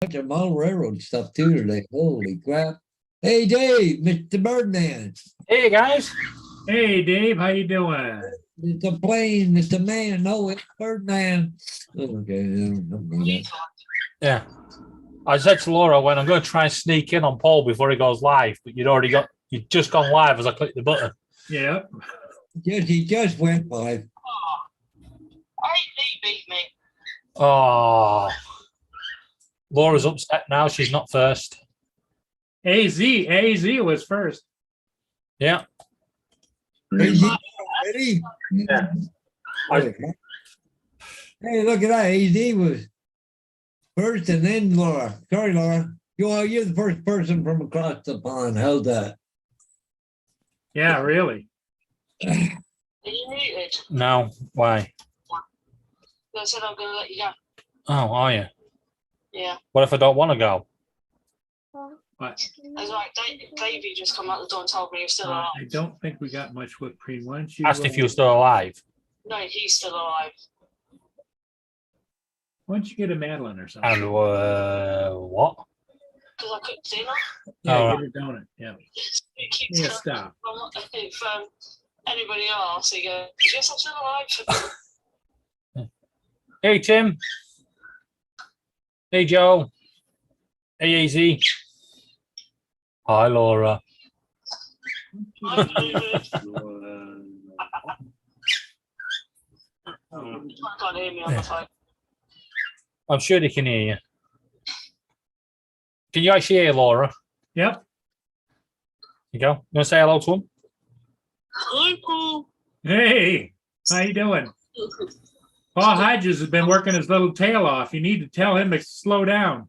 bunch of model railroad stuff too today. Holy crap. Hey Dave, Mr. Birdman. Hey guys. Hey Dave, how you doing? It's a plane, it's a man. No, it's Birdman. Okay, don't need that. Yeah. I said to Laura when I'm going to try and sneak in on Paul before he goes live, but you'd just gone live as I clicked the button. Yeah. He just went live. He beat me. Oh. Laura's upset now. She's not first. AZ was first. Yeah. Is he ready? Yeah. Hey, look at that. AZ was first and then Laura. Sorry, Laura. You're the first person from across the pond. How's that? Yeah, really. Are you muted? No. Why? I said I'm going to let you go. Oh, are you? Yeah. What if I don't want to go? But That's right. Davey just come out the door and told me he was still alive. I don't think we got much whipped cream. Why don't you Asked if you were still alive. No, he's still alive. why don't you get a Madeline or something? And what? Because I cooked dinner. Yeah, Oh, get a donut. Yeah. It keeps Yeah, coming stop. from if anybody asks, he goes, yes, I'm still alive. Hey, Tim. Hey, Joe. Hey, AZ. Hi, Laura. I'm David. Oh, I can't hear me on the phone. I'm sure they can hear you. Can you actually hear Laura? Yep. You go. You want to say hello to him? Hi, Paul. Hey, how you doing? Paul Hodges has been working his little tail off. You need to tell him to slow down.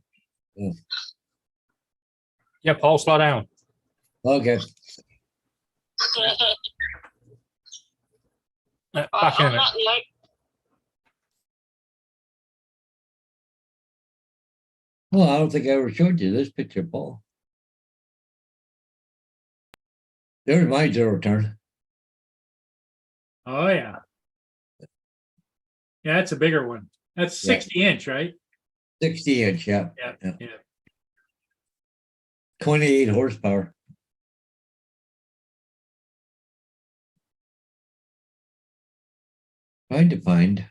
Yeah, Paul, slow down. Okay. Back in a On minute. that note, Well, I don't think I ever showed you this picture, Paul. There's my zero turn. Oh yeah. Yeah, that's a bigger one. That's Yeah. 60-inch, right? 60-inch, yeah. Yeah. Yeah. Yeah. 28 horsepower. Trying to find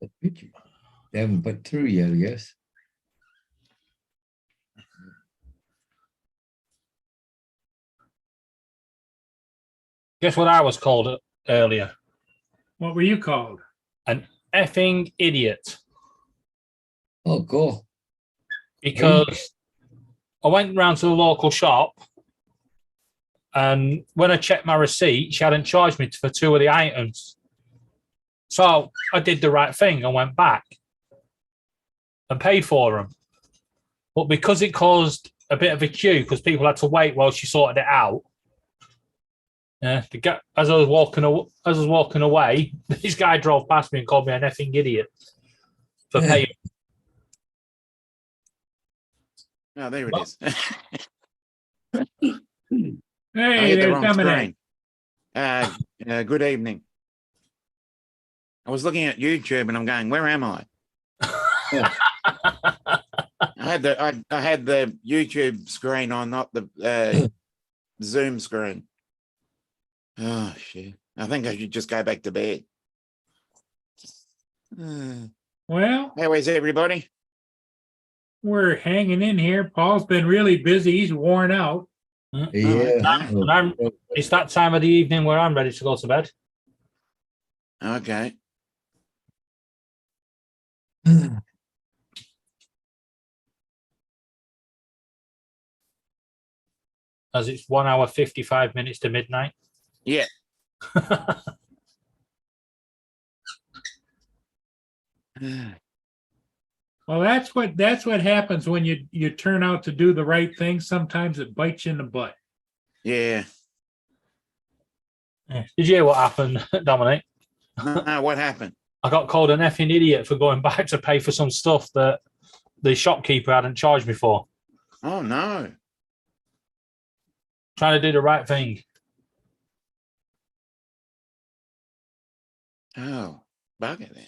the picture. They haven't put through yet, I guess. Guess what I was called earlier? What were you called? An effing idiot. Oh, cool. Because I went round to the local shop and when I checked my receipt, she hadn't charged me for two of the items. So I did the right thing and went back and paid for them. But because it caused a bit of a queue because people had to wait while she sorted it out, as I was walking away, this guy drove past me and called me an effing idiot for paying. Oh, there it is. I Hey, hit the there's wrong Dominic. screen. Good evening. I was looking at YouTube and I'm going, where am I? I had the YouTube screen on, not the Zoom screen. Oh shit! I think I should just go back to bed. Well, How is everybody? we're hanging in here. Paul's been really busy. He's worn out. Yeah. It's that time of the evening where I'm ready to go to bed. Okay. As it's 1 hour 55 minutes to midnight. Yeah. Well, that's what happens when you turn out to do the right thing. Sometimes it bites you in the butt. Yeah. Did you hear what happened, Dominic? No, what happened? I got called an effing idiot for going back to pay for some stuff that the shopkeeper hadn't charged me for. Oh no. Trying to do the right thing. Oh, bugger then.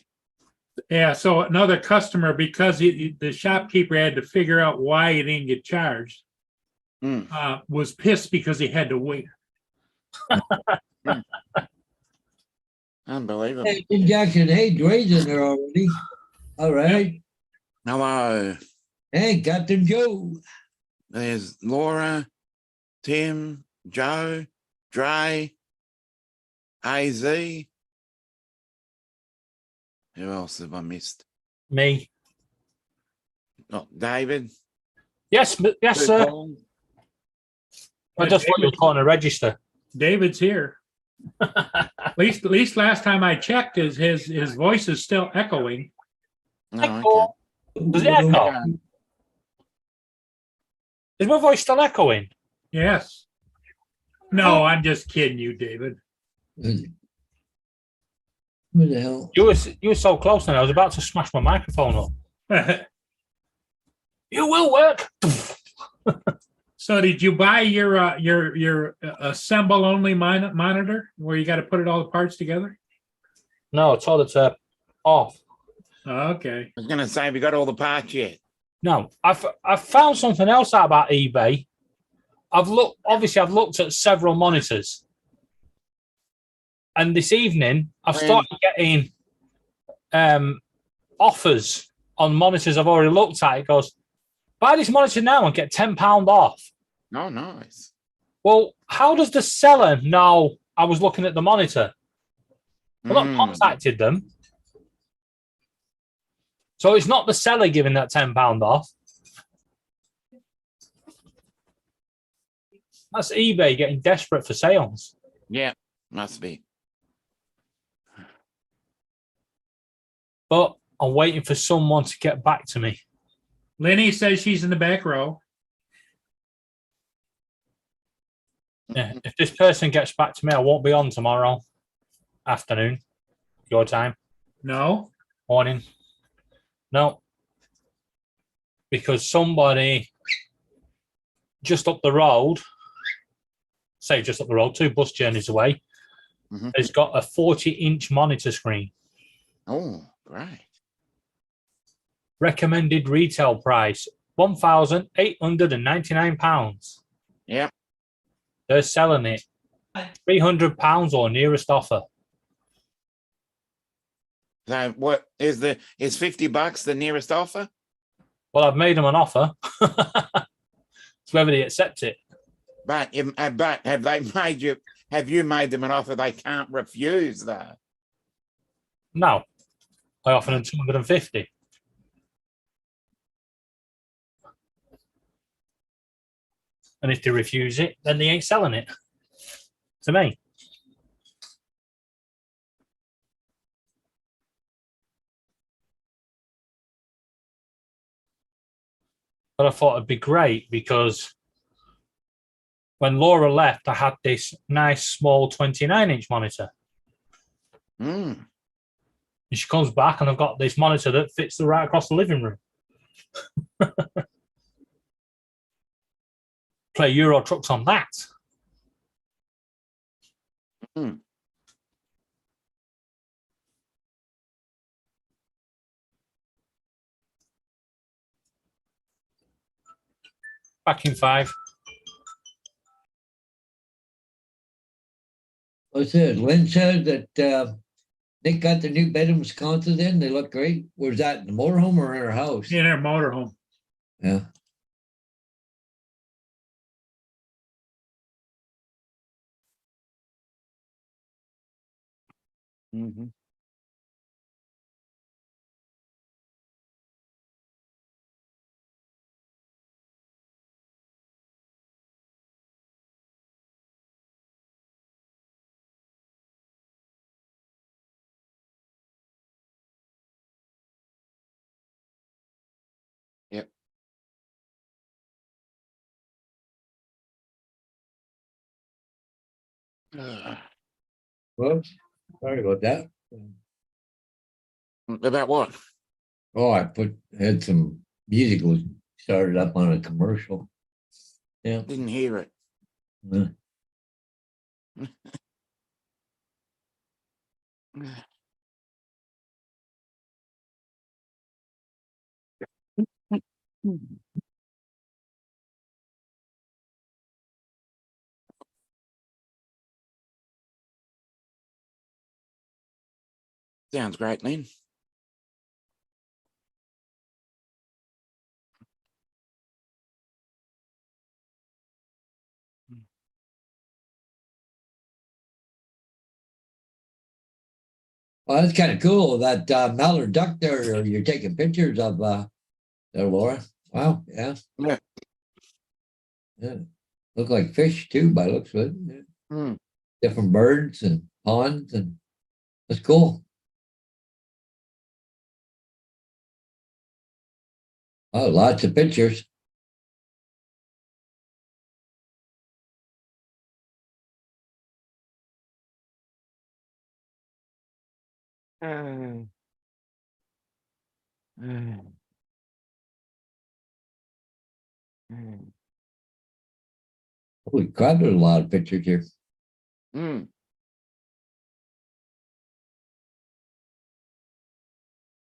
Yeah, so another customer, because the shopkeeper had to figure out why he didn't get charged, Mm. was pissed because he had to wait. Unbelievable. Hey, Jim Jackson, hey, Dre's in there already. All right. Hello. Hey, Captain Joe. There's Laura, Tim, Joe, Dre, AZ. Who else have I missed? Me. Oh, David. Yes, yes, sir. Paul. I just thought you were calling a register. David's here. At least last time I checked, his voice is still echoing. Oh, Does it echo? Is my voice still echoing? Yes. No, I'm just kidding you, David. Who the hell? You were so close, and I was about to smash my microphone up. You will work. So did you buy your assemble only monitor where you got to put it all the parts together? No, I told it to off. Okay. I was going to say, we got all the parts yet? No, I've found something else out about eBay. I've looked at several monitors, and this evening I've started getting offers on monitors I've already looked at. It goes, buy this monitor now and get £10 off. Oh, nice. Well, how does the seller know I was looking at the monitor? I've not contacted them. So it's not the seller giving that £10 off. That's eBay getting desperate for sales. Yeah, must be. But I'm waiting for someone to get back to me. Lenny says she's in the back row. Yeah, if this person gets back to me, I won't be on tomorrow afternoon, your time, No. morning. No, because somebody just up the road, say just up the road, 2 bus journeys away, has got a 40-inch monitor screen. Oh, great. Recommended retail price, £1,899. Yep. They're selling it £300 or nearest offer. So what is is $50 the nearest offer? Well, I've made them an offer. It's whether they accept it. But have you made them an offer they can't refuse though? No, I offer them 250. And if they refuse it, then they ain't selling it to me. But I thought it'd be great because when Laura left, I had this nice small 29-inch monitor. Mm. And she comes back and I've got this monitor that fits right across the living room. Play Euro Trucks on that. Mm. Back in 5. What's this? Lynn said that Nick got the new bed in Wisconsin in. They look great. Where's that? In the motorhome or in her house? In her motorhome. Yeah. Mm-hmm. Yep. Whoops. Sorry about that. About what? Oh, I had some music was started up on a commercial. Yeah. Didn't hear it. Yeah. Sounds great, Lynn. Well, that's kind of cool. That mallard duck there, you're taking pictures of there, Laura. Wow, yeah. Yeah. Yeah. Look like fish too, by the looks of it. Yeah. Mm. Different birds and ponds, and that's cool. Oh, lots of pictures. Mm. Mm. Mm. Holy crap, there's a lot of pictures here. Mm.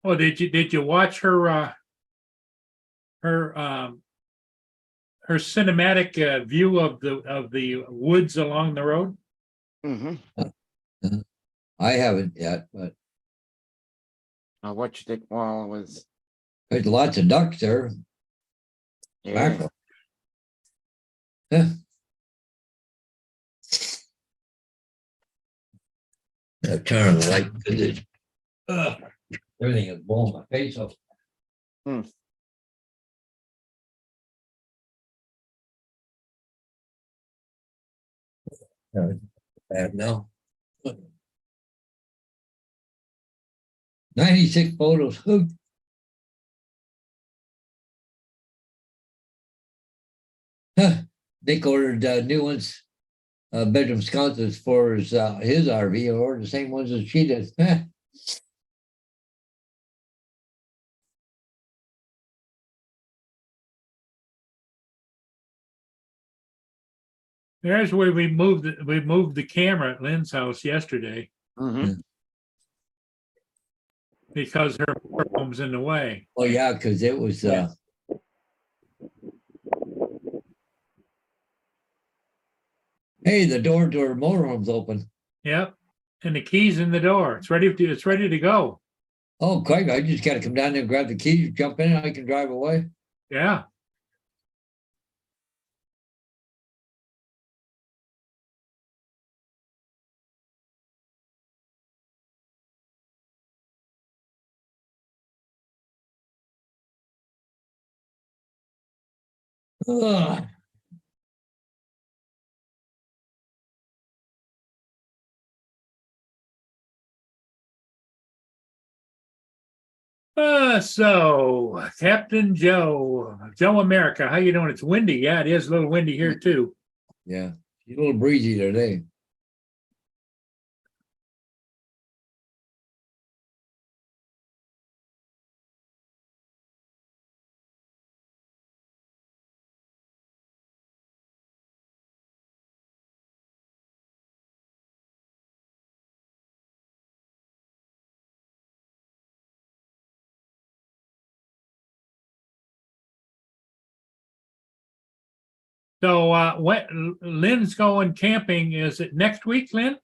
Oh, did you watch her her her cinematic view of the woods along the road? Mm-hmm. I haven't yet, but I watched it while I was. there's lots of ducks there. Yeah. Mackerel. Yeah. I'm turning the light because everything is blowing my face off. Hmm. Bad now. 96 photos. Nick ordered new ones, bedroom sconces for his RV, or the same ones as she did. There's where we moved the camera at Lynn's house yesterday Mm-hmm. because her home's in the way. Oh yeah, because it was. Yeah. Hey, the door to her motorhome's open. Yep. And the key's in the door. It's ready to go. Oh, quite! I just got to come down there and grab the keys, jump in, and I can drive away. Yeah. Ugh. So Captain Joe America, how you doing? It's windy. Yeah, it is a little windy here too. Yeah, it's a little breezy today. So when Lynn's going camping, is it next week, Lynn?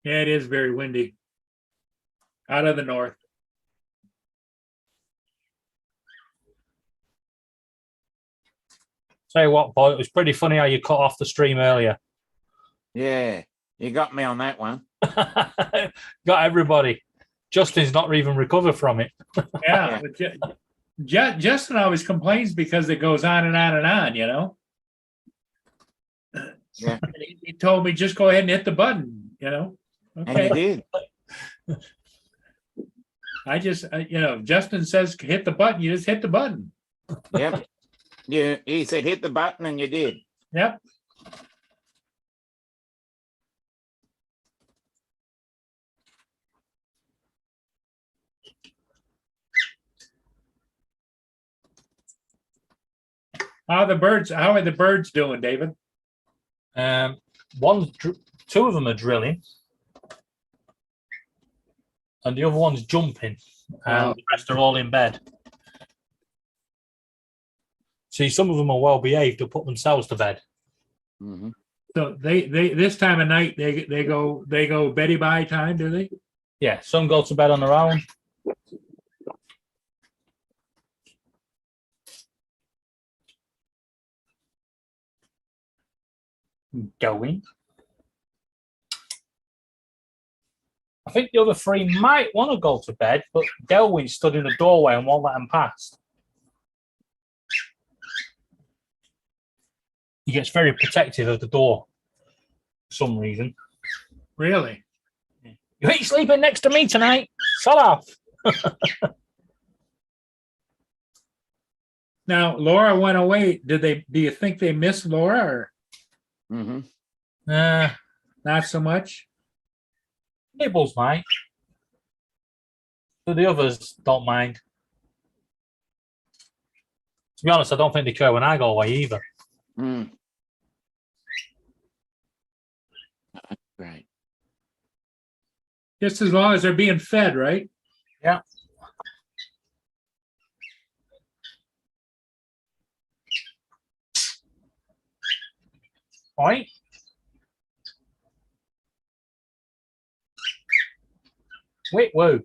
Yeah, it is very windy. Out of the north. Tell you what, boy, it was pretty funny how you cut off the stream earlier. Yeah. You got me on that one. Got everybody. Justin's not even recovered from it. Yeah. But Justin always complains because it goes on and on and on, you know? Yeah. And he told me just go ahead and hit the button, you know? And Okay. you did. I just, Justin says hit the button, you just hit the button. Yep. Yeah. He said hit the button and you did. Yep. How are the birds doing, David? Two of them are drilling, and the other one's jumping, and Oh. the rest are all in bed. See, some of them are well behaved to put themselves to bed. Mhm. So they this time of night they go Betty bye time, do they? Yeah, some go to bed on their own. Going. I think the other three might want to go to bed, but Delwyn stood in the doorway and won't let them past. He gets very protective of the door for some reason. Really? You ain't sleeping next to me tonight. Shut off. Now Laura went away. Do you think they miss Laura or Mhm. not so much? Nibbles might. But the others don't mind. To be honest, I don't think they care when I go away either. Mm. Great. Just as long as they're being fed, right? Yeah. Right? Wait, whoa.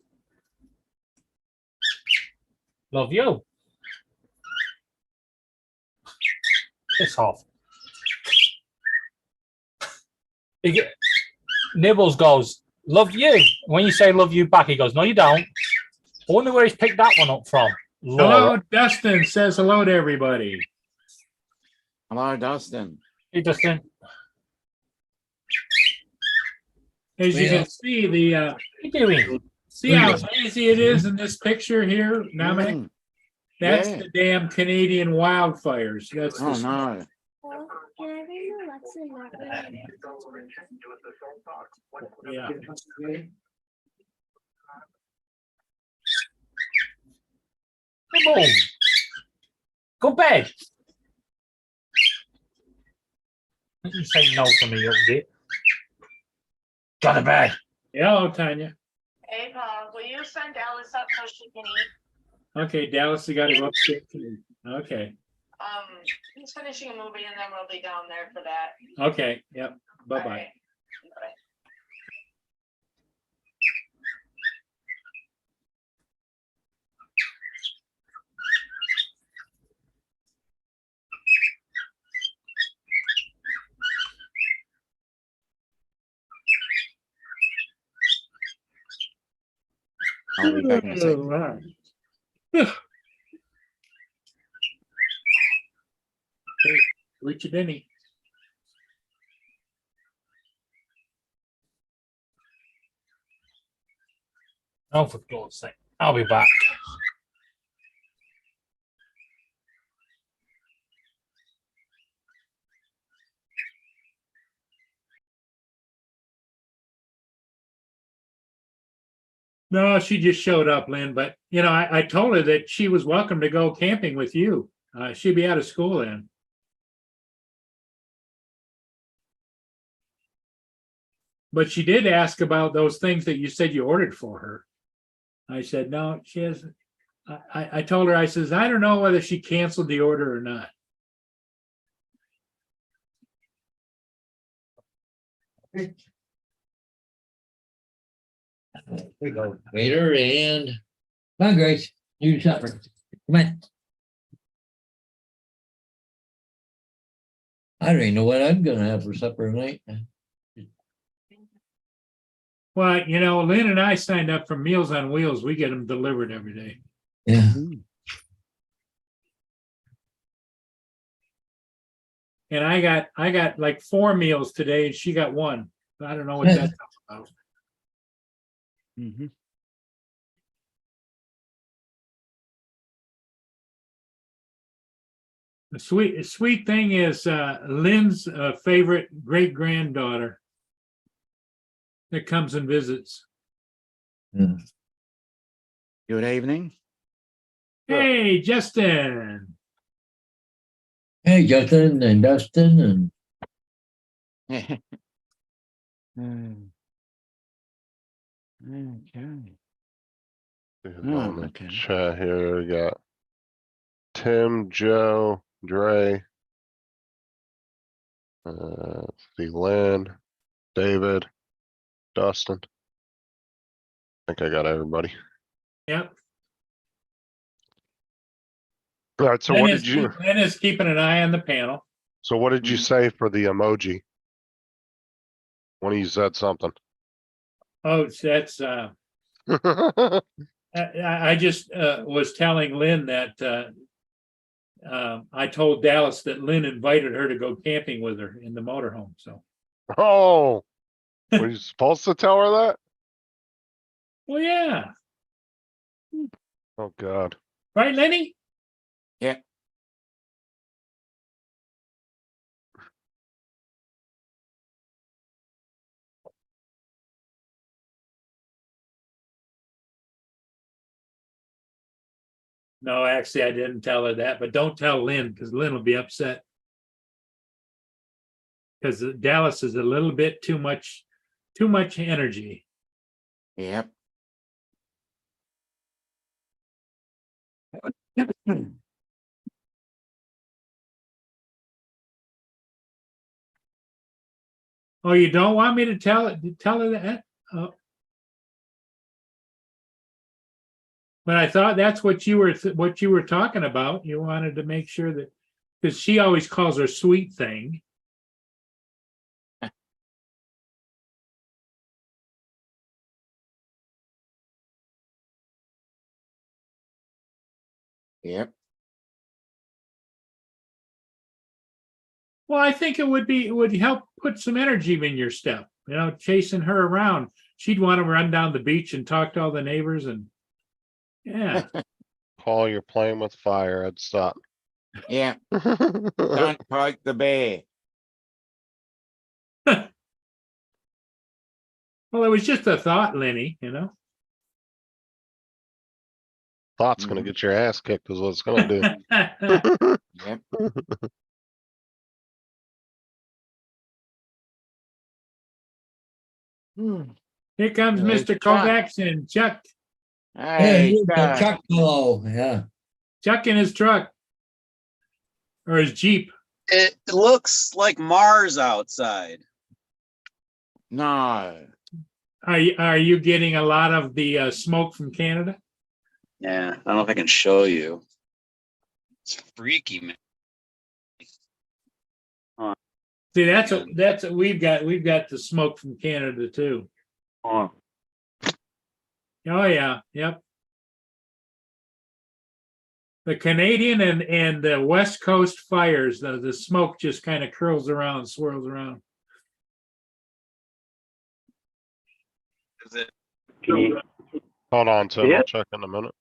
Love you. Piss off. Nibbles goes, love you. When you say love you back, he goes, no, you don't. I wonder where he's picked that one up from. Hello, Laura. Dustin says hello to everybody. Hello, Dustin. He just didn't. As you can see, What are you doing? see how hazy it is in this picture here, Dominic? Mm. That's Yeah. the damn Canadian wildfires. That's Oh the, no. Well, can I bring the Alexa not really? yeah. Come on. Go to bed. Don't you say no to me, you idiot. Go to bed. Hello, Tanya. Hey, Paul, will you send Alice up so she can eat? Okay, Dallas, you got to go upstairs. Okay, He's finishing a movie and then we'll be down there for that. okay, yep. Bye All bye. right. Bye. I'll be back in a second. Right. Hey, Richard Denny. Oh, for God's sake. I'll be back. No, she just showed up, Lynn, but you know, I told her that she was welcome to go camping with you. She'd be out of school then. But she did ask about those things that you said you ordered for her. I said, no, she hasn't. I told her, I says, I don't know whether she canceled the order or not. There we go. Waiter and come on, Grace. You supper. Come on. I don't even know what I'm gonna have for supper tonight. Well, you know, Lynn and I signed up for Meals on Wheels. We get them delivered every day. Yeah. And I got like 4 meals today and she got 1. I don't know what that's about. Mhm. The sweet thing is Lynn's favorite great granddaughter that comes and visits. Yeah. Good evening. Hey, Justin. Hey, Justin and Dustin and Okay. On the okay. chat here, we got Tim, Joe, Dre. See Lynn, David, Dustin. I think I got everybody. Yep. All right, so what did you, Lynn is keeping an eye on the panel. so what did you Mhm. say for the emoji? When you said something. Oh, that's, I just was telling Lynn that I told Dallas that Lynn invited her to go camping with her in the motorhome. So, Oh, were you supposed to tell her that? well, yeah, Oh, God. right, Lenny? Yeah. No, actually, I didn't tell her that, but don't tell Lynn because Lynn will be upset. Because Dallas is a little bit too much energy. Yep. Oh, you don't want me to tell her that? Oh. But I thought that's what you were talking about. You wanted to make sure that because she always calls her sweet thing. Yep. Well, I think it would help put some energy in your step. You know, chasing her around. She'd want to run down the beach and talk to all the neighbors and yeah. Paul, you're playing with fire. I'd stop. Yeah. Don't poke the bear. Well, it was just a thought, Lenny, you know. Thought's gonna get your ass kicked is what it's gonna do. Yep. Here comes There's Mr. Chuck. Kovacs and Chuck hey, Hey, the Chuck. Chuck below. Yeah. in his truck or his Jeep. It looks like Mars outside. No. Are you getting a lot of the smoke from Canada? Yeah, I don't know if I can show you. It's freaky, man. See, that's we've got the smoke from Canada too. Oh, Oh yeah, yep. The Canadian and the West Coast fires, the smoke just kind of curls around, swirls around. is it? Hold on, Tim. Yeah. I'll check in a minute.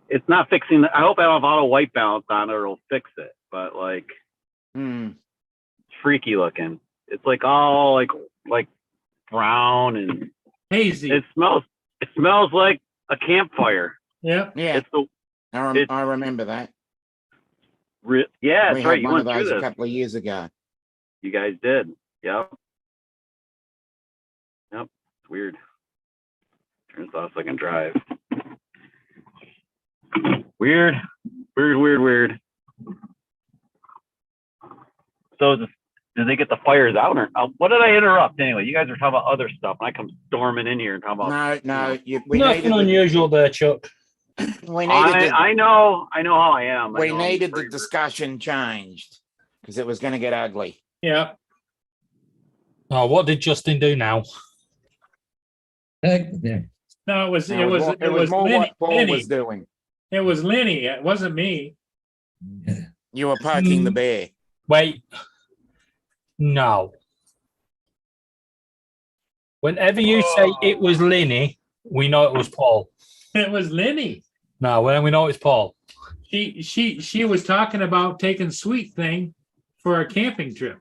It's not fixing I hope I don't have auto white balance on it or it'll fix it, but like Hmm. it's freaky looking. It's like all like brown and Hazy. it smells like a campfire. Yep. Yeah. It's the I remember that. yeah, We that's right. had You one of went through those a this. couple of years ago. You guys did. Yep. Yep. It's weird. Turn this off so I can drive. Weird. So did they get the fires out or what did I interrupt anyway? You guys are talking about other stuff and I come storming in here and talking about No. We Nothing needed unusual there, Chuck. we needed I know how I am. I we know I'm needed the pretty- discussion changed because it was going to get ugly. Yep. Oh, what did Justin do now? Heck, yeah. No, it was more Lenny. what Paul Lenny. was doing. It was Lenny. It wasn't me. You were poking the bear. Wait. No. Whenever you say it was Lenny, we know it was Paul. It was Lenny. No, when we know it's Paul. She was talking about taking Sweet Thing for a camping trip.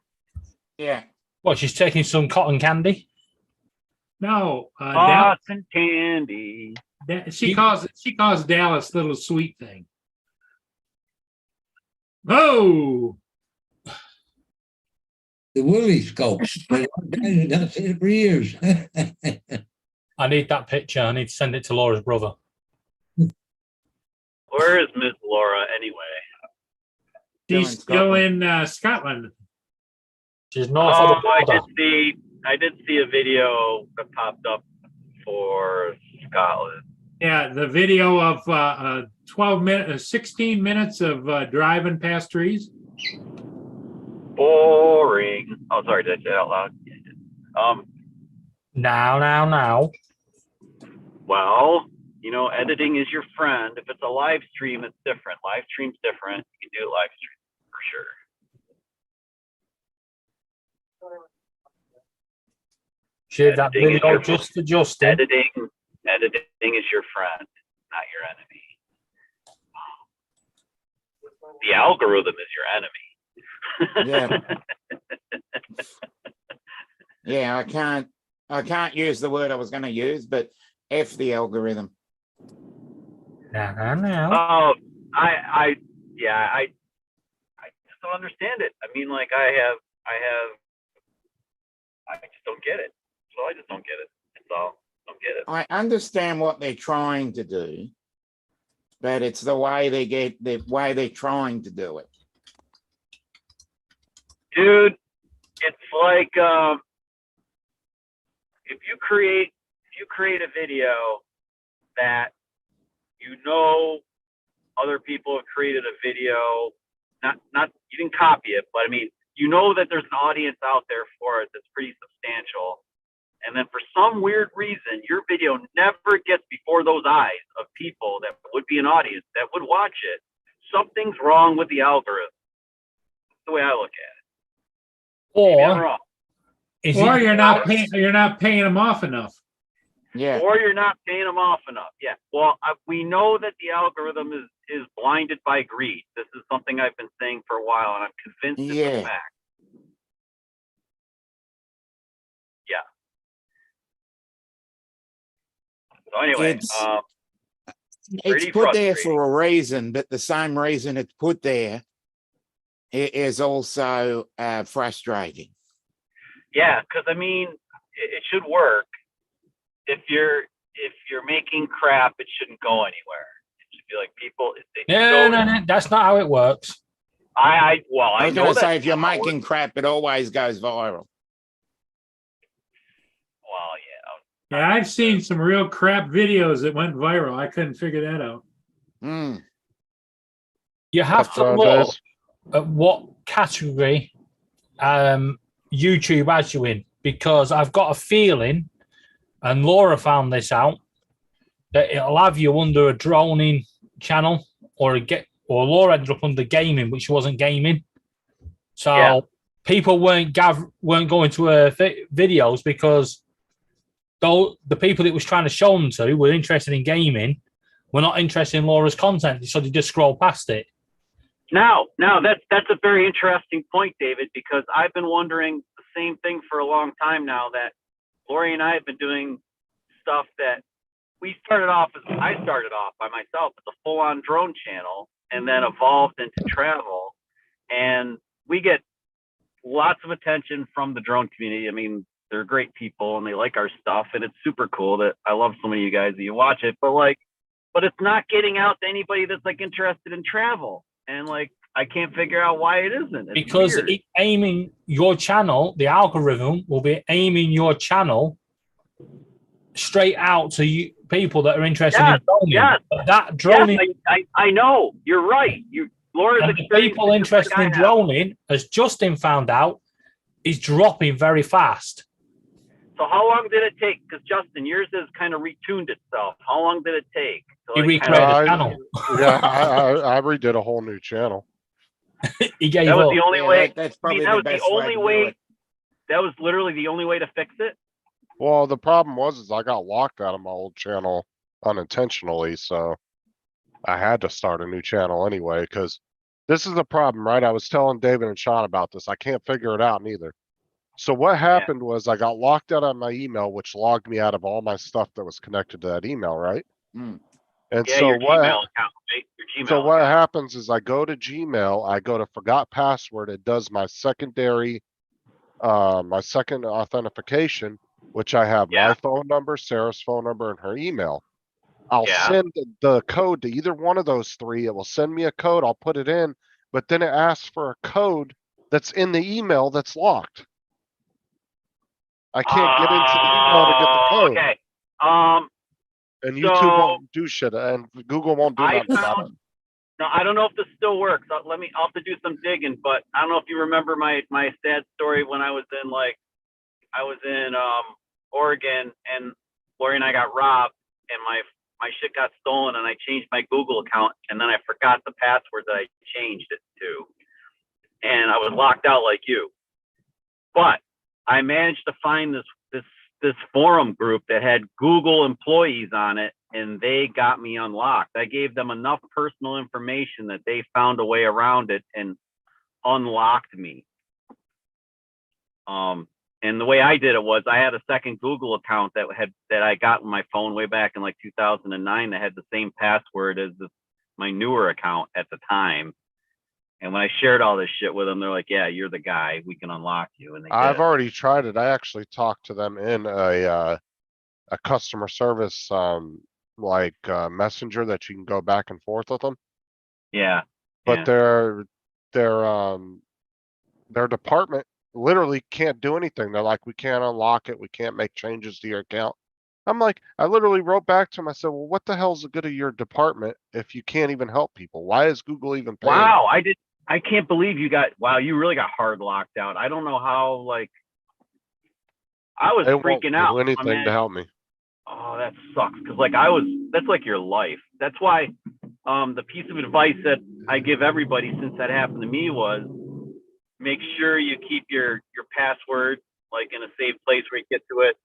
Yeah. What, she's taking some cotton candy? No, Cotton candy. she calls Dallas little Sweet Thing. Oh, The Willie scope. That's it for years. I need that picture. I need to send it to Laura's brother. Where is Miss Laura anyway? she's still in Scotland. She's north of the I border. did see a video that popped up for Scotland. Yeah, the video of 12 minutes, 16 minutes of driving past trees. Boring. Oh, sorry, did I say that out loud? Now. Well, you know, editing is your friend. If it's a live stream, it's different. Live stream's different. You can do a live stream for sure. Share that Editing is video your- just to Justin. Editing is your friend, not your enemy. The algorithm is your enemy. Yeah. Yeah, I can't use the word I was going to use, but F the algorithm. Now. Oh, I just don't understand it. I mean, like I just don't get it. So I just don't get it. That's all. Don't get it. I understand what they're trying to do, but it's the way they're trying to do it. Dude, it's like if you create a video that you know other people have created a video, not you didn't copy it, but I mean, you know that there's an audience out there for it that's pretty substantial. And then for some weird reason, your video never gets before those eyes of people that would be an audience that would watch it. Something's wrong with the algorithm. That's the way I look at it. Maybe I'm Or wrong. Or you're not paying them off enough. Yeah. Or you're not paying them off enough. Yeah. Well, we know that the algorithm is blinded by greed. This is something I've been saying for a while, and I'm convinced it's a Yeah. fact. Yeah. So anyway, It's pretty put there frustrating. for a reason, but the same reason it's put there is also frustrating. Yeah, because I mean, it should work. If you're making crap, it shouldn't go anywhere. It should be like people. no. That's not how it works. I I was know going to that. say, if you're making crap, it always goes viral. Well, yeah. Yeah, I've seen some real crap videos that went viral. I couldn't figure that out. Mm. You have to That's look this. at what category YouTube has you in, because I've got a feeling, and Laura found this out, that it'll have you under a droning channel, or Laura ended up under gaming, which wasn't gaming. So Yeah. people weren't going to her videos because the people that was trying to show them to were interested in gaming, were not interested in Laura's content, so they just scroll past it. Now that's a very interesting point, David, because I've been wondering the same thing for a long time now. That Lori and I have been doing stuff that I started off by myself as a full-on drone channel, and then evolved into travel, and we get lots of attention from the drone community. I mean, they're great people and they like our stuff, and it's super cool that I love so many of you guys that you watch it, but it's not getting out to anybody that's like interested in travel. And like, I can't figure out why it isn't. It's Because weird. it aiming your channel, the algorithm will be aiming your channel straight out to you, people that are interested in droning. yes. But that droning, Yes, I know. You're right. Laura's and the experienced people it just like interested I in have. droning, as Justin found out, is dropping very fast. So how long did it take? Because Justin, yours has kind of retuned itself. How long did it take? to, He like, recreated kinda- a channel. Yeah, I redid a whole new channel. He gave That was up. the only Yeah, way. that's I probably mean, that the was the best way only to do way. it. That was literally the only way to fix it. Well, the problem was I got locked out of my old channel unintentionally, so I had to start a new channel anyway, because this is the problem, right? I was telling David and Sean about this. I can't figure it out neither. So what happened was I got locked out of my email, which logged me out of all my stuff that was connected to that email, right? Mm. And Yeah, so your what? Gmail account, right? Your Gmail. So what account. happens is I go to Gmail, I go to forgot password, it does my secondary, my second authentication, which I have Yeah. my phone number, Sarah's phone number, and her email. I'll Yeah. send the code to either one of those three. It will send me a code. I'll put it in, but then it asks for a code that's in the email that's locked. I can't get into the email to get the code. Okay. And YouTube So- won't do shit, and Google won't do I nothing about it. found. No, I don't know if this still works. I'll have to do some digging, but I don't know if you remember my sad story when I was in Oregon and Lori and I got robbed and my shit got stolen and I changed my Google account and then I forgot the password that I changed it to. And I was locked out like you. But I managed to find this forum group that had Google employees on it, and they got me unlocked. I gave them enough personal information that they found a way around it and unlocked me. And the way I did it was I had a second Google account that I got on my phone way back in like 2009 that had the same password as my newer account at the time. And when I shared all this shit with them, they're like, "Yeah, you're the guy. We can unlock you." And they I've did. already tried it. I actually talked to them in a customer service, messenger that you can go back and forth with them. Yeah. But yeah. their department literally can't do anything. They're like, we can't unlock it. We can't make changes to your account. I'm like, I literally wrote back to them. I said, well, what the hell's the good of your department if you can't even help people? Why is Google even paying? Wow, I can't believe you really got hard locked out. I don't know how, I was They won't freaking out. do anything to help me. Oh, that sucks. Cause that's like your life. That's why, the piece of advice that I give everybody since that happened to me was make sure you keep your password like in a safe place where you get to it.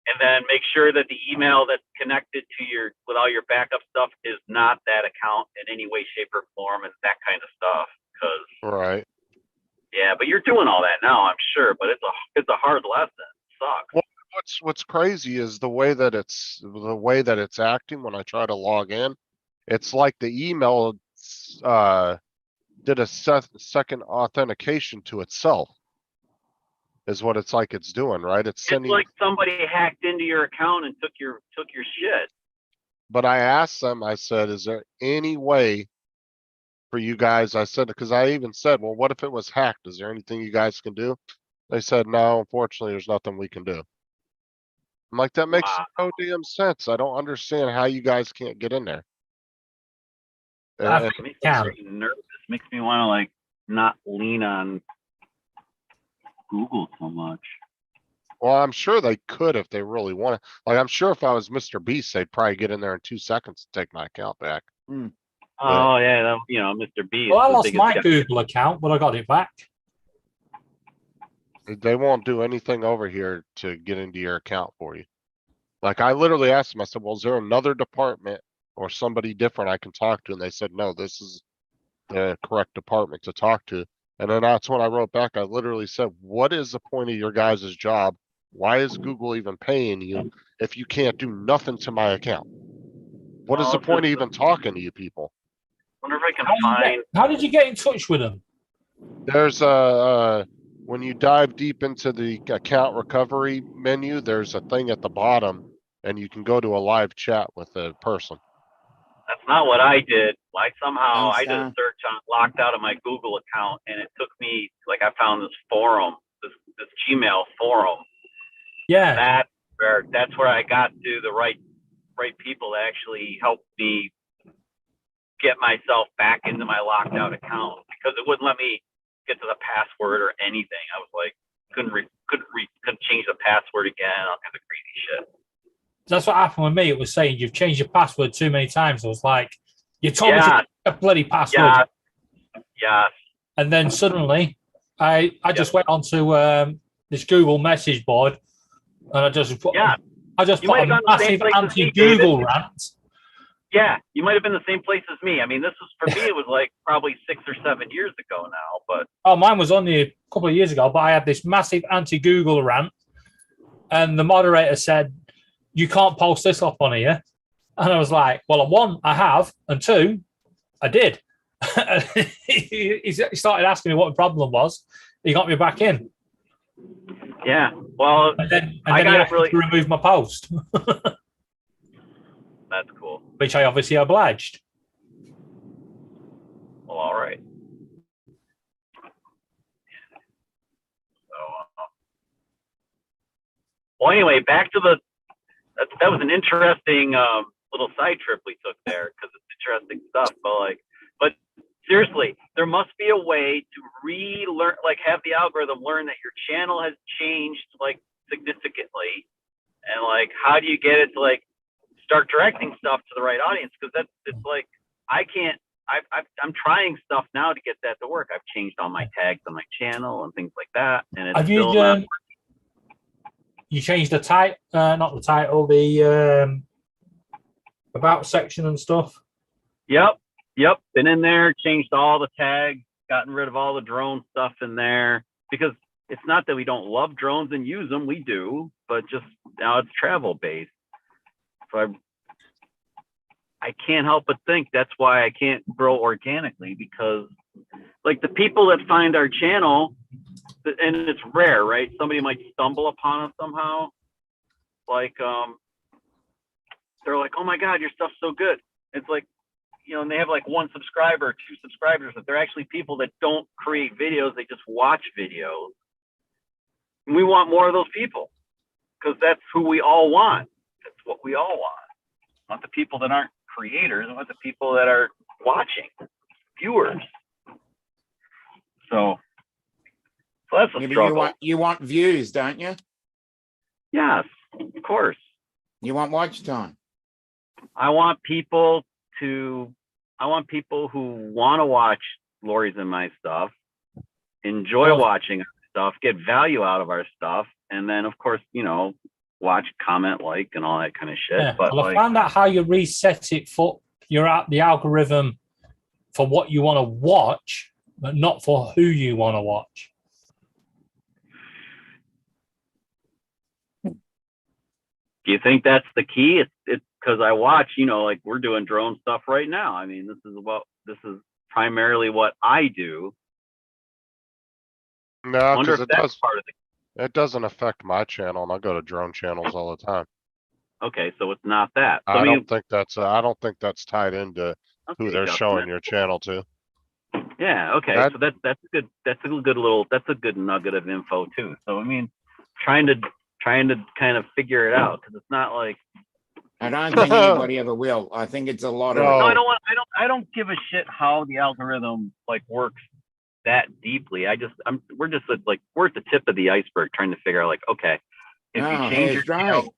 And then make sure that the email that's connected to with all your backup stuff is not that account in any way, shape, or form, and that kind of stuff. Cause Right. yeah, but you're doing all that now, I'm sure. But it's a hard lesson. It sucks. Well, what's crazy is the way that it's acting when I try to log in. It's like the email did a second authentication to itself. Is what it's like it's doing, right? It's sending. It's like somebody hacked into your account and took your shit. But I asked them, I said, is there any way for you guys? I said, because I even said, well, what if it was hacked? Is there anything you guys can do? They said, no, unfortunately, there's nothing we can do. I'm like, that makes no damn sense. I don't understand how you guys can't get in there. I It makes me very nervous. Makes me want to not lean on Google so much. Well, I'm sure they could if they really wanted. Like, I'm sure if I was Mr. Beast, they'd probably get in there in 2 seconds to take my account back. Oh yeah, Mr. Beast. Well, I the lost biggest my guy. Google account, but I got it back. They won't do anything over here to get into your account for you. Like, I literally asked them, I said, well, is there another department or somebody different I can talk to? And they said, no, this is the correct department to talk to. And then that's when I wrote back, I literally said, what is the point of your guys' job? Why is Google even paying you if you can't do nothing to my account? What is Well, the it's point of just- even talking to you people? Wonder if I can How find. did you get in touch with them? There's when you dive deep into the account recovery menu, there's a thing at the bottom and you can go to a live chat with a person. That's not what I did. I Thanks, did a Don. search on locked out of my Google account, and it took me I found this forum, this Gmail forum. Yeah. That's where I got to the right people that actually helped me get myself back into my locked out account, because it wouldn't let me get to the password or anything. I was like, couldn't change the password again. All kinds of crazy shit. That's what happened with me. It was saying you've changed your password too many times. I was like, you told me to Yeah. change a bloody password. Yeah. And then suddenly I just went onto this Google message board and I just put You a might have gone to the same massive place as me, anti-Google David. rant. Yeah, you might have been the same place as me. I mean, this was for me. It was probably 6 or 7 years ago now. But Oh, mine was only a couple of years ago, but I had this massive anti-Google rant, and the moderator said, "You can't post this up on here." And I was like, well, one, I have, and two, I did. He started asking me what the problem was. He got me back in. Yeah. Well, And then I he got it asked me really. to remove my post, That's cool. which I obviously obliged. Well, all right. So, well, anyway, back to that was an interesting little side trip we took there because it's interesting stuff. But seriously, there must be a way to relearn, like have the algorithm learn that your channel has changed like significantly, and like how do you get it to like start directing stuff to the right audience? Because it's like I can't. I'm trying stuff now to get that to work. I've changed all my tags on my channel and things like that, and it's Have you still not. you changed the title, not the title, the about section and stuff? Yep. Been in there, changed all the tags, gotten rid of all the drone stuff in there because it's not that we don't love drones and use them. We do, but just now it's travel based. So I can't help but think that's why I can't grow organically because like the people that find our channel, and it's rare, right? Somebody might stumble upon us somehow. Like, they're like, oh my God, your stuff's so good. It's like, and they have like 1 subscriber, 2 subscribers, but they're actually people that don't create videos. They just watch videos. And we want more of those people because that's who we all want. That's what we all want. Not the people that aren't creators, but the people that are watching, viewers. So that's a Yeah, but struggle. you want views, don't you? Yes, of course. You want watch time. I want people who want to watch Lori's and my stuff, enjoy watching our stuff, get value out of our stuff, and then of course, watch, comment, like, and all that kind of shit. Yeah. But well, I found out how you reset it for the algorithm for what you want to watch, but not for who you want to watch. do you think that's the key? It's because I watch, like we're doing drone stuff right now. I mean, this is primarily what I do. No, Wonder because if that's part of it doesn't affect my channel, and I go to drone channels all the time. Okay, so it's not that. So, I don't think that's tied into who okay, they're Justin, showing your channel to. Yeah. Okay. That- So that's a good nugget of info too. So I mean, trying to kind of figure it out because it's not like. I don't think anybody ever will. I think it's a lot of. No. No, I don't give a shit how the algorithm like works that deeply. We're just like we're at the tip of the iceberg trying to figure out like, okay, if you change your channel,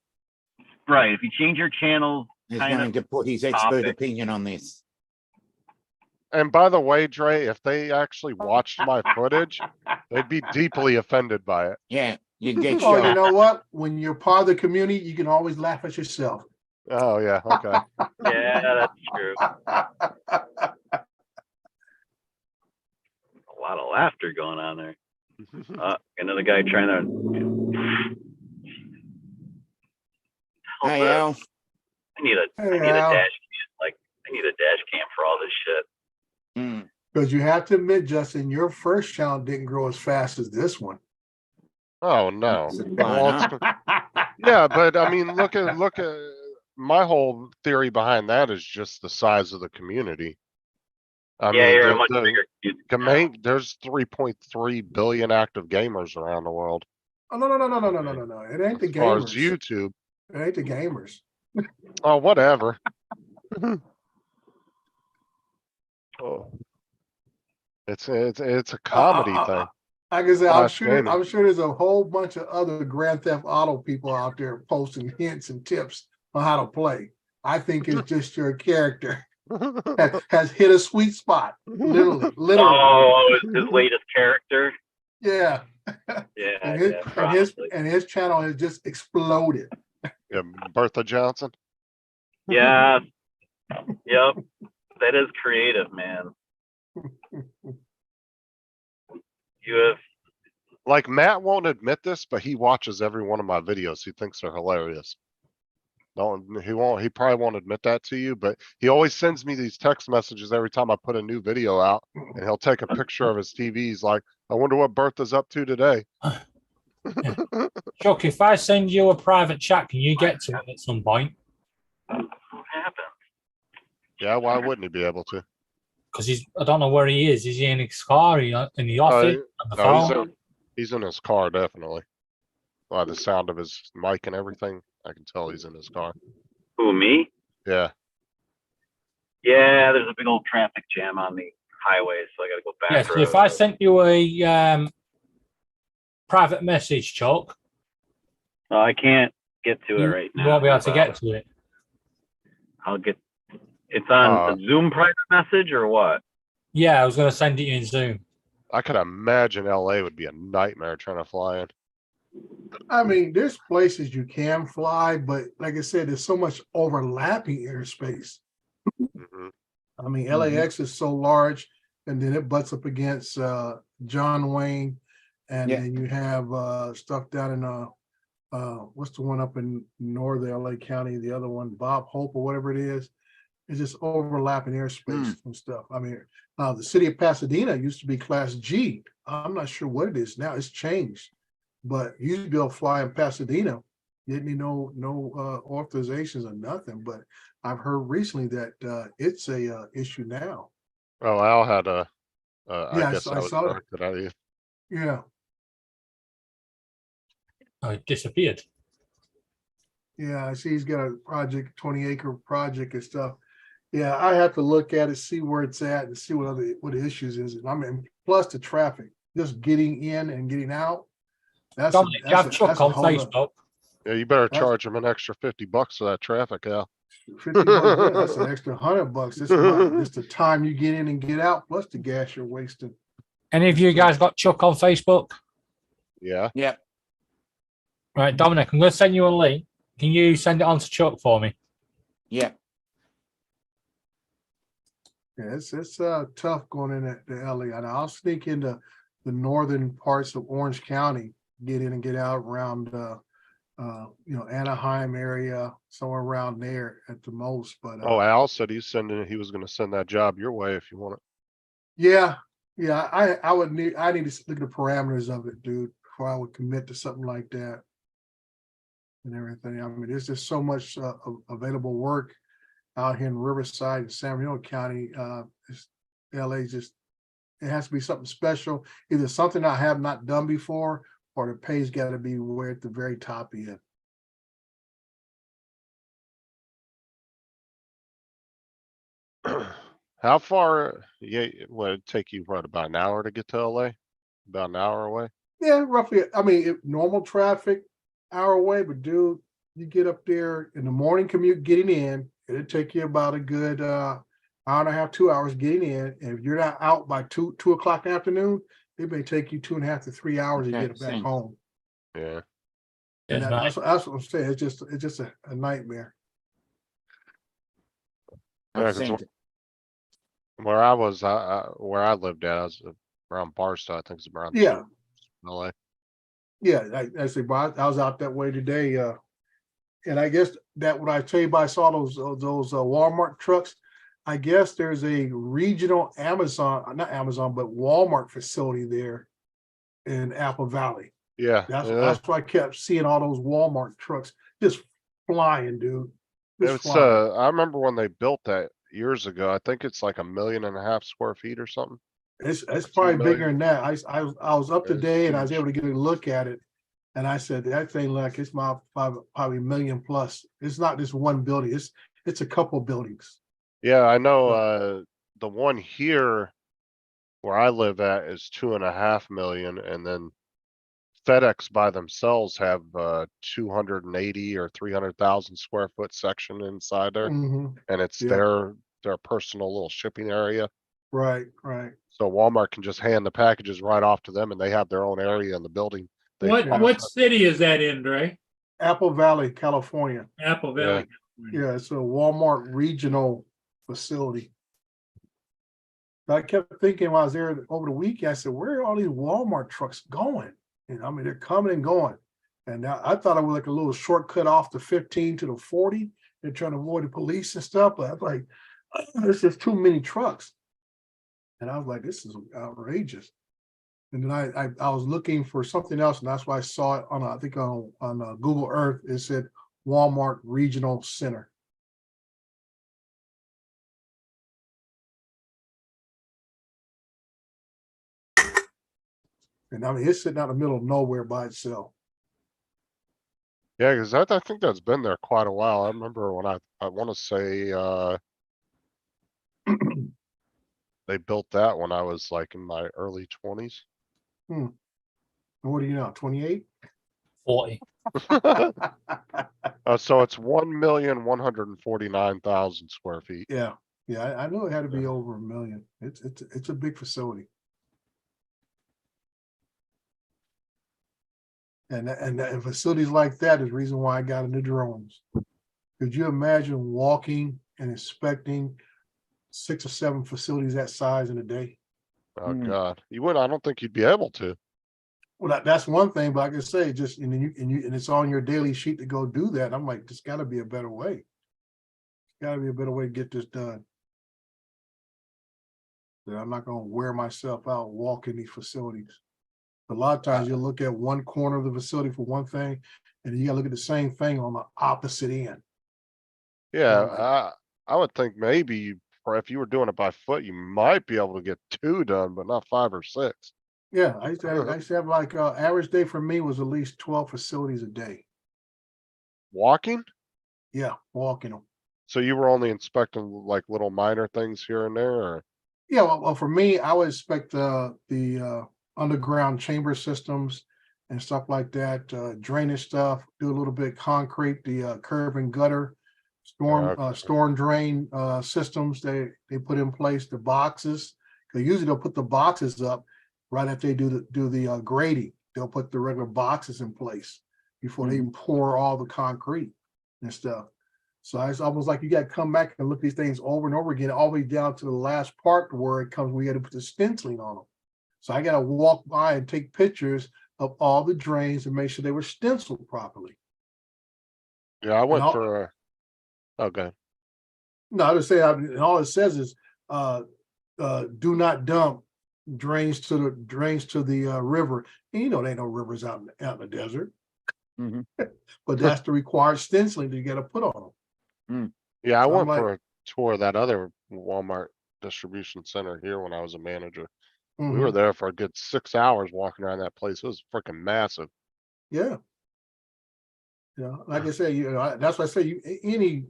right? If you change your channel, He's going to put his expert topic. opinion on this. And by the way, Dre, if they actually watched my footage, they'd be deeply offended by it. Yeah, you'd get Oh, you shot. know what? When you're part of the community, you can always laugh at yourself. Oh yeah, okay. Yeah, that's true. A lot of laughter going on there. Another guy trying to. Hey, Al. I need a dash cam. Like I need a dash cam for all this shit. Mm. Because you have to admit, Justin, your first channel didn't grow as fast as this one. Oh no. It's a Well, fine, huh? yeah, but I mean, look at my whole theory behind that is just the size of the community. I Yeah, mean, you're a much bigger community now. there's 3.3 billion active gamers around the world. Oh, no. It ain't the As far as gamers. YouTube. It ain't the gamers. Oh, whatever. Oh. It's a comedy thing. Like I said, Slash gaming. I'm sure there's a whole bunch of other Grand Theft Auto people out there posting hints and tips on how to play. I think it's just your character has hit a sweet spot. Literally. Oh, it's his latest character. Yeah. Yeah, And his channel has just exploded. Yeah, Bertha Johnson. yeah. Yep. That is creative, man. You have. Like Matt won't admit this, but he watches every one of my videos. He thinks they're hilarious. He probably won't admit that to you, but he always sends me these text messages every time I put a new video out, and he'll take a picture of his TV. He's like, I wonder what Bertha's up to today. Chuck, if I send you a private chat, can you get to it at some point? What happened? Yeah, why wouldn't he be able to? Because I don't know where he is. Is he in his car? In the office? On the No, phone? he's in his car, definitely. By the sound of his mic and everything, I can tell he's in his car. Who, me? Yeah. Yeah, there's a big old traffic jam on the highway, so I gotta go back. Yes, if I sent you a private message, Chuck, No, I can't get to it right now. you won't be able to get to it. I'll get. It's on the Zoom private message or what? Yeah, I was going to send it you in Zoom. I could imagine LA would be a nightmare trying to fly in. I mean, there's places you can fly, but like I said, there's so much overlapping airspace. Mhm. I mean, LAX is so large, and then it butts up against John Wayne, and Yeah. then you have stuff down in what's the one up in northern LA County, the other one, Bob Hope or whatever it is. It's just overlapping airspace and stuff. I mean, the city of Pasadena used to be Class G. I'm not sure what it is now. It's changed, but you used to be able to fly in Pasadena. Didn't need no authorizations or nothing. But I've heard recently that it's a issue now. Oh, Al had a. I Yeah, guess I that was saw it. corrected out of you. Yeah, Oh, it disappeared. yeah. I see he's got a project, 20-acre project and stuff. Yeah, I have to look at it, see where it's at, and see what the issues is. I mean, plus the traffic, just getting in and getting out. That's Dominic, you have Chuck on hold up. Facebook. Yeah, you better That's- charge him an extra $50 for that traffic, Al. $50, yeah, that's an extra $100. It's the time you get in and get out, plus the gas you're wasting. Any of you guys got Chuck on Facebook? Yeah. Yeah. Right, Dominic, I'm going to send you a link. Can you send it on to Chuck for me? Yeah. Yeah, it's tough going in at the LA. And I'll sneak into the northern parts of Orange County, get in and get out around Anaheim area, somewhere around there at the most. But Oh, Al said he was going to send that job your way if you want it. yeah, I need to look at the parameters of it, dude, before I would commit to something like that and everything. I mean, there's just so much available work out here in Riverside and San Bernardino County. LA just, it has to be something special, either something I have not done before, or the pay's got to be way at the very top end. How far? Yeah, would it take you about an hour to get to LA? About an hour away? Yeah, roughly. I mean, if normal traffic, hour away, but dude, you get up there in the morning commute getting in, it'll take you about a good hour and a half, 2 hours getting in. And if you're not out by 2 o'clock in the afternoon, it may take you 2.5 to 3 hours to Okay, get back same. home. Yeah. And Yeah, that's what I'm saying. It's just a nightmare. Yeah, I've 'cause seen where I was, where I lived at, I was around Barstow. I think it's around Yeah. LA. Yeah, I say, bro, I was out that way today. And I guess that when I tell you about, I saw those Walmart trucks. I guess there's a regional Amazon, not Amazon, but Walmart facility there in Apple Valley. Yeah. That's why I kept seeing all those Walmart trucks just flying, dude. Just It's flying. I remember when they built that years ago. I think it's like 1.5 million square feet or something. It's probably 2 bigger million. than that. I was up It's today and I was huge. able to get a look at it. And I said, that thing like it's probably million plus. It's not just one building. It's a couple buildings. Yeah, I know. The one here where I live at is 2.5 million, and then FedEx by themselves have 280 or 300,000 square foot section inside there, Mhm. and it's Yeah. their personal little shipping area. Right. So Walmart can just hand the packages right off to them, and they have their own area in the building. They What fly what up. city is that in, Dre? Apple Valley, California. Apple Valley. California. Yeah, it's a Walmart regional facility. I kept thinking while I was there over the weekend, I said, where are all these Walmart trucks going? And I mean, they're coming and going. And I thought it was like a little shortcut off the 15 to the 40. They're trying to avoid the police and stuff, but I'm like, there's just too many trucks. And I was like, this is outrageous. And then I was looking for something else, and that's why I saw it on, I think on Google Earth, it said Walmart Regional Center. And I mean, it's sitting out in the middle of nowhere by itself. Yeah, because I think that's been there quite a while. I remember when I want to say they built that when I was like in my early 20s. And what are you now, 28? 40. So it's 1,149,000 square feet. Yeah, I knew it had to be over a million. It's a big facility. And facilities like that is the reason why I got into drones. Could you imagine walking and inspecting 6 or 7 facilities that size in a day? Oh God, you would. I don't think you'd be able to. Well, that's one thing, but I can say just and it's on your daily sheet to go do that. I'm like, there's got to be a better way. There's got to be a better way to get this done. That I'm not going to wear myself out walking these facilities. A lot of times you'll look at one corner of the facility for one thing, and you got to look at the same thing on the opposite end. Yeah, I would think maybe if you were doing it by foot, you might be able to get 2 done, but not 5 or 6. Yeah, I used to have like average day for me was at least 12 facilities a day. Walking? Yeah, walking them. So you were only inspecting like little minor things here and there, or? Yeah, well, for me, I would inspect the underground chamber systems and stuff like that, drainage stuff, do a little bit of concrete, the curb and gutter, storm drain systems they put in place, the boxes. Because usually they'll put the boxes up right after they do the grading. They'll put the regular boxes in place before they even pour all the concrete and stuff. So it's almost like you got to come back and look these things over and over again, all the way down to the last part where it comes, we got to put the stenciling on them. So I got to walk by and take pictures of all the drains and make sure they were stenciled properly. Yeah, I went for okay. No, I just say, and all it says is do not dump drains to the river. And you know, there ain't no rivers out in the desert. But that's the required stenciling that you got to put on them. Yeah, I So I'm went like- for a tour of that other Walmart distribution center here when I was a manager. We Mhm. were there for a good 6 hours walking around that place. It was freaking massive. Yeah. Yeah, like I said, that's why I say any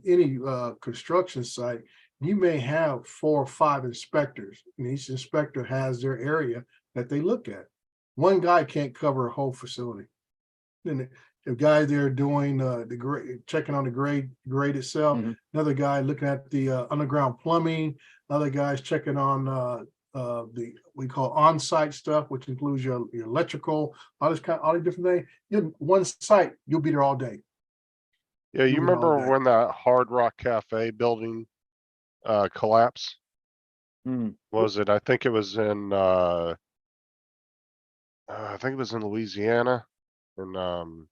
construction site, you may have 4 or 5 inspectors, and each inspector has their area that they look at. One guy can't cover a whole facility. Then the guy there doing the grade, checking on the grade itself. Another guy looking at the underground plumbing. Another guy's checking on we call on-site stuff, which includes your electrical, all these different things. One site, you'll be there all day. Yeah, you You'll be there all remember day. when that Hard Rock Cafe building collapsed? Was it? I think it was in Louisiana, and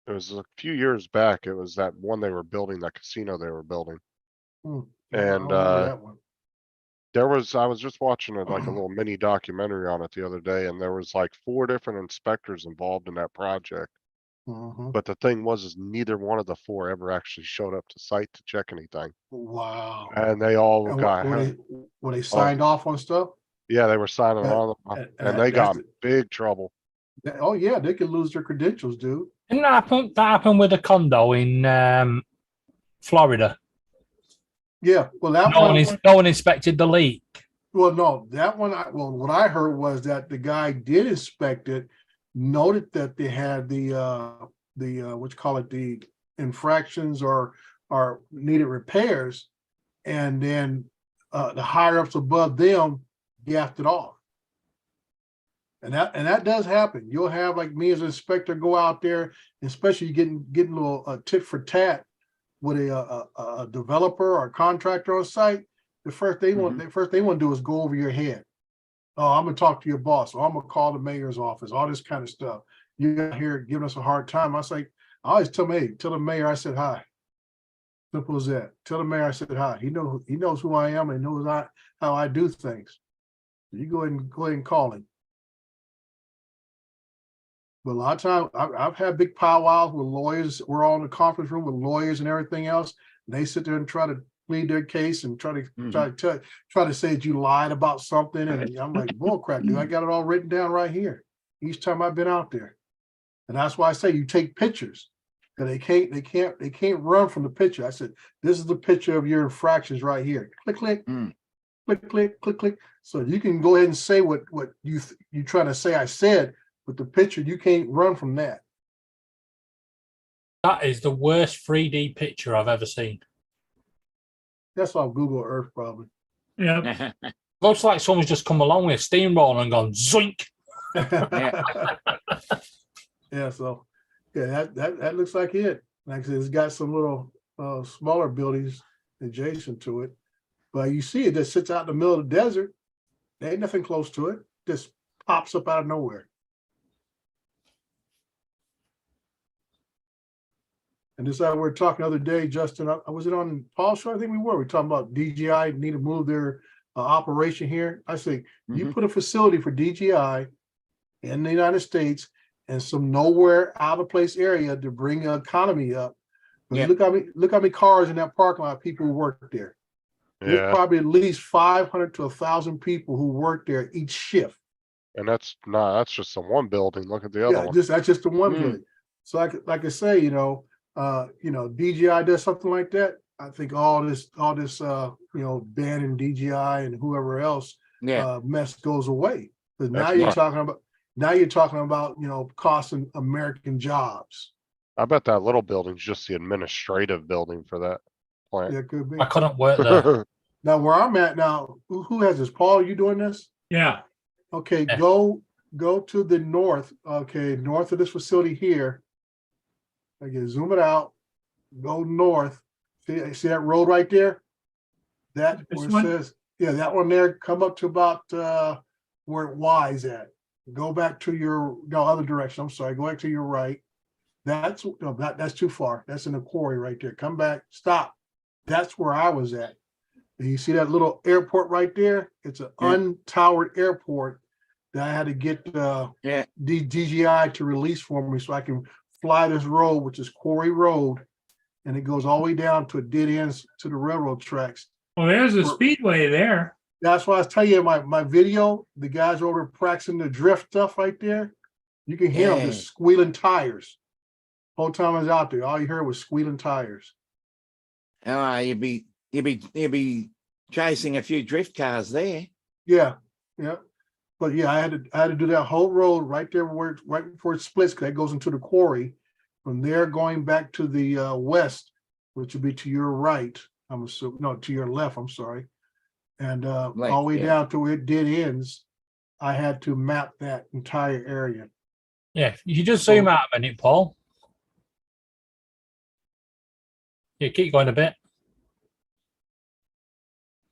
it was a few years back. It was that one they were building, that casino they were building. Yeah, I And remember that one. I was just watching like a little mini documentary on it the other day, and there was like 4 different inspectors involved in that project. Mhm. But the thing was neither one of the 4 ever actually showed up to site to check anything. Wow. And they all And got, when they signed off on stuff? yeah, they were signing That- on them, and and they that's got in big trouble. Oh yeah, they could lose their credentials, dude. Didn't that happen with a condo in Florida? Yeah, well that No one inspected the leak. Well, no, that one. What I heard was that the guy did inspect it, noted that they had the what you call it, the infractions or needed repairs, and then the higher ups above them gaffed it off. And that does happen. You'll have, like me as an inspector, go out there, especially getting a little tit for tat with a developer or contractor on site. The first they want to do is go over your head. Oh, I'm gonna talk to your boss, or I'm gonna call the mayor's office, all this kind of stuff. you're out here giving us a hard time. I was like, I always tell me, hey, tell the mayor I said hi. Simple as that. Tell the mayor I said hi. He knows who I am and knows how I do things. You go ahead and call him. But a lot of times I've had big powwows with lawyers. We're all in the conference room with lawyers and everything else. And they sit there and try to plead their case and try to say that you lied about something. And I'm like, bull crap, dude. I got it all written down right here. Each time I've been out there. And that's why I say you take pictures. And they can't run from the picture. I said, this is the picture of your infractions right here. Click, click, click, click, click, click. So you can go ahead and say what you trying to say I said, but the picture, you can't run from that. That is the worst 3D picture I've ever seen. That's off Google Earth, probably. Yeah. Looks like someone's just come along with a steamroller and gone zoink. Yeah, so yeah, that looks like it. Like I said, it's got some little smaller buildings adjacent to it. But you see it just sits out in the middle of the desert. There ain't nothing close to it. Just pops up out of nowhere. And this is how we were talking the other day, Justin. Was it on Paul's show? I think we were. We were talking about DGI need to move their operation here. I say, you put a facility for DGI in the United States and some nowhere out of place area to bring the economy up. But look how many cars in that parking lot, people who work there. There's probably at least 500 to 1,000 people who work there each shift. And that's just the one building. Look at the other one. That's just the one building. So like I say, DGI does something like that. I think all this banning DGI and whoever else mess goes away. Because now you're talking about costing American jobs. I bet that little building's just the administrative building for that plant. Yeah, it could be. I couldn't work there. Now where I'm at now, who has this? Paul, are you doing this? Yeah. Okay, Yeah. go to the north. Okay, north of this facility here. Okay, zoom it out. Go north. See that road right there? That This where it one? says, yeah, that one there. Come up to about where Y is at. Go back to your other direction. I'm sorry. Go back to your right. That's too far. That's in the quarry right there. Come back. Stop. That's where I was at. And you see that little airport right there? It's an untowered airport that I had to get DGI to release for me so I can fly this road, which is Quarry Road, and it goes all the way down to a dead ends to the railroad tracks. Well, there's a speedway there. That's why I was telling you my video, the guys over practicing the drift stuff right there. You can hear them just squealing tires. Whole time I was out there, all you heard was squealing tires. Oh, you'd be chasing a few drift cars there. Yeah. But yeah, I had to do that whole road right there right before it splits, because that goes into the quarry. From there, going back to the west, which would be to your right. I'm assuming, no, to your left. I'm sorry, and all the way down to where it dead ends. I had to map that entire area. Yeah, you just zoom out a minute, Paul. Yeah, keep going a bit.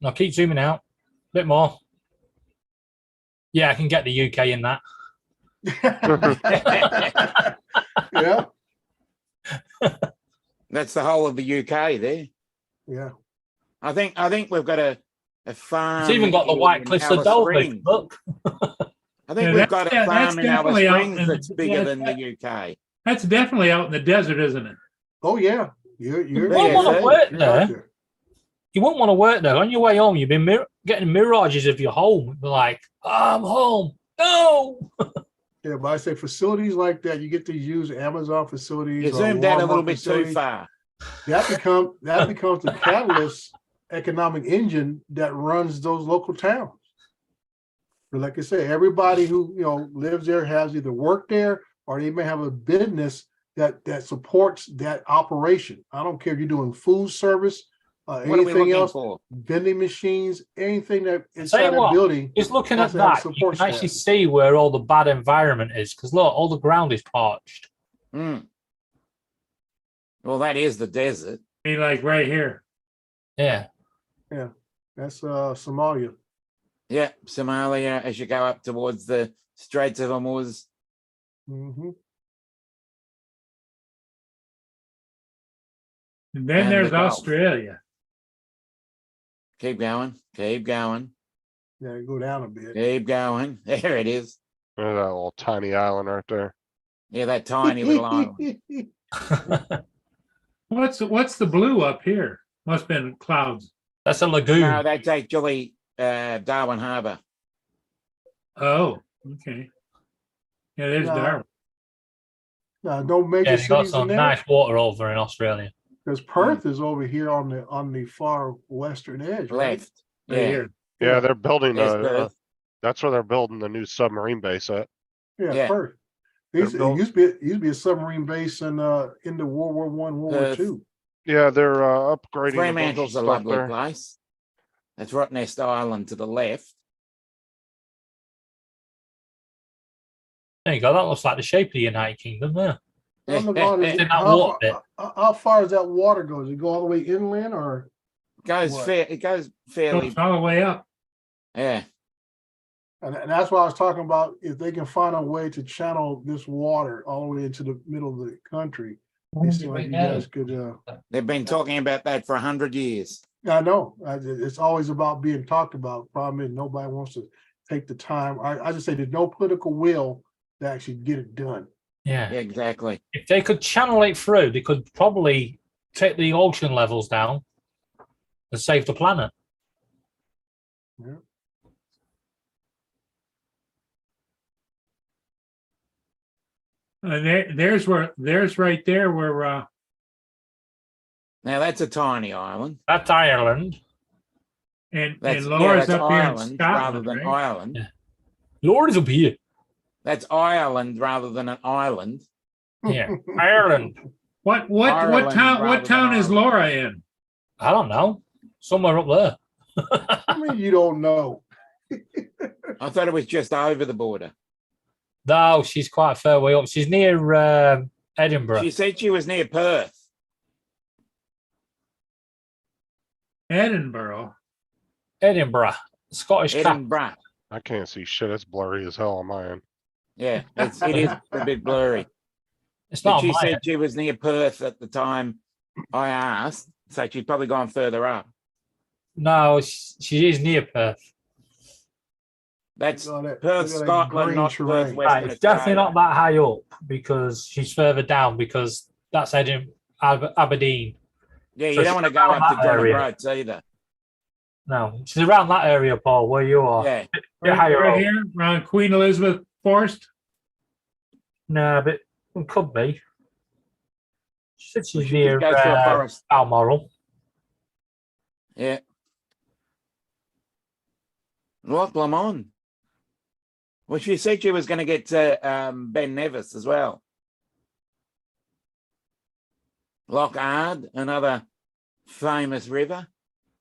No, keep zooming out. A bit more. Yeah, I can get the UK in that. Yeah. That's the whole of the UK there. Yeah. I think we've got a farm. It's even got the White Cliffs of Dover. Look. I think we've got a farm in Alice Springs that's bigger than the UK. That's definitely out in the desert, isn't it? Oh yeah. You're You won't want to work out there. You won't want to work there. On your way home, you've been getting mirages of your home. You're like, I'm home. No. Yeah, but I say facilities like that, you get to use Amazon facilities. You zoomed out a little bit too far. That becomes the catalyst economic engine that runs those local towns. But like I say, everybody who lives there has either worked there or they may have a business that supports that operation. I don't care if you're doing food service, anything else, vending machines, anything that inside that building. Just looking at that, you can actually see where all the bad environment is, because look, all the ground is parched. Well, that is the desert. I mean, like right here. Yeah. Yeah, that's Somalia. Yeah, Somalia as you go up towards the Straits of Hormuz. Mm-hmm. And then And there's the Gulf. Australia. Keep going. Keep going. Yeah, go down a bit. Keep going. There it is. Look at that little tiny island right there. Yeah, that tiny little island. What's the blue up here? Must have been clouds. That's a lagoon. No, that's actually Darwin Harbour. Oh, okay. Yeah, there's No. Darwin. No major Yeah, they got cities in some there. nice water over in Australia. Because Perth is over here on the far western edge, right? Left. Right Yeah. here. Yeah, they're building There's a, Perth. that's where they're building the new submarine base at. Yeah, Yeah. Perth. They're It built- used to be a submarine base in into World War One, World War Perth. Two. Yeah, they're upgrading. a bunch of Fremantle's a stuff lovely there. place. That's Rottnest Island to the left. There you go. That looks like the shape of the United Kingdom there. Oh my God, In that how, water bit. how far does that water go? Does it go all the way inland or? Goes What? it goes fairly. Goes all the way up. Yeah. And that's why I was talking about if they can find a way to channel this water all the way into the middle of the country. It seems like you guys could, They've been talking about that for 100 years. I know, it's always about being talked about. Problem is, nobody wants to take the time. I just say there's no political will to actually get it done. Yeah. Yeah, exactly. If they could channel it through, they could probably take the ocean levels down and save the planet. And there's right there where Now that's a tiny island. That's Ireland. and That's, Laura's that's up here in Ireland rather Scotland, than right? Ireland. Yeah. Lord up here. That's Ireland rather than an island. Yeah. Ireland. What Ireland town rather what town than is Laura in? I don't know. Somewhere up there. I mean, you don't know. I thought it was just over the border. No, she's quite a fair way up. She's near Edinburgh. She said she was near Perth. Edinburgh. Edinburgh. Scottish capital. Edinburgh. I can't see shit. It's blurry as hell on my end. Yeah, it is a bit blurry. It's But not she on my said end. she was near Perth at the time I asked. So she'd probably gone further up. No, she is near Perth. That's Look at that- Perth, look at that Scotland, green not terrain. Perth, Right, Western it's definitely Australia. not that high up because she's further down because that's Aberdeen. Yeah, you So don't she's want to go around up to that John area. O'Groats either. No, she's around that area, Paul, where you are. Yeah, Bit Right, higher right up. here around Queen Elizabeth Forest. No, but it could be. She said she's she near goes through a forest. Balmoral. Yeah. Loch Lomond. Well, she said she was going to get to Ben Nevis as well. Loch Ard, another famous river.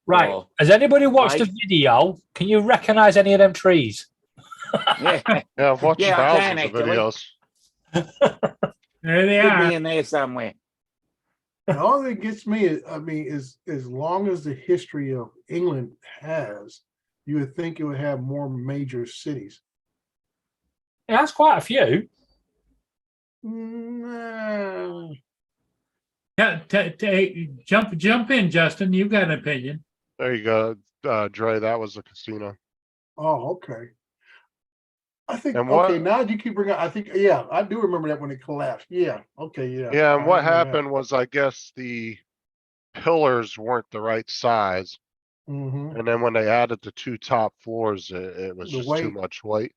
Right. Or- Has anybody watched the Right. video? Can you recognize any of them trees? Yeah, Yeah, I've watched Yeah, I can, thousands of actually. videos. There they could are. be in there somewhere. The only thing that gets me, is as long as the history of England has, you would think it would have more major cities. Yeah, that's quite a few. Nah. Jump in, Justin. You've got an opinion. There you go, Dre. That was a casino. Oh, okay. I think, And what- okay, now you keep bringing, I think, yeah, I do remember that when it collapsed. Yeah, okay, yeah. Yeah, I and what remember that. happened was, I guess the pillars weren't the right size, Mhm. and then when they added the two top floors, it was The just too weight. much weight.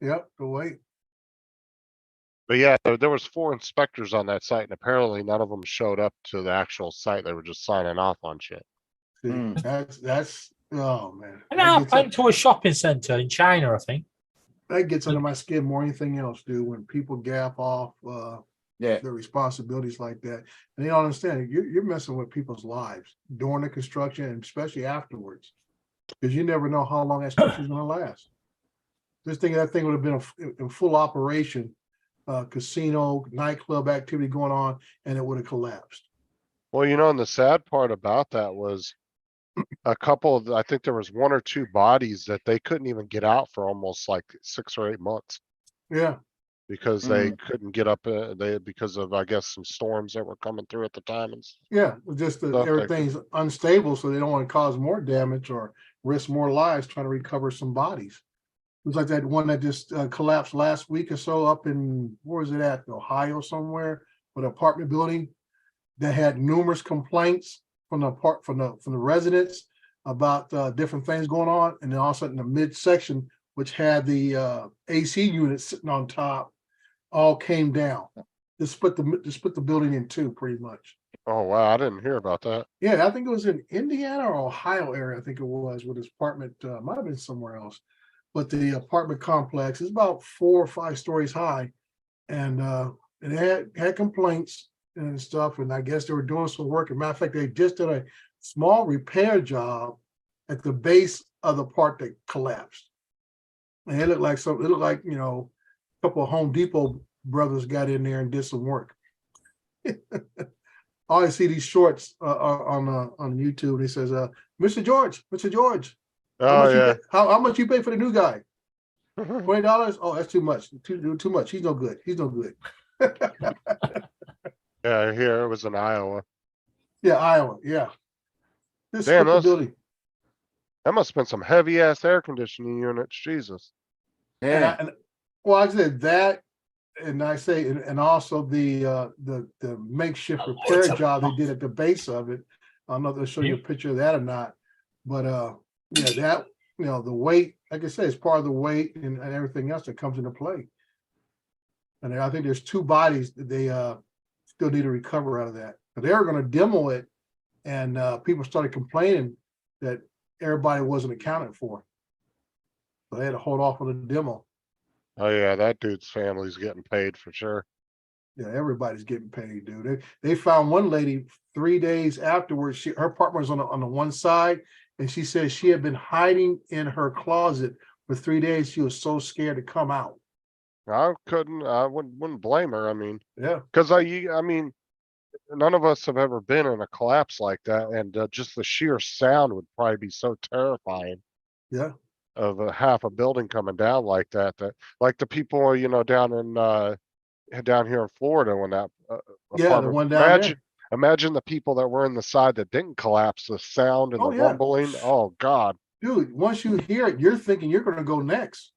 Yep, the weight. But yeah, there was 4 inspectors on that site, and apparently none of them showed up to the actual site. They were just signing off on shit. See, Mm. that's, oh, man. And That I gets went to a shopping centre in China, I think. That gets under my skin more than anything else, dude, when people gap off Yeah, their responsibilities like that. And they don't understand, you're messing with people's lives during the construction and especially afterwards. Because you never know how long that structure is gonna last. Just think that thing would have been in full operation, casino, nightclub activity going on, and it would have collapsed. Well, and the sad part about that was a couple of, I think there was 1 or 2 bodies that they couldn't even get out for almost like 6 or 8 months. Yeah, because they couldn't get up, because of, I guess, some storms that were coming through at the time. Yeah, just that Stuff that could- everything's unstable, so they don't want to cause more damage or risk more lives trying to recover some bodies. It was like that one that just collapsed last week or so up in, where was it at, Ohio somewhere, with an apartment building that had numerous complaints from the residents about different things going on, and then all of a sudden the midsection, which had the AC unit sitting on top, all came down. Just split the building in two, pretty much. Oh, wow, I didn't hear about that. Yeah, I think it was in Indiana or Ohio area, I think it was, with his apartment, might have been somewhere else. But the apartment complex is about 4 or 5 stories high. And it had complaints and stuff, and I guess they were doing some work. As a matter of fact, they just did a small repair job at the base of the part that collapsed. And it looked like a couple of Home Depot brothers got in there and did some work. I see these shorts on YouTube. He says, Mr. George, Oh, yeah. how much you pay for the new guy? $20? Oh, that's too much. Too much. He's no good. Yeah, here it was in Iowa. Yeah, Iowa. Yeah. This Damn, the building. That must have been some heavy ass air conditioning units. Jesus. Yeah. Well, I said that, and I say, and also the makeshift repair job they did at the base of it. I'm not going to show you a picture of that or not, but yeah, that, the weight, like I said, is part of the weight and everything else that comes into play. And I think there's 2 bodies that they still need to recover out of that. But they were going to demo it, and people started complaining that everybody wasn't accounted for. So they had to hold off on the demo. Oh, yeah, that dude's family's getting paid for sure. Yeah, everybody's getting paid, dude. They found one lady 3 days afterwards. Her apartment was on the one side, and she said she had been hiding in her closet for 3 days. She was so scared to come out. I wouldn't blame her. I mean, Yeah, because I mean, none of us have ever been in a collapse like that, and just the sheer sound would probably be so terrifying. yeah, Of half a building coming down like that, like the people, down here in Florida when that yeah. The apartment- one down there. imagine the people that were in the side that didn't collapse, the sound and Oh, the yeah. rumbling. Oh God. Dude, once you hear it, you're thinking you're going to go next.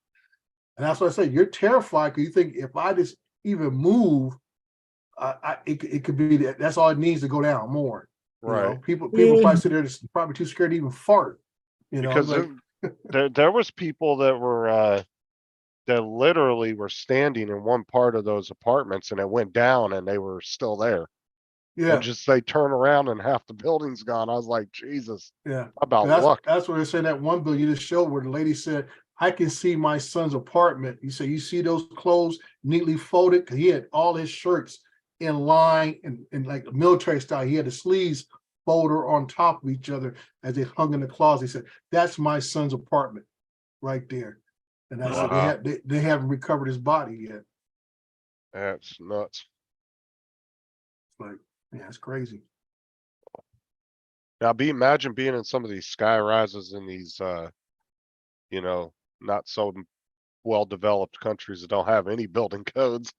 And that's what I say. You're terrified because you think if I just even move, it could be that's all it needs to go down more. Right. People probably sit there just probably too scared to even fart. Because like, there was people that were that literally were standing in one part of those apartments and it went down and they were still there. yeah, And just they turn around and half the building's gone. I was like, Jesus, yeah. about That's, luck. that's what they're saying. That one bill you just showed where the lady said, I can see my son's apartment. You say, you see those clothes neatly folded? Because he had all his shirts in line and like military style. He had the sleeves folder on top of each other as they hung in the closet. He said, that's my son's apartment right there. And I said, they haven't recovered his body yet. That's nuts. It's like, yeah, it's crazy. Now imagine being in some of these sky rises in these not so well developed countries that don't have any building codes.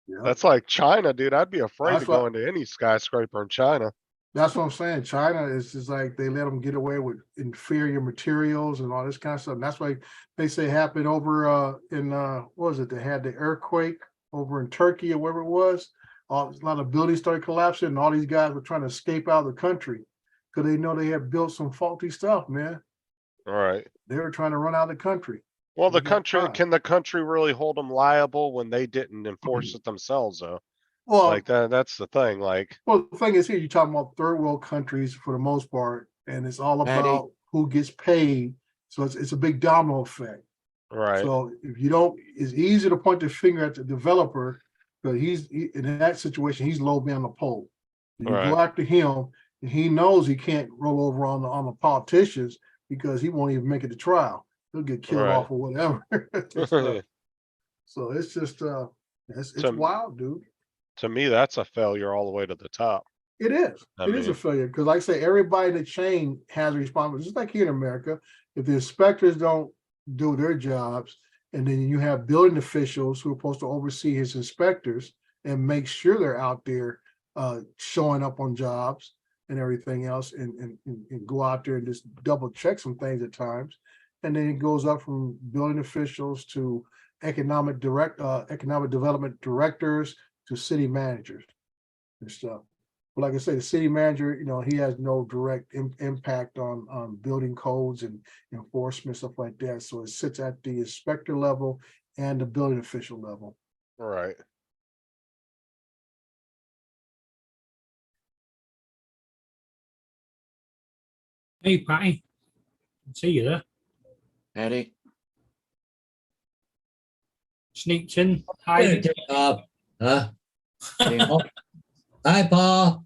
Yeah. That's like China, dude. I'd be afraid That's to go into any skyscraper in China. That's what I'm saying. China is just like they let them get away with inferior materials and all this kind of stuff. And that's why they say happened over in what was it? They had the earthquake over in Turkey or wherever it was. A lot of buildings started collapsing, and all these guys were trying to escape out of the country because they know they had built some faulty stuff, man. All right. They were trying to run out of the country. Well, the They got country, caught. can the country really hold them liable when they didn't enforce it themselves, though? Well, Like that's the thing. Like, well, the thing is here, you're talking about third world countries for the most part, and it's all Patty. about who gets paid. So it's a big domino effect. right. So if you don't, it's easy to point the finger at the developer, but in that situation, he's low man on the pole. You Right. go after him, and he knows he can't roll over on the politicians because he won't even make it to trial. He'll get killed Right. off or whatever. So it's just it's So- wild, dude. To me, that's a failure all the way to the top. It is. I It is a mean- failure because, like I say, everybody in the chain has a responsibility. Just like here in America, if the inspectors don't do their jobs And then you have building officials who are supposed to oversee his inspectors and make sure they're out there showing up on jobs and everything else and go out there and just double check some things at times. And then it goes up from building officials to economic development directors to city managers and stuff. But like I say, the city manager, he has no direct impact on building codes and enforcement, stuff like that. So it sits at the inspector level and the building official level. All right. Hey, Patty. See you there. Eddie. Sneaked in. I'm gonna Hiding. take off. Huh? Yeah. Hi, Paul.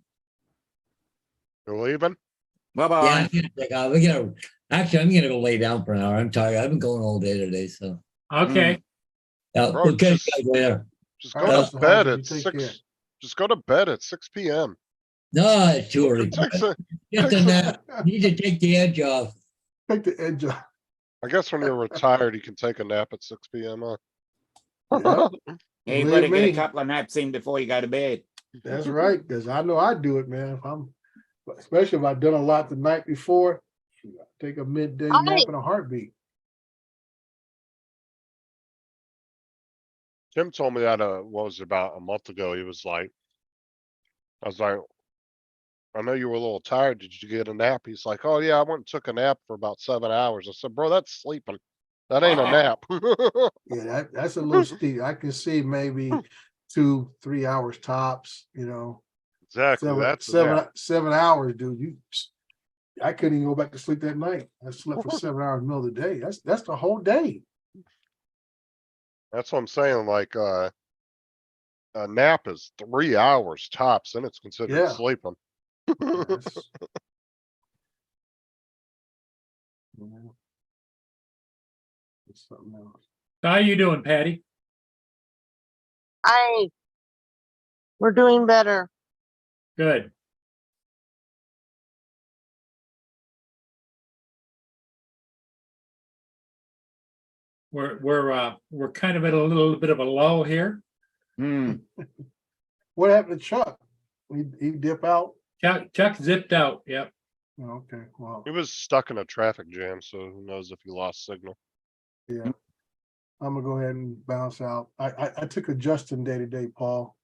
You're leaving? Bye Yeah, bye. I'm gonna take off. I'm gonna go lay down for an hour. I'm tired. I've been going all day today, so Okay. yeah, Bro, we'll catch just- you guys later. Just All go right, to so bed Hodges, at you take 6. care. Just go to bed at 6 p.m. No, it's too early. It takes a- Just a nap. You need to take the edge off. Take the edge off. I guess when you're retired, you can take a nap at 6 p.m. Huh? Yep, Yeah, you Believe better get me. a couple of naps in before you go to bed. that's right, because I know I do it, man. Especially if I've done a lot the night before, take a midday nap in a heartbeat. Tim told me that what was it, about a month ago. He was like, I was like, I know you were a little tired. Did you get a nap? He's like, oh yeah, I went and took a nap for about 7 hours. I said, bro, that's sleeping. That ain't a nap. Yeah, that's a little steep. I can see maybe 2-3 hours tops, Exactly. seven, That's a seven, nap. 7 hours, dude. I couldn't even go back to sleep that night. I slept for 7 hours in the middle of the day. That's the whole day. That's what I'm saying. Like, a nap is 3 hours tops, and it's considered Yeah. sleeping. That's- It's something else. How you doing, Patty? We're doing better. Good. We're kind of at a little bit of a lull here. Hmm. What happened to Chuck? He dip out? Chuck zipped out. Yep. Oh, okay, well, He was stuck in a traffic jam, so who knows if he lost signal. yeah. I'm gonna go ahead and bounce out. I took a Justin day today, Paul.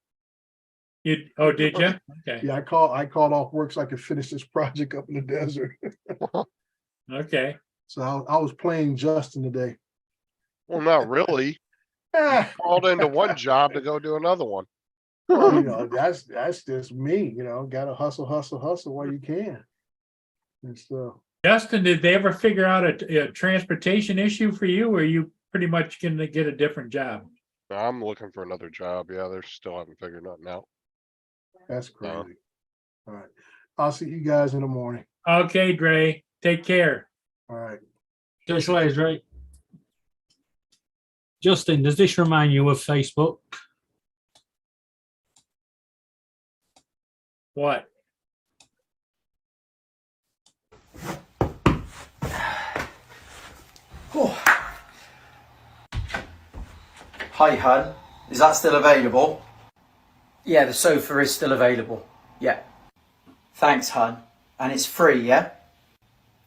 Did you? Okay. Yeah, I called off work so I could finish this project up in the desert. Okay. So I was playing Justin today. Well, not really. Called into one job to go do another one. Well, that's just me, gotta hustle while you can. And so, Justin, did they ever figure out a transportation issue for you, or are you pretty much going to get a different job? I'm looking for another job. Yeah, they still haven't figured nothing out. that's crazy. All right. I'll see you guys in the morning. Okay, Dre. Take care. All right. Catch you later, Dre. Justin, does this remind you of Facebook? What? Hi, hun. Is that still available? Yeah, the sofa is still available. Yeah. Thanks, hun. And it's free, yeah?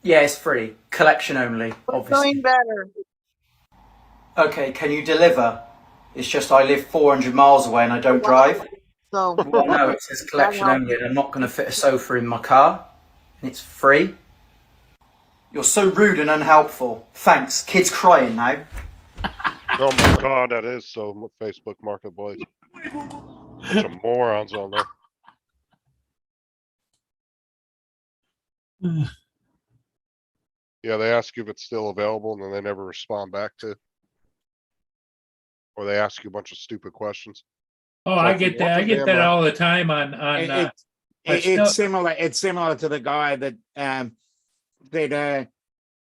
Yeah, it's free. Collection only, obviously. Doing better. Okay, can you deliver? It's just I live 400 miles away and I don't drive. So Well, no, it says collection only and I'm not going to fit a sofa in my car. And it's free. You're so rude and unhelpful. Thanks. Kid's crying now. Oh my god, that is so Facebook Marketplace. Bunch of morons on there. Yeah, they ask you if it's still available and then they never respond back to. Or they ask you a bunch of stupid questions. Oh, I Like, get that. what I the get damn that hell? all the time on. It's similar. It's similar to the guy that said,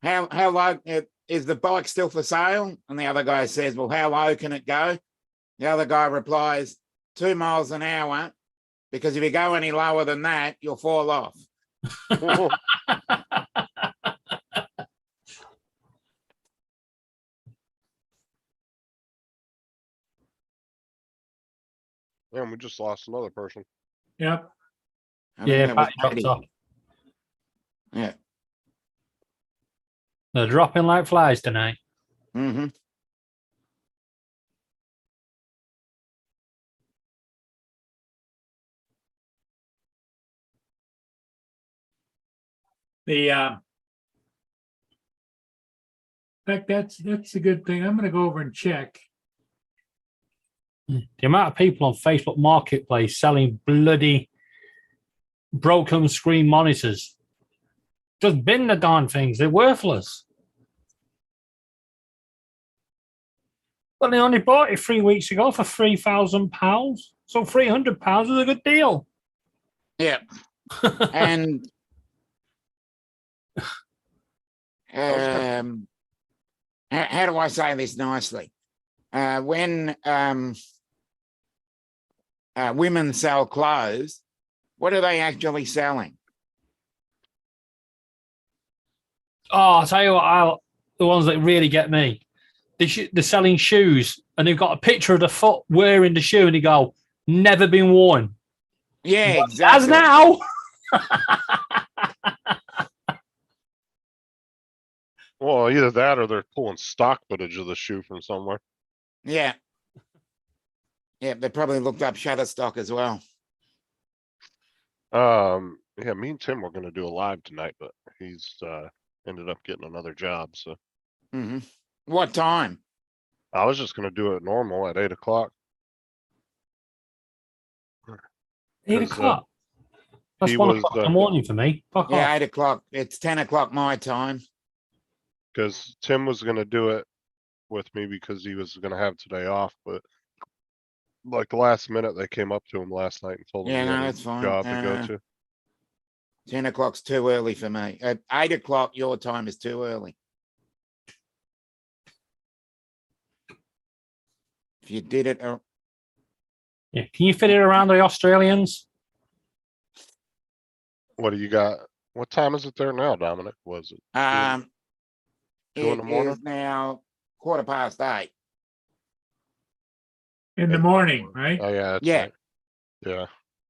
"How low is the bike still for sale?" And the other guy says, "Well, how low can it go?" The other guy replies, 2 miles an hour, because if you go any lower than that, you'll fall off. And we just lost another person. Yep. I think Yeah, that was Patty dropped Paddy. off. Yeah. They're dropping like flies tonight. Mm-hmm. The in fact, that's a good thing. I'm gonna go over and check. The amount of people on Facebook Marketplace selling bloody broken screen monitors. Just bin the darn things. They're worthless. But they only bought it 3 weeks ago for £3,000. So £300 is a good deal. Yeah. And how do I say this nicely? When women sell clothes, what are they actually selling? Oh, I'll tell you what, the ones that really get me. They're selling shoes and they've got a picture of the foot wearing the shoe and they go, never been worn. Yeah, But exactly. as now. Well, either that or they're pulling stock footage of the shoe from somewhere. Yeah. Yeah, they probably looked up Shutterstock as well. Yeah, me and Tim were gonna do a live tonight, but he's ended up getting another job. So Mm-hmm. What time? I was just gonna do it normal at 8 o'clock. 8 o'clock. That's 1 o'clock in the morning for me. Fuck Yeah, off. 8 o'clock. It's 10 o'clock my time. Because Tim was gonna do it with me because he was gonna have today off, but like the last minute they came up to him last night and told him Yeah, he no, had a that's fine. job to go to. 10 o'clock's too early for me. At 8 o'clock, your time is too early. If you did it, Yeah. Can you fit it around the Australians? What do you got? What time is it there now, Dominic? Was it 2 in the morning? is now 8:15. In the morning, right? Oh yeah, that's Yeah. right. Yeah.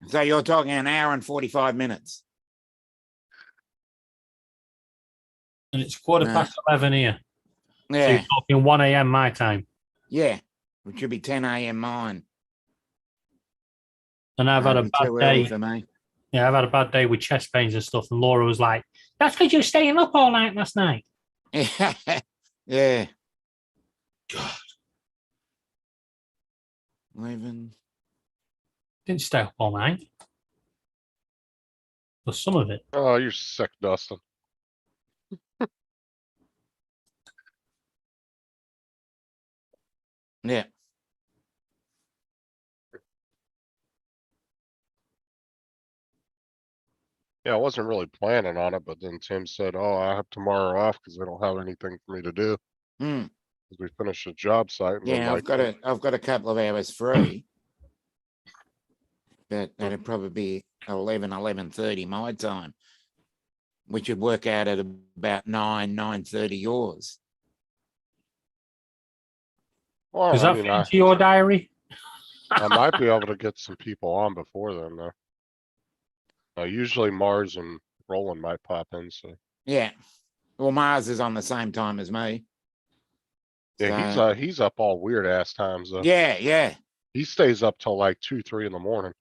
So you're talking an hour and 45 minutes. And it's 11:15 here. So Yeah. you're talking 1 a.m. my time. Yeah. Which should be 10 a.m. mine. And I've had a That'd be bad too early day. for me. Yeah, I've had a bad day with chest pains and stuff. And Laura was like, that's because you're staying up all night last night. Yeah. God. 11. Didn't stay up all night. For some of it. Oh, you're sick, Dustin. Yeah. Yeah, I wasn't really planning on it, but then Tim said, "Oh, I have tomorrow off because I don't have anything for me to do." Mm. Because we finished the job site. And then, Yeah, like, I've got a couple of hours free. But that'd probably be 11:30 my time, which would work out at about 9:30 yours. Well, Is I that mean, into your diary? I might be able to get some people on before then, though. Usually Mars and Roland might pop in. So Yeah. Well, Mars is on the same time as me. yeah, So- he's up all weird ass times though. Yeah. He stays up till like 2, 3 in the morning.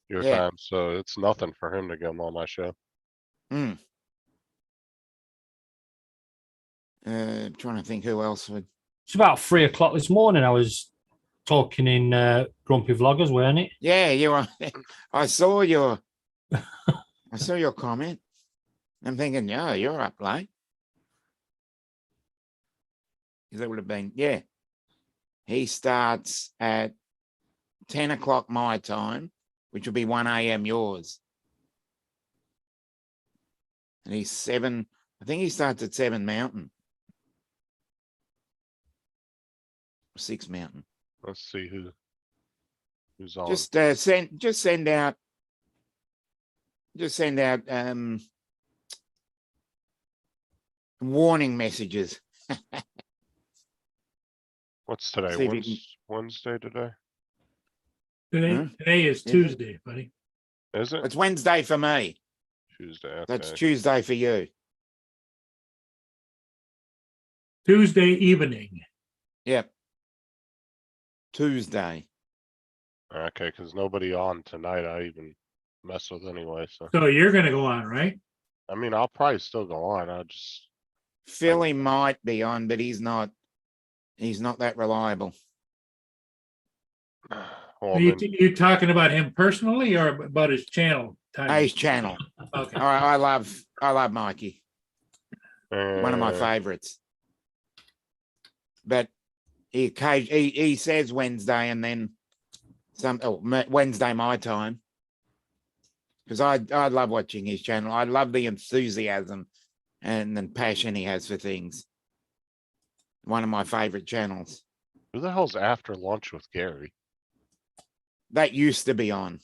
Your Yeah. time, so it's nothing for him to come on my show. Mm. Trying to think who else would. It's about 3 o'clock this morning. I was talking in Grumpy Vloggers, weren't it? Yeah, you are. I saw your comment. I'm thinking, yeah, you're up late. That would have been, yeah. He starts at 10 o'clock my time, which will be 1 a.m. yours. And he's 7, I think he starts at 7 Mountain. 6 Mountain. Let's see who's on. Just send out warning messages. What's today? see if you can- Wednesday today? Today is Is it? Tuesday, buddy. Is it It's Wednesday for me. Tuesday? That's Okay. Tuesday for you. Tuesday evening. Yep. Tuesday. Okay, because nobody on tonight I even mess with anyway. So So you're gonna go on, right? I mean, I'll probably still go on. I just Philly might be on, but he's not. He's not that reliable. Are well, you, then, you talking about him personally or about his channel? His channel. Okay. I love Mikey. One of my uh, favorites. But he says Wednesday and then Wednesday my time. Because I love watching his channel. I love the enthusiasm and the passion he has for things. One of my favorite channels. who the hell's After Lunch with Gary? That used to be on.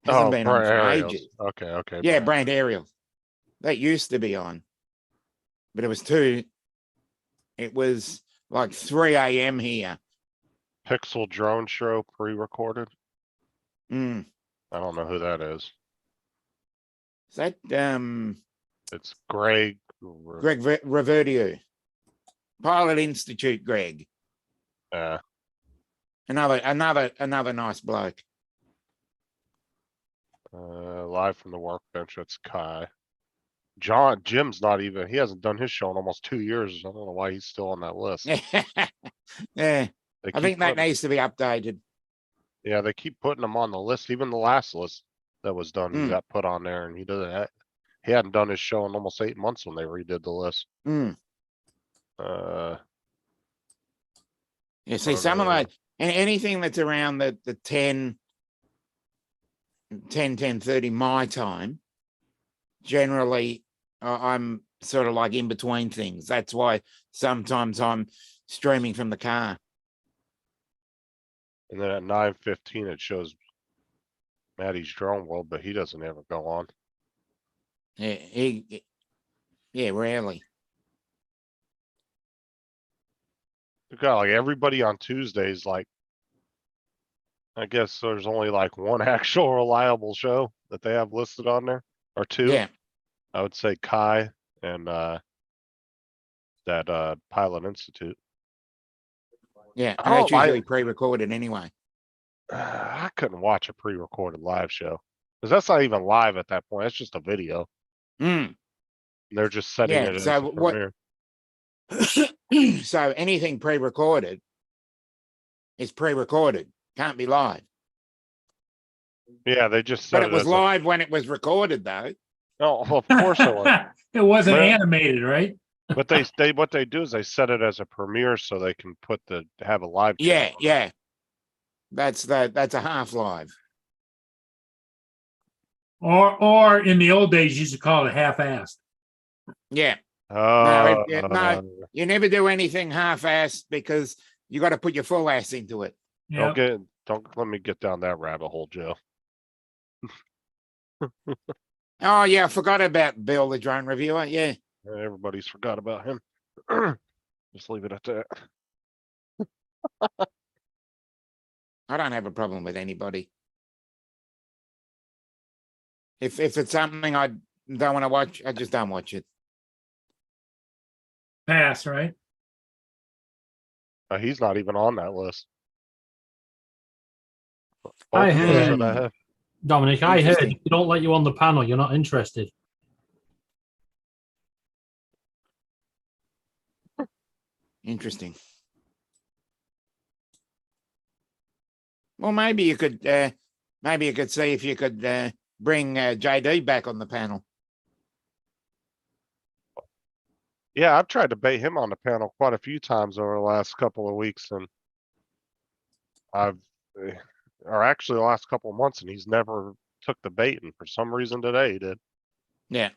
Hasn't been on Brent for Ariels. ages. Okay. Yeah, Brent. Brand Ariel. That used to be on. But it was like 3 a.m. here. Pixel Drone Show pre-recorded. Mm. I don't know who that is. Is that It's Greg. Greg Reverdio? Pilot Institute Greg. Another nice bloke. Live from the workbench. That's Kai. Jim's not even. He hasn't done his show in almost 2 years. I don't know why he's still on that list. Yeah, They I keep think that putting- needs to be updated. Yeah, they keep putting him on the list. Even the last list that was done, he Mm. got put on there, and he doesn't. He hadn't done his show in almost 8 months when they redid the list. Mm. Yeah, see, I don't some of know. that, and anything that's around the 10:30 my time, generally I'm sort of like in between things. That's why sometimes I'm streaming from the car. And then at 9:15, it shows Maddie's Drone World, but he doesn't ever go on. Yeah, rarely. We got like everybody on Tuesdays. Like, I guess there's only like one actual reliable show that they have listed on there, or two. Yeah, I would say Kai and that Pilot Institute. yeah. I And that's don't like- usually pre-recorded anyway. I couldn't watch a pre-recorded live show because that's not even live at that point. It's just a video. Mm. They're just setting Yeah, it as so a what- premiere. So anything pre-recorded is pre-recorded. Can't be live. Yeah, they just But set it was as a- live when it was recorded, though. Oh, well, of course it was. It wasn't But- animated, right? But they what they do is they set it as a premiere so they can have a live. Yeah, channel. yeah. That's a half live. Or in the old days, you used to call it half-assed. Yeah. Oh, No, you never do anything half-assed because you got to put your full ass into it. Yeah. Don't let me get down that rabbit hole, Joe. Oh yeah, I forgot about Bill, the drone reviewer. Yeah. Everybody's forgot about him. Just leave it at that. I don't have a problem with anybody. If it's something I don't want to watch, I just don't watch it. Pass, right? He's not even on that list. I Both of heard- us that I have. Dominic, I heard Interesting. if they don't let you on the panel, you're not interested. Interesting. Well, maybe you could see if you could bring JD back on the panel. Yeah, I've tried to bait him on the panel quite a few times over the last couple of weeks, and or actually the last couple of months, and he's never took the bait. And for some reason today he did. Yeah,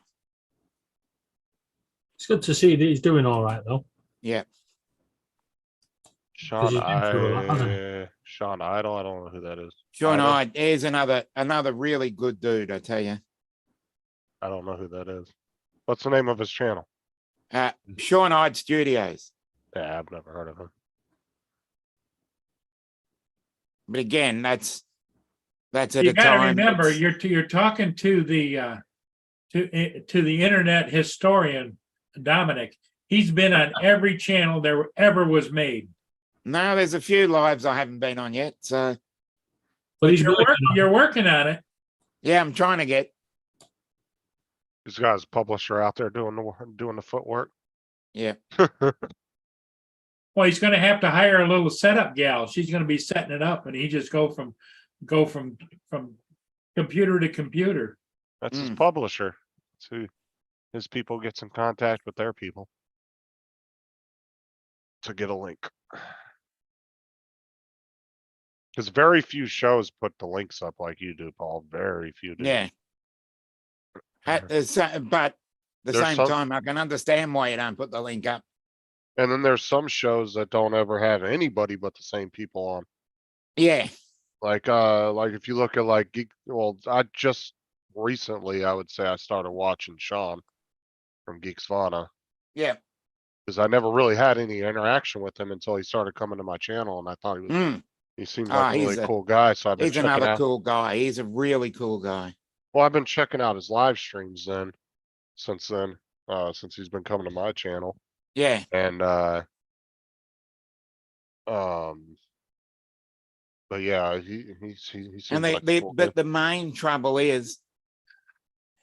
It's good to see that he's doing all right, though. yeah. Sean, he's been through a lot, hasn't Sean Idle. I don't know who that is. Sean Idle? Hyde is another really good dude, I tell you. I don't know who that is. What's the name of his channel? Sean Hyde Studios. Yeah, I've never heard of him. But again, that's at You a gotta time. remember, that's- you're talking to the internet historian, Dominic. He's been on every channel there ever was made. No, there's a few lives I haven't been on yet. So But he's You're working on it. yeah, I'm trying to get. This guy's a publisher out there doing the footwork. Yeah. Well, he's gonna have to hire a little setup gal. She's gonna be setting it up, and he just go from computer to computer. That's his publisher. So his people gets in contact with their people to get a link. Because very few shows put the links up like you do, Paul. Very few do. Yeah. But at the There's same some- time, I can understand why you don't put the link up. And then there's some shows that don't ever have anybody but the same people on. Yeah. Like if you look at like I just recently, I would say I started watching Sean from Geeksvana Yeah. because I never really had any interaction with him until he started coming to my channel, and I thought he seemed like a really cool guy. So I've been He's checking another out. cool guy. He's a really cool guy. Well, I've been checking out his live streams since he's been coming to my channel. Yeah. And but yeah, he seems And like a cool dude. the main trouble is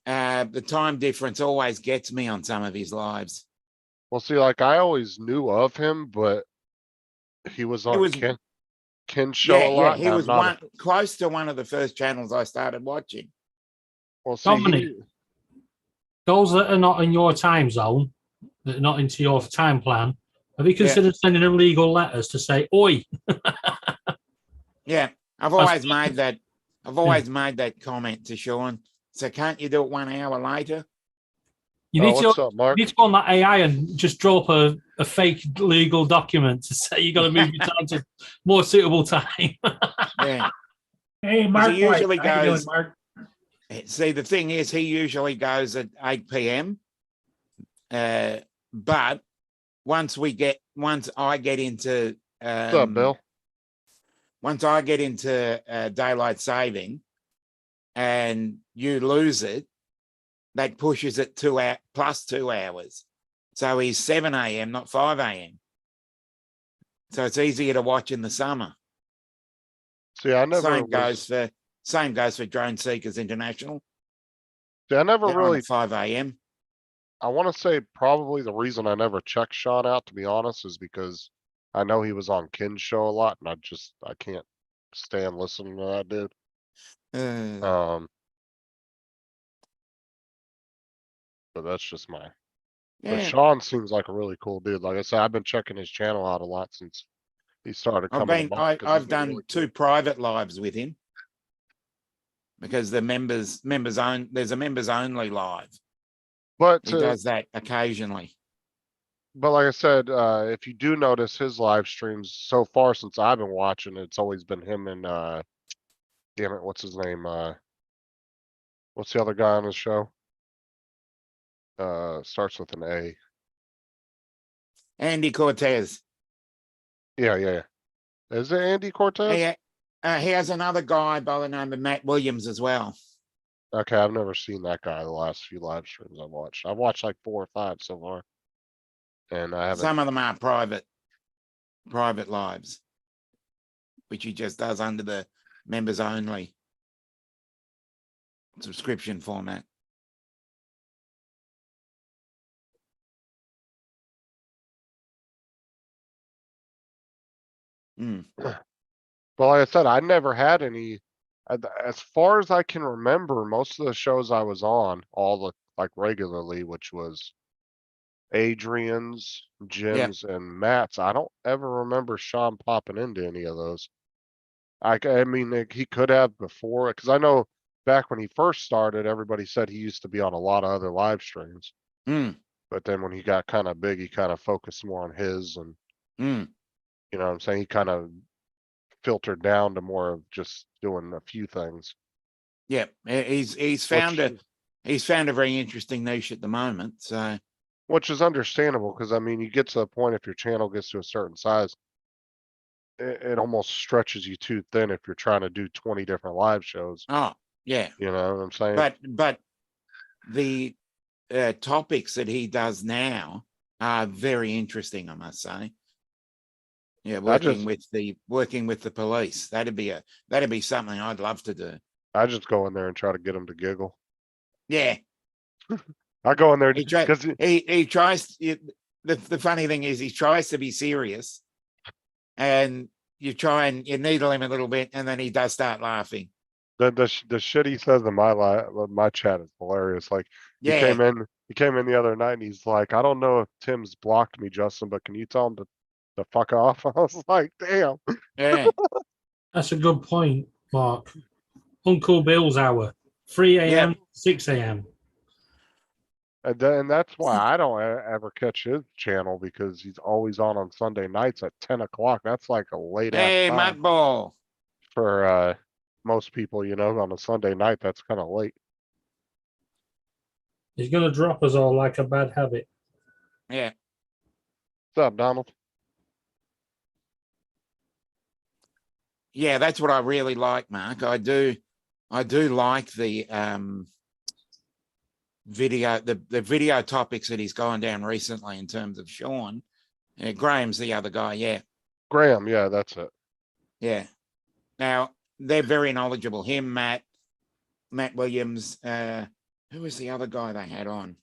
the time difference always gets me on some of his lives. Well, see, like I always knew of him, but he was on Ken's show a lot. He and I'm was not close to one of the first channels I started watching. Well, see, Dominic, those that are not in your time zone, that are not into your time plan, have you considered sending them legal letters to say, "Oi"? Yeah, I've always made that. I've always made that comment to Sean. So can't you do it 1 hour later? You need what's to up, Mark? you need to go on that AI and just draw up a fake legal document to say you got to move your time to more suitable time. Yeah. Hey, Mark. He usually White, how you goes. doing, Mark? See, the thing is, he usually goes at 8 p.m. But once I get into What's up, Bill? Once I get into daylight saving and you lose it, that pushes it plus 2 hours. So he's 7 a.m., not 5 a.m. So it's easier to watch in the summer. See, I never Same goes for Drone Seekers International. See, I never They're on really at 5 a.m. I want to say probably the reason I never checked Sean out, to be honest, is because I know he was on Ken's show a lot, and I can't stand listening to that dude. But that's just my. But Yeah. Sean seems like a really cool dude. Like I said, I've been checking his channel out a lot since he started coming. I've done 2 private lives with him because the there's a members only live. But he does that occasionally. But like I said, if you do notice his live streams so far since I've been watching, it's always been him and damn it, what's his name? What's the other guy on the show? Starts with an A. Andy Cortez. Yeah. Is it Andy Cortez? He has another guy by the name of Matt Williams as well. Okay, I've never seen that guy the last few live streams I've watched. I've watched like 4 or 5 so far. And I haven't. Some of them are private lives, which he just does under the members only subscription format. But like I said, I never had any. As far as I can remember, most of the shows I was on, like regularly, which was Adrian's, Jim's, and Matt's. I don't ever remember Sean popping into any of those. I mean, he could have before, because I know back when he first started, everybody said he used to be on a lot of other live streams. But then when he got kind of big, he kind of focused more on his, and you know what I'm saying? He kind of filtered down to more of just doing a few things. Yeah, he's found a very interesting niche at the moment. So, which is understandable, because I mean, you get to the point if your channel gets to a certain size, it almost stretches you too thin if you're trying to do 20 different live shows. Oh, yeah. You know what I'm saying? But the topics that he does now are very interesting, I must say. Yeah, working with the police. That'd be something I'd love to do. I just go in there and try to get them to giggle. Yeah. I go in there He because tries. The funny thing is, he tries to be serious, and you try and you needle him a little bit, and then he does start laughing. the shit he says in my chat is hilarious. Like Yeah. he came in the other night and he's like, I don't know if Tim's blocked me, Justin, but can you tell him to fuck off? I was like, damn. Yeah. That's a good point, Mark. Uncle Bill's hour, 3 a.m., 6 a.m. And that's why I don't ever catch his channel, because he's always on Sunday nights at 10 o'clock. That's like a late Hey, ass time Mudball. for most people, you know, on a Sunday night. That's kind of late. He's going to drop us all like a bad habit. Yeah. What's up, Donald? Yeah, that's what I really like, Mark. I do like the video topics that he's gone down recently in terms of Sean. Graham's the other guy, yeah. Graham, yeah, that's it. Yeah. Now they're very knowledgeable. Him, Matt Williams. Who was the other guy they had on?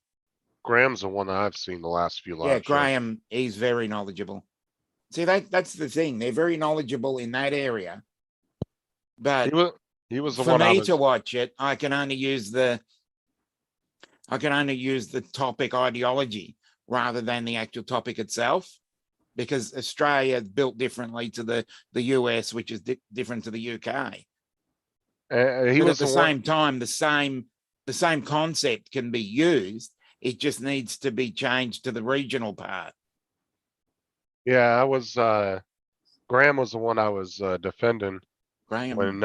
Graham's the one that I've seen the last few live Yeah, shows. Graham. He's very knowledgeable. See, that's the thing. They're very knowledgeable in that area. But he was the for one me to watch it, I can only use the topic ideology rather than the actual topic itself, because Australia is built differently to the US, which is different to the UK. He was at the same time, the same concept can be used. It just needs to be changed to the regional part. Yeah, I was Graham was the one I was defending. Graham, when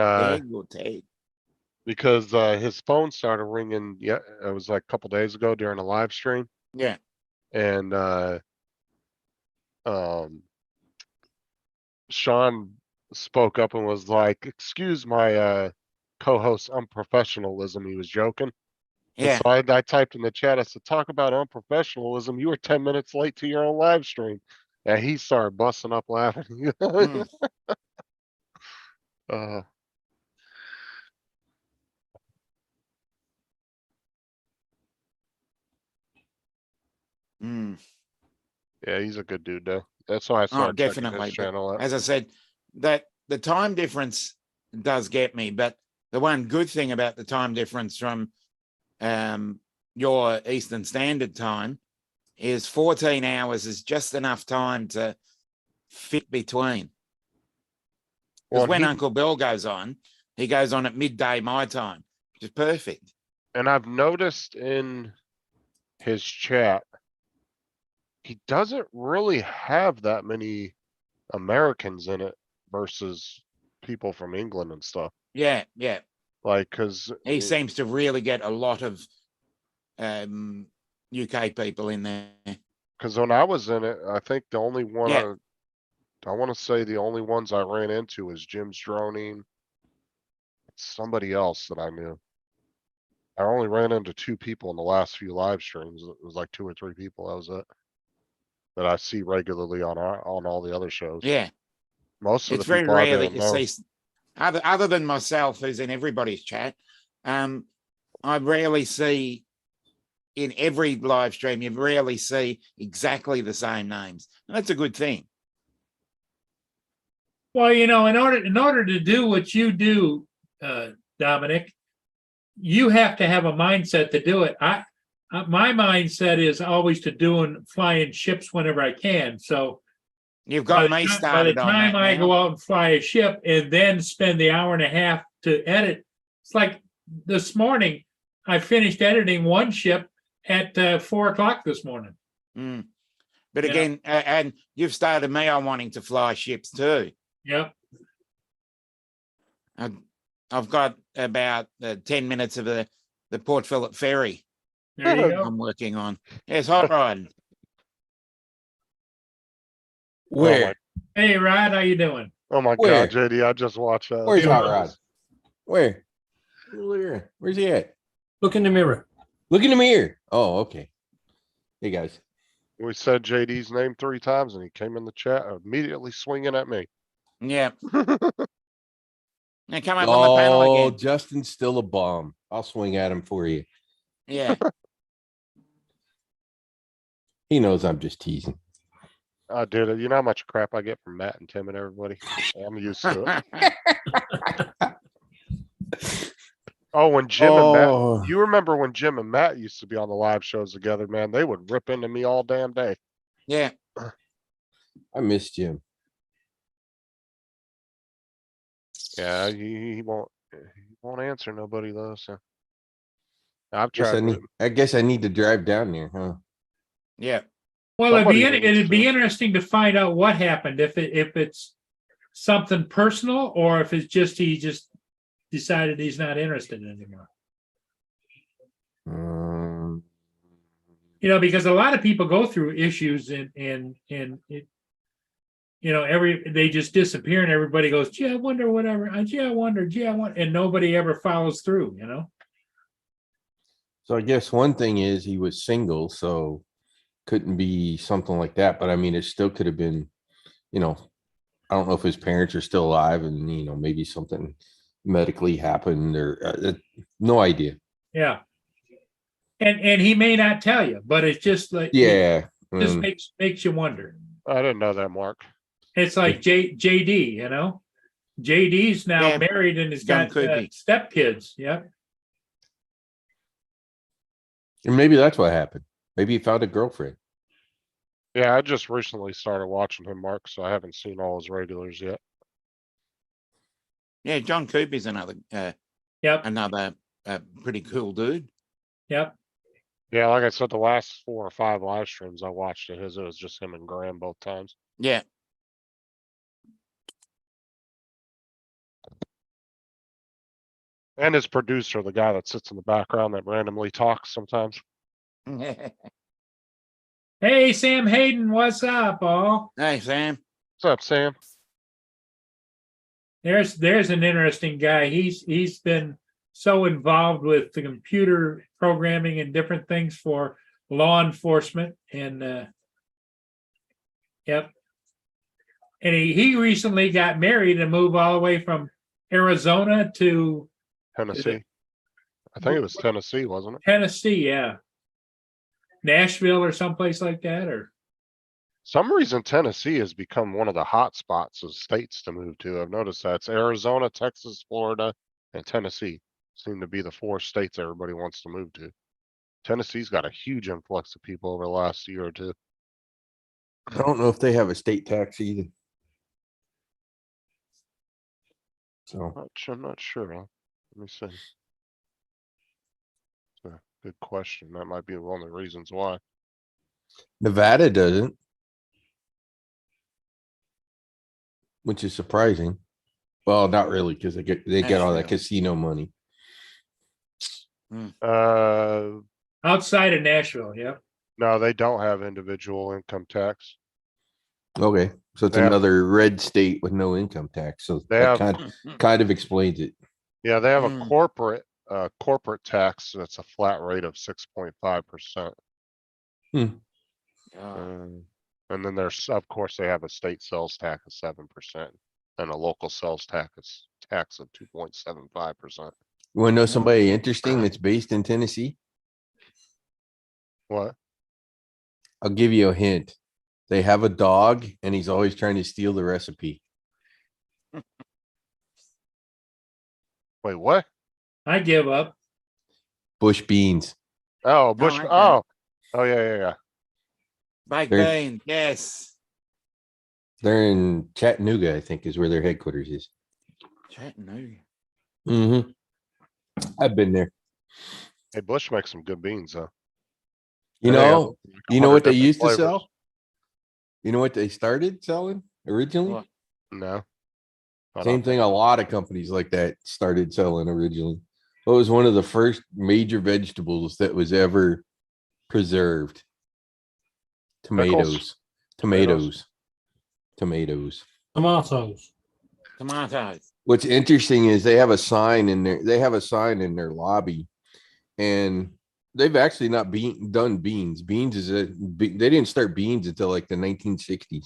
because his phone started ringing. Yeah, it was like a couple days ago during a live stream. Yeah. And Sean spoke up and was like, excuse my co-host unprofessionalism. He was joking. Yeah. And so I typed in the chat, I said, talk about unprofessionalism. You were 10 minutes late to your own live stream. And he started busting up laughing. Yeah, he's a good dude though. That's why I started checking definitely. his channel out. As I said, that the time difference does get me, but the one good thing about the time difference from your Eastern Standard Time is 14 hours is just enough time to fit between. Because when Uncle Bill goes on, he goes on at midday my time, which is perfect. And I've noticed in his chat, he doesn't really have that many Americans in it versus people from England and stuff. Yeah, yeah. Like, because he seems to really get a lot of UK people in there. Because when I was in it, I think the only one I want to say the only ones I ran into is Jim's Droning, somebody else that I knew. I only ran into 2 people in the last few live streams. It was like 2 or 3 people. That was it. That I see regularly on all the other shows. Yeah. Most of it's the very people rare that you see, other than myself, who's in everybody's chat, I rarely see in every live stream, you rarely see exactly the same names. And that's a good thing. Well, you know, in order to do what you do, Dominic, you have to have a mindset to do it. My mindset is always to flying ships whenever I can. So you've got me started. By the time I go out and fly a ship and then spend the hour and a half to edit, it's like this morning, I finished editing one ship at 4 o'clock this morning. But again, and you've started me on wanting to fly ships too. Yep. I've got about 10 minutes of the Port Phillip ferry. There you go. I'm working on. Yes, hot rod. Where? Hey, Rod, how you doing? Oh my Where? God, JD, I just watched that. Where's Hot Rod? Where? Look here. Where's he at? Look in the mirror. Look in the mirror. Oh, okay. Hey guys. We said JD's name 3 times and he came in the chat immediately swinging at me. Yeah. Now come up on the panel Oh, again. Justin's still a bomb. I'll swing at him for you. Yeah. He knows I'm just teasing. I did it. You know how much crap I get from Matt and Tim and everybody? I'm used to it. Oh, when Jim and Oh. Matt, you remember when Jim and Matt used to be on the live shows together, man? They would rip into me all damn day. Yeah. I miss Jim. Yeah, he won't answer nobody though. So I've Guess tried. I guess I need to drive down there, huh? Yeah. Well, Somebody it'd be needs to. interesting to find out what happened, if it's something personal or if it's just he just decided he's not interested anymore. You know, because a lot of people go through issues and it, you know, they just disappear and everybody goes, gee, I wonder whatever. Gee, I wonder, and nobody ever follows through, you know? So I guess one thing is he was single, so couldn't be something like that. But I mean, it still could have been, you know, I don't know if his parents are still alive and, you know, maybe something medically happened or no idea. Yeah. And he may not tell you, but it's just like, Yeah. it just makes you wonder. I didn't know that, Mark. It's like JD, you know? JD's now Yeah, married and has John got Coopy. stepkids. Yep. And maybe that's what happened. Maybe he found a girlfriend. Yeah, I just recently started watching him, Mark, so I haven't seen all his regulars yet. Yeah, John Coopy's another another pretty cool dude. Yep. Yeah, like I said, the last 4 or 5 live streams I watched of his, it was just him and Graham both times. Yeah. And his producer, the guy that sits in the background that randomly talks sometimes. Hey, Sam Hayden, what's up, all? Hey, Sam. What's up, Sam? There's an interesting guy. He's been so involved with the computer programming and different things for law enforcement, and yep. And he recently got married and moved all the way from Arizona to Tennessee. I think it was Tennessee, wasn't it? Tennessee, yeah. Nashville or someplace like that, or Some reason Tennessee has become one of the hot spots of states to move to. I've noticed that. It's Arizona, Texas, Florida, and Tennessee seem to be the 4 states everybody wants to move to. Tennessee's got a huge influx of people over the last year or 2. I don't know if they have a state tax either. So I'm not sure. Huh? Let me see. It's a good question. That might be one of the reasons why. Nevada doesn't. Which is surprising. Well, not really, because they get all that Nashville. casino money. outside of Nashville, yeah. No, they don't have individual income tax. Okay, so it's They have- another red state with no income tax, so They that have- kind of explains it. Yeah, they have a corporate tax that's a flat rate of 6.5%. And then there's, of course, they have a state sales tax of 7% and a local sales tax of 2.75%. You wanna know somebody interesting that's based in Tennessee? What? I'll give you a hint. They have a dog and he's always trying to steal the recipe. Wait, what? I give up. Bush beans. Oh, Bush. okay. Oh, yeah. Baked They're- bean, yes. They're in Chattanooga, I think, is where their headquarters is. Chattanooga. Mm-hmm. I've been there. Hey, Bush makes some good beans, though. You They have, know, like, you know what 100 they used to different flavors. sell? You know what they started selling originally? What? No. I Same don't. thing a lot of companies like that started selling originally. It was one of the first major vegetables that was ever preserved. Tomatoes, tomatoes, tomatoes. Tomatoes. Tomatoes. What's interesting is they have a sign in their lobby, and they've actually not done beans. They didn't start beans until like the 1960s.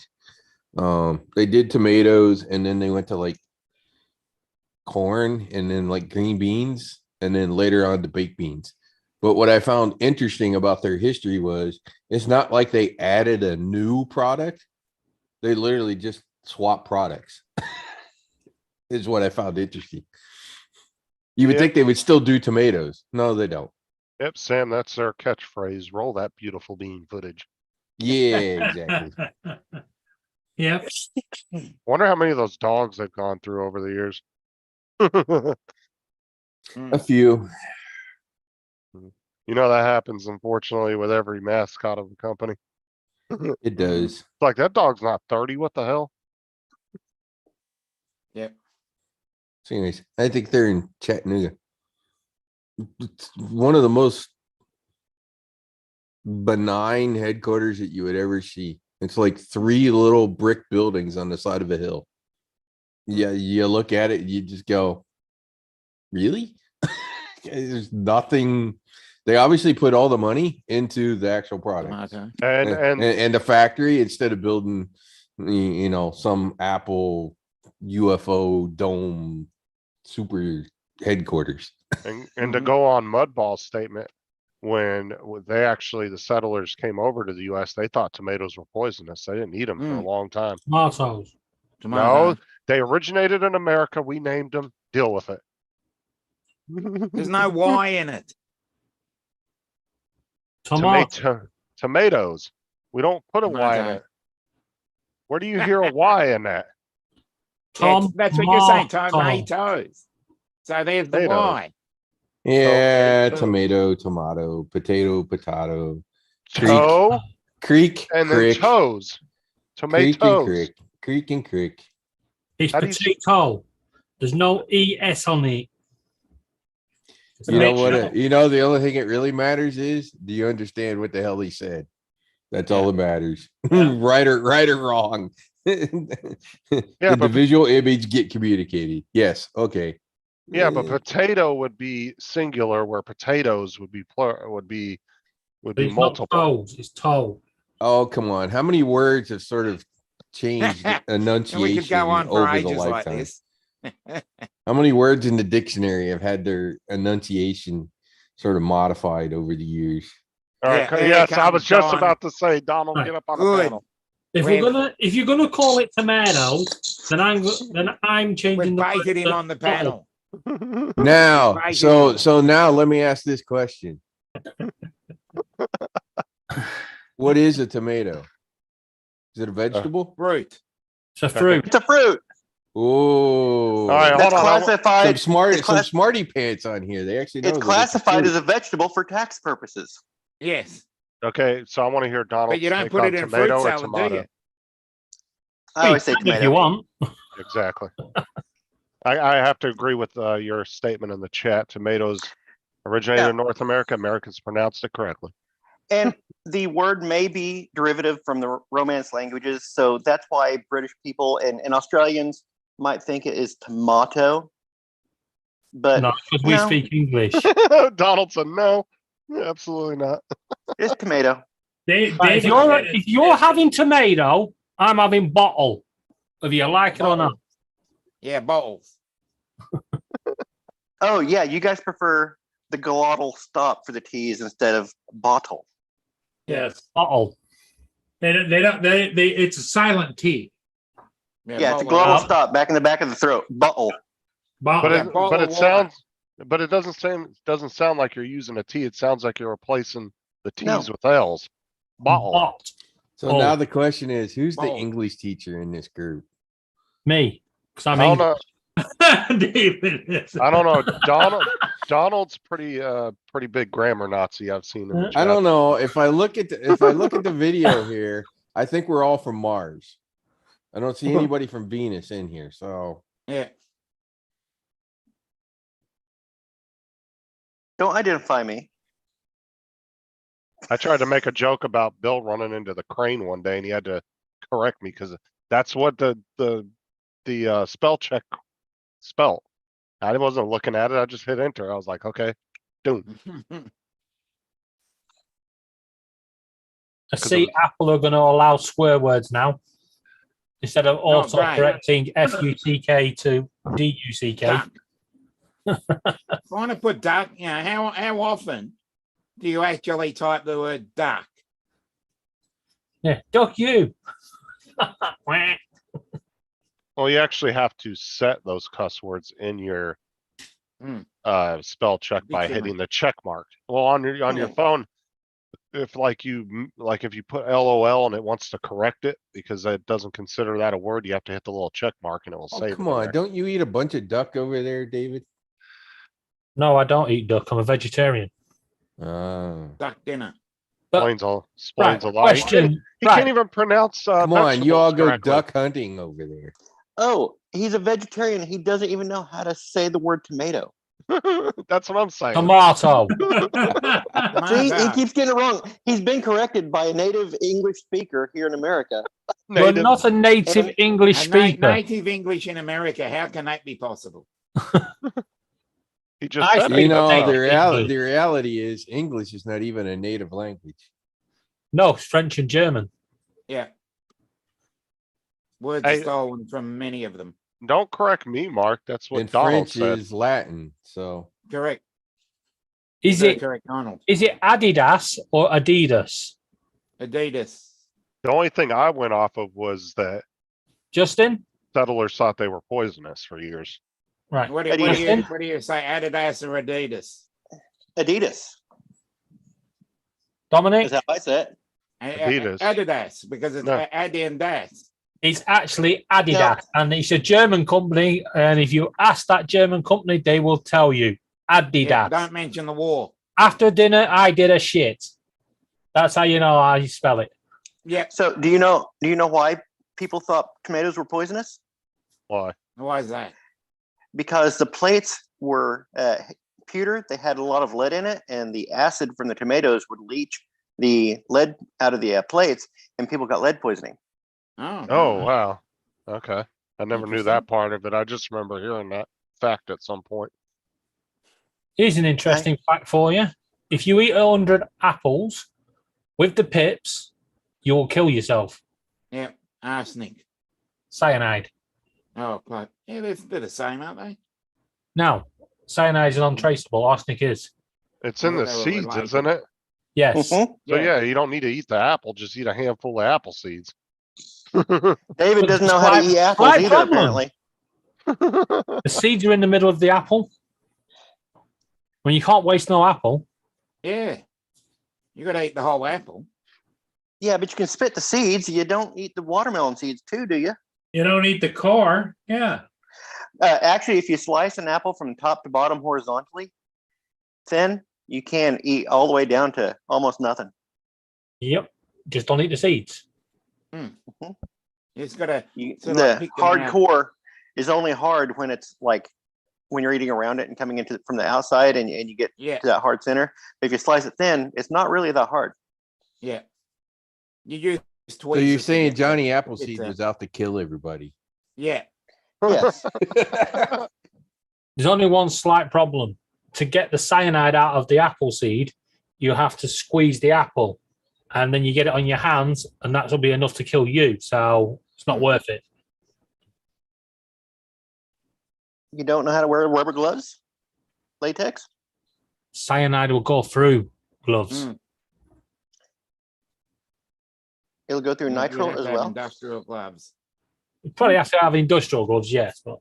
They did tomatoes, and then they went to like corn, and then like green beans, and then later on to baked beans. But what I found interesting about their history was it's not like they added a new product. They literally just swapped products. Is what I found interesting. You would Yeah. think they would still do tomatoes. No, they don't. Yep, Sam, that's their catchphrase. Roll that beautiful bean footage. Yeah, exactly. Yep. Wonder how many of those dogs they've gone through over the years. A few. You know, that happens, unfortunately, with every mascot of the company. It does. It's like, that dog's not 30. What the hell? Yep. So anyways, I think they're in Chattanooga. It's one of the most benign headquarters that you would ever see. It's like 3 little brick buildings on the side of a hill. Yeah, you look at it, you just go, really? There's nothing. They obviously put all the money into the actual product and the factory instead of building, some Apple UFO dome super headquarters. And to go on Mudball's statement, when the settlers came over to the US, they thought tomatoes were poisonous. They didn't eat them for a long time. Tomatoes. No, they originated in America. We named them. Deal with it. There's no Y in it. Tomatoes. We don't put a Y in it. Where do you hear a Y in that? That's what you're saying. Tomatoes. So there's the Y. Yeah, tomato, potato, potato. Toe, creek, and then crick, toes. Tomatoes. Creek and crick. It's potato. There's no ES on it. You know what? The only thing it really matters is, do you understand what the hell he said? That's all that matters. Right or wrong. The visual image get communicated. Yes. Okay. Yeah, but potato would be singular, where potatoes would be It's multiple. not toes, it's toe. Oh, come on. How many words have sort of changed enunciation We could go on for over the ages like lifetime? this. How many words in the dictionary have had their enunciation sort of modified over the years? All right. Yes, I was just about to say, Donald, get up on the panel. If you're gonna call it tomatoes, then I'm changing We're biting him on the panel. Now, so now let me ask this question. What is a tomato? Is it a vegetable? Fruit. It's a fruit. It's a fruit. Oh, all right, that's classified. Some smarty pants on here. They actually know it's classified as a vegetable for tax purposes. Yes. Okay, so I want to hear Donald. But you don't put it in fruit salad, do you? I always say tomato. If you want. Exactly. I have to agree with your statement in the chat. Tomatoes originated in North America. Americans pronounced it correctly. And the word may be derivative from the Romance languages, so that's why British people and Australians might think it is tomato. But no, because we speak English. Donald said no, absolutely not. It's tomato. If you're having tomato, I'm having bottle, whether you like it or not. Yeah, bottles. Oh yeah, you guys prefer the glottal stop for the T's instead of bottle. Yes. Bottle. They don't. It's a silent T. Yeah, it's a glottal stop back in the back of the throat. Bottle. But it doesn't sound like you're using a T. It sounds like you're replacing the T's with L's. Bottle. So now the question is, who's the English teacher in this group? Me, because I'm English. David. I don't know. Donald's pretty big grammar Nazi I've seen. In the chat. I don't know. If I look at the video here, I think we're all from Mars. I don't see anybody from Venus in here. So yeah. Don't identify me. I tried to make a joke about Bill running into the crane one day, and he had to correct me because that's what the the spell check spell. I wasn't looking at it. I just hit enter. I was like, okay, doom. I see Apple are going to allow swear words now instead of auto correcting FUCK to DUCK. I want to put duck, you know, how often do you actually type the word duck? Yeah, duck you. Well, you actually have to set those cuss words in your spell check by hitting the check mark. Well, on your phone, if if you put LOL and it wants to correct it because it doesn't consider that a word, you have to hit the little check mark and it will save it. Come on, don't you eat a bunch of duck over there, David? No, I don't eat duck. I'm a vegetarian. Duck dinner. Explains a lot. Question. He can't even pronounce. Come on, you all go correctly. duck hunting over there. Oh, he's a vegetarian. He doesn't even know how to say the word tomato. That's what I'm saying. Tomato. See, he keeps getting it wrong. He's been corrected by a native English speaker here in America. You're not a native English speaker. Native English in America. How can that be possible? He just the reality is English is not even a native language. No, it's French and German. Yeah. Words are stolen from many of them. Don't correct me, Mark. That's what And Donald French said. is Latin, so Correct. Is Very it correct, Donald? Is it Adidas or Adidas? Adidas. The only thing I went off of was that Justin? settlers thought they were poisonous for years. Right. What do you say? Adidas or Adidas? Adidas. Dominic? Is that how I say it? Adidas. Adidas, because it's Adi and Das. It's actually Adidas, and it's a German company. And if you ask that German company, they will tell you Adidas. Yeah, don't mention the war. After dinner, I did a shit. That's how you know how you spell it. Yeah. So do you know why people thought tomatoes were poisonous? Why? Why is that? Because the plates were pewter. They had a lot of lead in it, and the acid from the tomatoes would leach the lead out of the plates, and people got lead poisoning. Oh, wow. Okay. I never knew that part of it. I just remember hearing that fact at some point. Here's an interesting fact for you. If you eat 100 apples with the pips, you will kill yourself. Yeah, arsenic. Cyanide. Oh, but yeah, they're the same, aren't they? No, cyanide is untraceable. Arsenic is. It's in the seeds, isn't it? Yes. So yeah, you don't need to eat the apple. Just eat a handful of apple seeds. David doesn't know how to eat apples either, apparently. The seeds are in the middle of the apple. When you can't waste no apple. Yeah. You got to eat the whole apple. Yeah, but you can spit the seeds. You don't eat the watermelon seeds too, do you? You don't eat the core. Yeah. Actually, if you slice an apple from top to bottom horizontally, thin, you can eat all the way down to almost nothing. Yep. Just don't eat the seeds. It's got to. The hard core is only hard when it's like when you're eating around it and coming into from the outside, and you get to that hard center. But if you slice it thin, it's not really that hard. Yeah. You use So you're saying Johnny Appleseed was out to kill everybody? Yeah. Yes. There's only one slight problem. To get the cyanide out of the apple seed, you have to squeeze the apple, and then you get it on your hands, and that will be enough to kill you. So it's not worth it. You don't know how to wear rubber gloves? Latex? Cyanide will go through gloves. It'll go through nitrile as well. Industrial gloves. You probably have to have industrial gloves, yes, but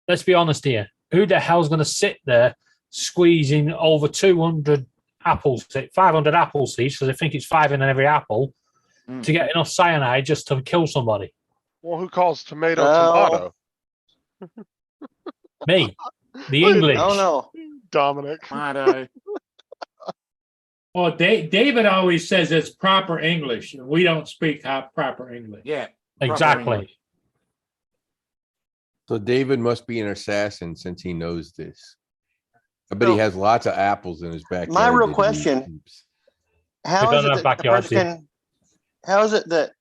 let's be honest here. Who the hell's going to sit there squeezing over 200 apples, 500 apple seeds, because I think it's 5 in every apple, to get enough cyanide just to kill somebody? Well, who calls tomato tomato? Me. The English. Oh, no. Dominic. Tomato. Well, David always says it's proper English, and we don't speak proper English. Yeah. Exactly. So David must be an assassin since he knows this. I bet he has lots of apples in his backyard. My real question: How is it that the person? How is it that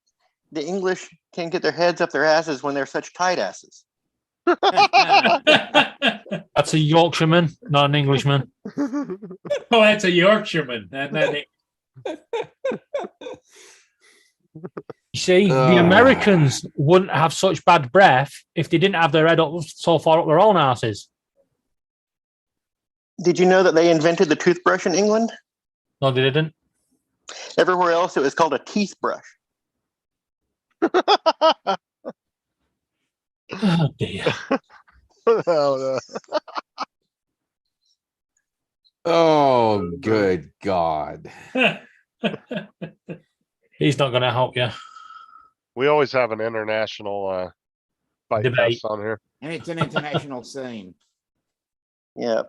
the English can't get their heads up their asses when they're such tight asses. That's a Yorkshireman, not an Englishman. Oh, that's a Yorkshireman. You see, the Americans wouldn't have such bad breath if they didn't have their head up so far up their own asses. Did you know that they invented the toothbrush in England? No, they didn't. Everywhere else, it was called a teeth brush. Oh dear. Oh, good God. He's not going to help you. We always have an international fight Debate. fest on here. And it's an international scene. Yeah.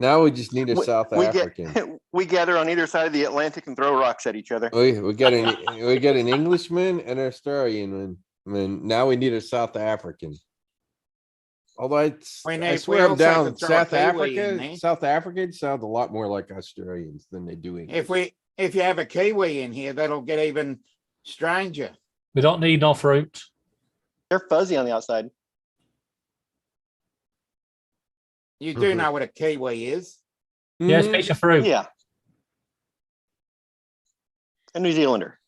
Now we just need a We- South we African. We gather on either side of the Atlantic and throw rocks at each other. We got an Englishman and an Australian. And now we need a South African. Although I We swear I'm also down. could throw a South Kiwi in Africa, there. South Africans sound a lot more like Australians than they do English. If you have a Kiwi in here, that'll get even stranger. We don't need no fruit. They're fuzzy on the outside. You do Mhm. know what a Kiwi is. Yeah, it's a piece of fruit. Yeah. A New Zealander.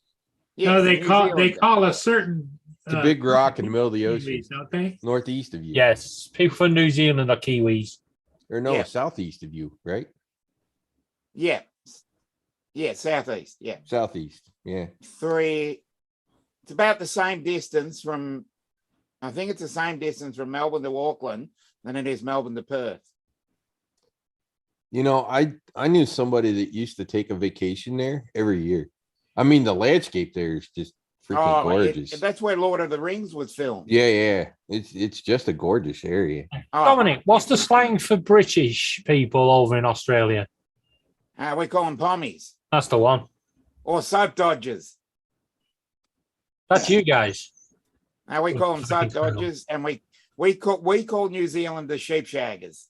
No, Yes, they a New call Zealander. a certain. It's a big rock in the middle of the ocean, Kiwis, don't they? northeast of you. Yes, people from New Zealand are Kiwis. Or no, Yeah. southeast of you, right? Yeah. Yeah, southeast. Yeah. Southeast. Yeah. It's about the same distance from, I think it's the same distance from Melbourne to Auckland than it is Melbourne to Perth. You know, I knew somebody that used to take a vacation there every year. I mean, the landscape there is just freaking gorgeous. That's where Lord of the Rings was filmed. Yeah, yeah. It's just a gorgeous area. Oh, Dominic, what's the slang for British people over in Australia? we call them pommies That's the one. or soap dodgers. That's you guys. We call them soap Fucking hell. dodgers, and we call New Zealand the sheep shaggers.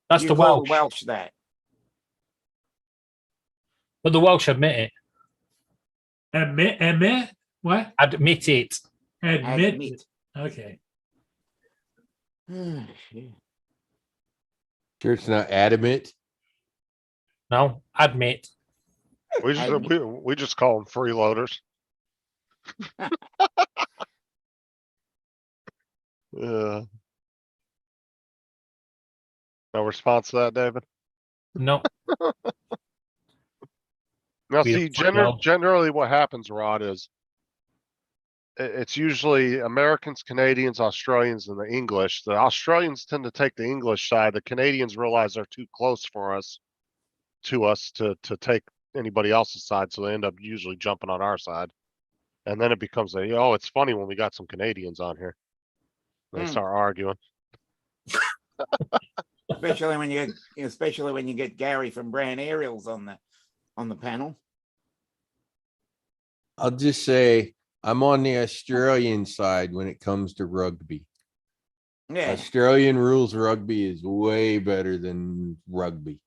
That's You the call Welsh. Welsh that. But the Welsh admit it. Admit what? Admit it. Admit. Okay. Sure, it's not adamant. No, admit. We just call them freeloaders. Yeah. No response to that, David? No. Now, We see, don't know. generally what happens, Rod, is it's usually Americans, Canadians, Australians, and the English. The Australians tend to take the English side. The Canadians realize they're too close for us to take anybody else's side, so they end up usually jumping on our side. And then it becomes it's funny when we got some Canadians on here. They start arguing. especially when you get Gary from Brown Aerials on the panel. I'll just say I'm on the Australian side when it comes to rugby. Yeah. Australian rules rugby is way better than rugby.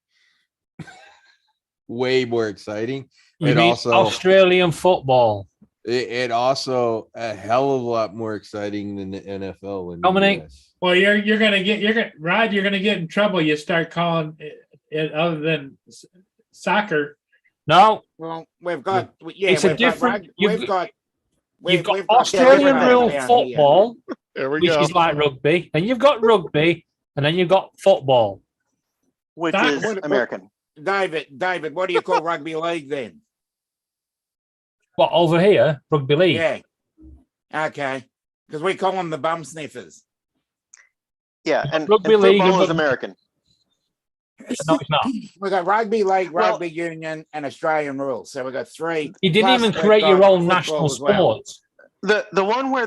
Way more exciting. You It mean also Australian football? it also a hell of a lot more exciting than the NFL. In the Dominic? US. Well, you're gonna get in trouble. You start calling it other than soccer. No, Well, we've got it's a we've got different. rug- we've got You've got we've got Australian different rule down here. football, There we which go. is like rugby, and you've got rugby, and then you've got football. Which That- is what- American. David, what do you call rugby league then? What over here, rugby league? Yeah. Okay. Because we call them the bum sniffers. Yeah, and Rugby league football and is rugby- American. No, it's not. We got rugby league, Well- rugby union, and Australian rules. So we got three. You didn't plus even we've create your got own football national as well. sport. The one where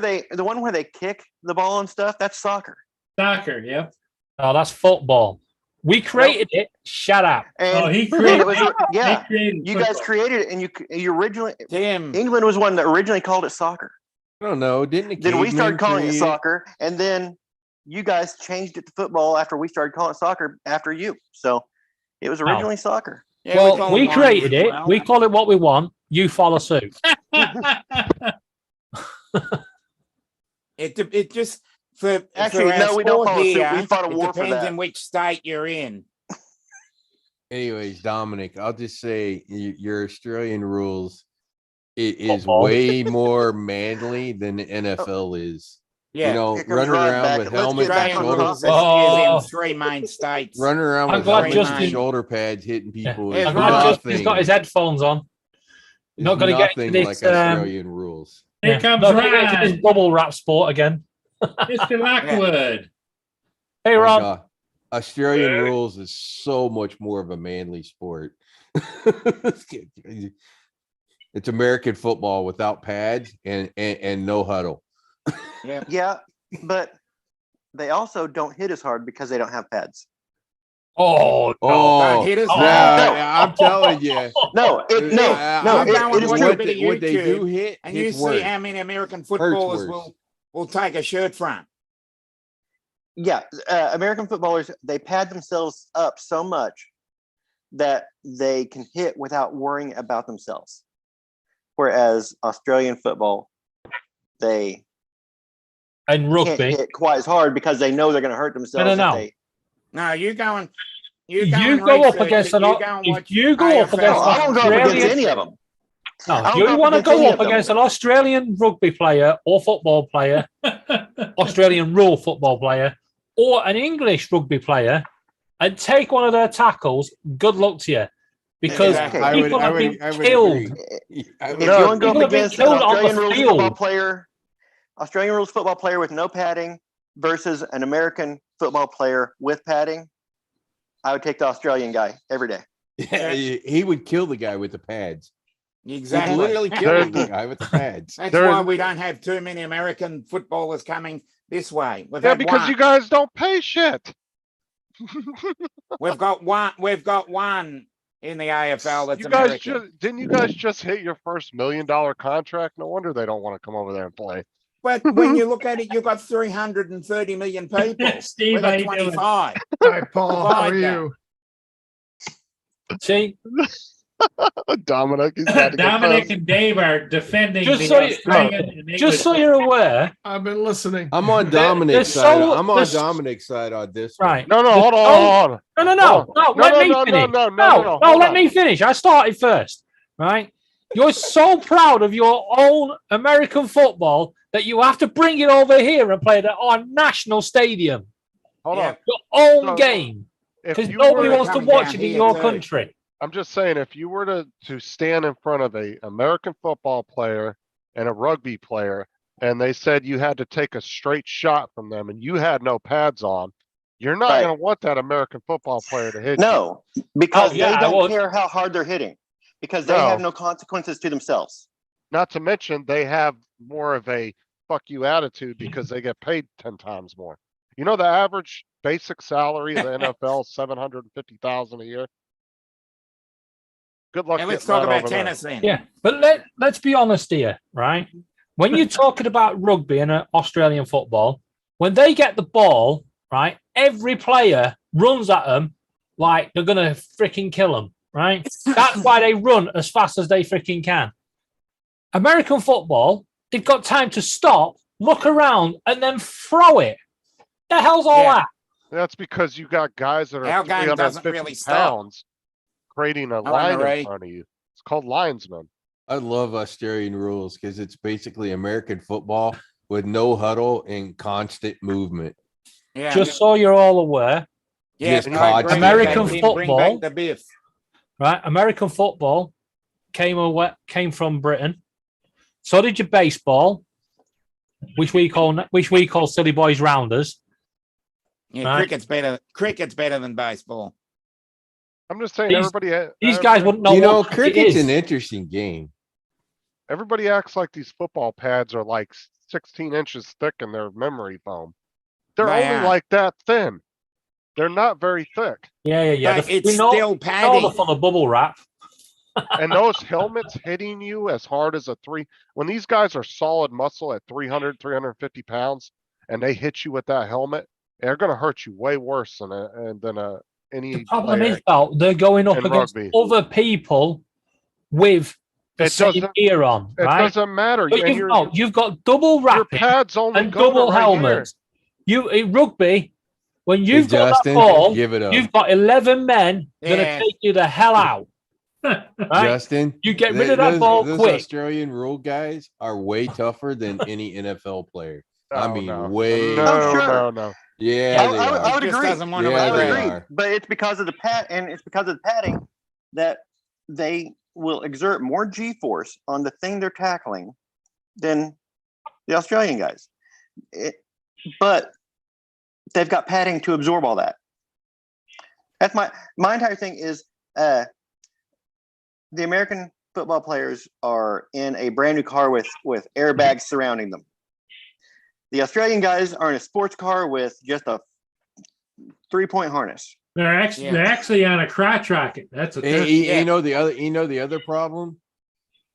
they kick the ball and stuff, that's soccer. Soccer, yep. No, that's football. We created it. Shut up. And Oh, he and created. it was, yeah, he created you guys football. created it, and you originally Tim, England was one that originally called it soccer. I don't know. Didn't the Then we cavemen started calling it create soccer, and then you guys changed it to football after we started calling it soccer after you. So it was originally soccer. yeah, Well, call we them created Lions it. as well. We call it what we want. You follow suit. It just for Actually, our no, we don't sport follow suit. here, We fought a it war for depends that. in which state you're in. Anyways, Dominic, I'll just say your Australian rules is Football. way more manly than the NFL is. Yeah. You know, Here comes running Rod around back. with Let's get helmets, back and on Australian shoulder, rules Oh. is in 3 main states. running around I'm with glad helmets Justin- and shoulder pads hitting people Yeah, is I'm glad Justin's got nothing. his headphones on. Is Not going to get nothing into like this. Australian rules. Here comes not gonna get into Rod. this bubble wrap sport again. Mr. Lockwood. Hey, My Rod. God. Australian rules is so much more of a manly sport. It's American football without pads and no huddle. Yeah. Yeah, but they also don't hit as hard because they don't have pads. Oh, no. Oh, hit us yeah, I'm telling you. No, it is what true. What they do YouTube, hit, And you it's see worse. how many American footballers worse. will take a shirt from. Yeah, American footballers, they pad themselves up so much that they can hit without worrying about themselves. Whereas Australian football, they And can't rugby. hit quite as hard because they know they're going to hurt themselves. No. If they, No, you go and You go up against an. If you go up no, against I don't go up against Australian, any of them. no, I if don't you go up want to against any go of up them. against an Australian rugby player or football player, Australian rule football player, or an English rugby player, and take one of their tackles, good luck to you, because Exactly. people have been I would killed. agree. If you want to go People up have been against an killed on the Australian rules football field. player, Australian rules football player with no padding versus an American football player with padding, I would take the Australian guy every day. Yeah, he would kill the guy with the pads. Exactly. He'd literally kill the guy with the pads. That's why we don't have too many American footballers coming this way. Yeah, because you guys don't pay shit. We've got one. We've got one in the AFL that's You guys American. didn't you guys just hit your first $1 million contract? No wonder they don't want to come over there and play. But when you look at it, you've got 330 million people. Steve, We've how got you doing? 25. Hi, Paul. How are Divide that. you? See, Dominic, he's about to get Dominic pissed. and Dave are defending Just the so you- Australian and just English. so you're aware, I've been listening. I'm on There- Dominic's there's side. so- I'm on there's- Dominic's side on this one. right? No, There's hold on, hold on. No, No, let me no, finish. no, No, hold let on. me finish. I started first, right? You're so proud of your own American football that you have to bring it over here and play it at our national stadium, Hold on. your own So, game, If because you nobody were, wants to coming watch down it in here your too. country. I'm just saying, if you were to stand in front of a American football player and a rugby player, and they said you had to take a straight shot from them, and you had no pads on, you're not Right. going to want that American football player to hit you. No, because Oh, yeah, they I don't would. care how hard they're hitting because they No. have no consequences to themselves. Not to mention, they have more of a fuck you attitude because they get paid 10 times more. You know, the average basic salary of the NFL is $750,000 a year. Good luck. And let's getting talk that about over there. tennis then. Yeah, but let's be honest here, right? When you're talking about rugby and Australian football, when they get the ball, right, every player runs at them like they're gonna freaking kill them, right? That's why they run as fast as they freaking can. American football, they've got time to stop, look around, and then throw it. The hell's all Yeah. that? That's because you got guys that are Our game doesn't 350 really stop. pounds creating a Hello, line Ray. in front of you. It's called linesman. I love Australian rules because it's basically American football with no huddle and constant movement. Yeah. Just so you're all aware, yeah, just I agree with American that. Bring football- back the Biff. right? American football came from Britain. So did your baseball, which we call silly boys rounders. Yeah, Right. cricket's better than baseball. I'm just saying, These- everybody. These guys wouldn't know You know, what cricket cricket's is. an interesting game. Everybody acts like these football pads are like 16 inches thick in their memory foam. They're They only are. like that thin. They're not very thick. Yeah. But it's we know, still we know padding. they're full of bubble wrap. And those helmets hitting you as hard as a three, when these guys are solid muscle at 300, 350 pounds, and they hit you with that helmet, they're going to hurt you way worse than any The problem player. is, though, they're going up in against rugby. other people with the It same doesn't- gear on, It right? doesn't matter. But And you've got double your wrapping pads only and go to double right helmets. You in rugby, when Hey, you've got Justin, that ball, give it up. you've got 11 men gonna Yeah. take you the hell out. Right? Justin, You get rid of that those- ball those quick. Australian rule guys are way tougher than any NFL player. I Oh, mean, no. way. No, Oh, sure. no. Yeah, I, they I would- I are. would Just agree. doesn't want to Yeah, I would they agree. agree. are. But it's because of the padding that they will exert more G-force on the thing they're tackling than the Australian guys. But they've got padding to absorb all that. That's my entire thing is the American football players are in a brand new car with airbags surrounding them. The Australian guys are in a sports car with just a 3-point harness. They're actually on a crotch rocket. That's what they're. You know the other problem.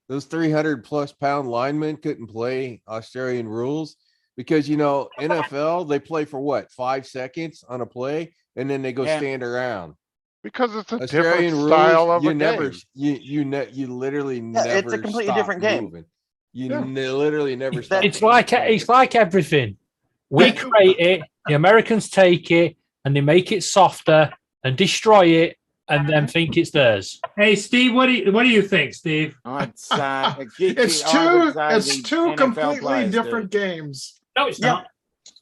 Those 300+ pound linemen couldn't play Australian rules because NFL they play for what 5 seconds on a play and then they go Yeah. stand around. Because it's a Australian different rules, style of you a never, game. you literally Yeah, never. it's a completely stop different game. moving. You literally never stop. It's like everything. We create it, the Americans take it and they make it softer and destroy it and then think it's theirs. Hey, Steve, what do you think, Steve? It's It's two completely different games. No, it's Yeah. not.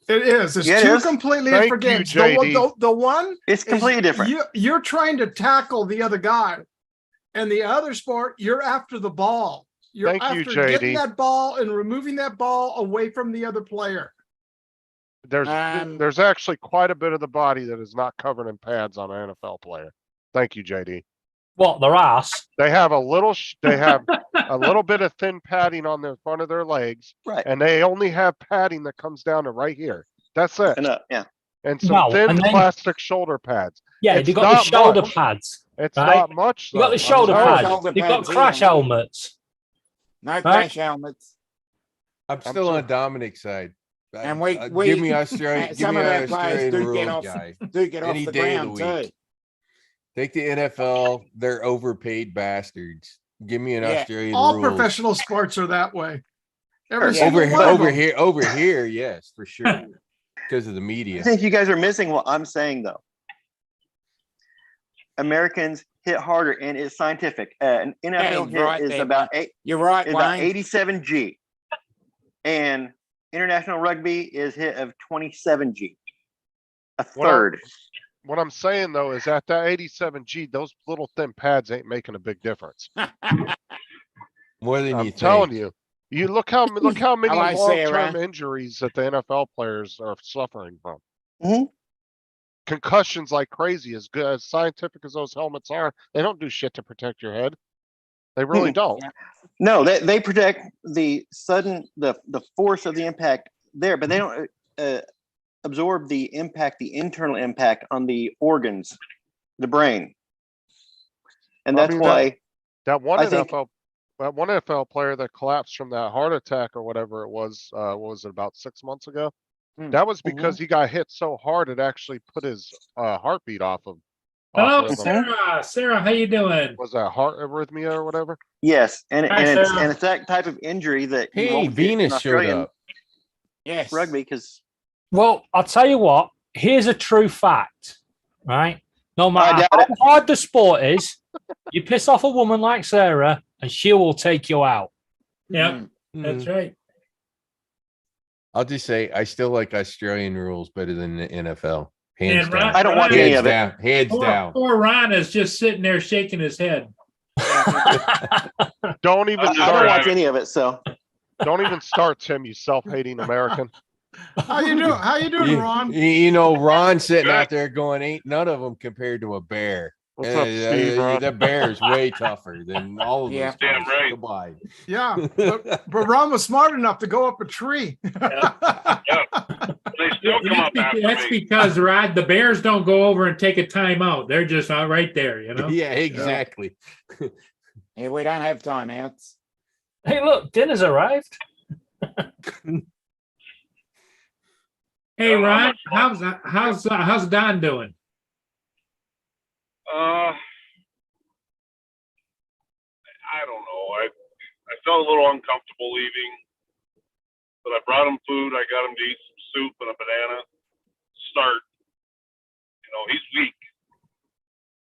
It is. It's Yeah, it two is. completely Thank different you, games. JD. The one It's completely is different. You're trying to tackle the other guy, and the other sport, you're after the ball. You're Thank you, after getting JD. that ball and removing that ball away from the other player. There's actually quite a bit of the body that is not covered in pads on an NFL player. Thank you, JD. What, their ass? They have a little bit of thin padding on the front of their legs, Right. and they only have padding that comes down to right here. That's it. Yeah. And some No, thin and then- plastic shoulder pads. Yeah, It's they got the not shoulder much. pads. It's right? not much. They got though. the shoulder I'm pads. sorry. They've got crash helmets. No crash helmets. I'm still on Dominic's side. And we give me Australian. Give some me of our an players Australian do get rules off guy. do get off Any the day of the ground week. too. Take the NFL. They're overpaid bastards. Give me an Yeah. Australian All rules. professional sports are that way. Every Yeah. single one of them. Over here, yes, for sure. Because of the I media. think you guys are missing what I'm saying though. Americans hit harder, and it's scientific. An NFL Hey, hit right is there, about You're right, about Wayne. 87 G, and international rugby is hit of 27 G, a What I'm- third. What I'm saying though is at that 87G, those little thin pads ain't making a big difference. More than I'm you telling think. you. Look how many like long-term Sarah. injuries that the NFL players are suffering from. Mhm. Concussions like crazy. As good as scientific as those helmets are, they don't do shit to protect your head. They really Hmm. don't. No, they protect the sudden the force of the impact there, but they don't absorb the impact, the internal impact on the organs, the brain, and I that's mean, why That one I think- NFL player that collapsed from that heart attack or whatever it was, what was it, about 6 months ago? That was because he got hit so hard it actually put his heartbeat off of. Hello, rhythm. Sarah. Sarah, how you doing? Was that heart arrhythmia or whatever? yes, and Hi, and Sarah. it's that type of injury that you Hey, won't get in Venus showed Australian up. Yes. rugby because Well, I'll tell you what, here's a true fact, right? No matter doubt how hard the sport is, you piss off a woman like Sarah and she will take you out. Yep, that's right. I'll just say I still like Australian rules better than the NFL. Hands And down. Ron- I don't want any Hands of it. down. Hands Poor, down. poor Ron is just sitting there shaking his head. Don't even I don't start. watch any of it. So Don't even start, Tim. You self-hating American. How you doing? How you doing, Ron? You know, Ron's sitting out there going, ain't none of them compared to a bear. What's up, Steve? Ron? The bear is way tougher than all of Yeah. those. Damn guys combined. Yeah, but Ron was smart enough to go up a tree. They still come up after That's because Rod, the Bears don't go over and take a timeout. They're just out right there, you know. Yeah, exactly. Yeah, we don't have timeouts. Hey, look, dinner's arrived. Hey, Ron, how's Don doing? I don't know. felt a little uncomfortable leaving, but I brought him food. I got him to eat some soup and a banana. Start. You know, he's weak.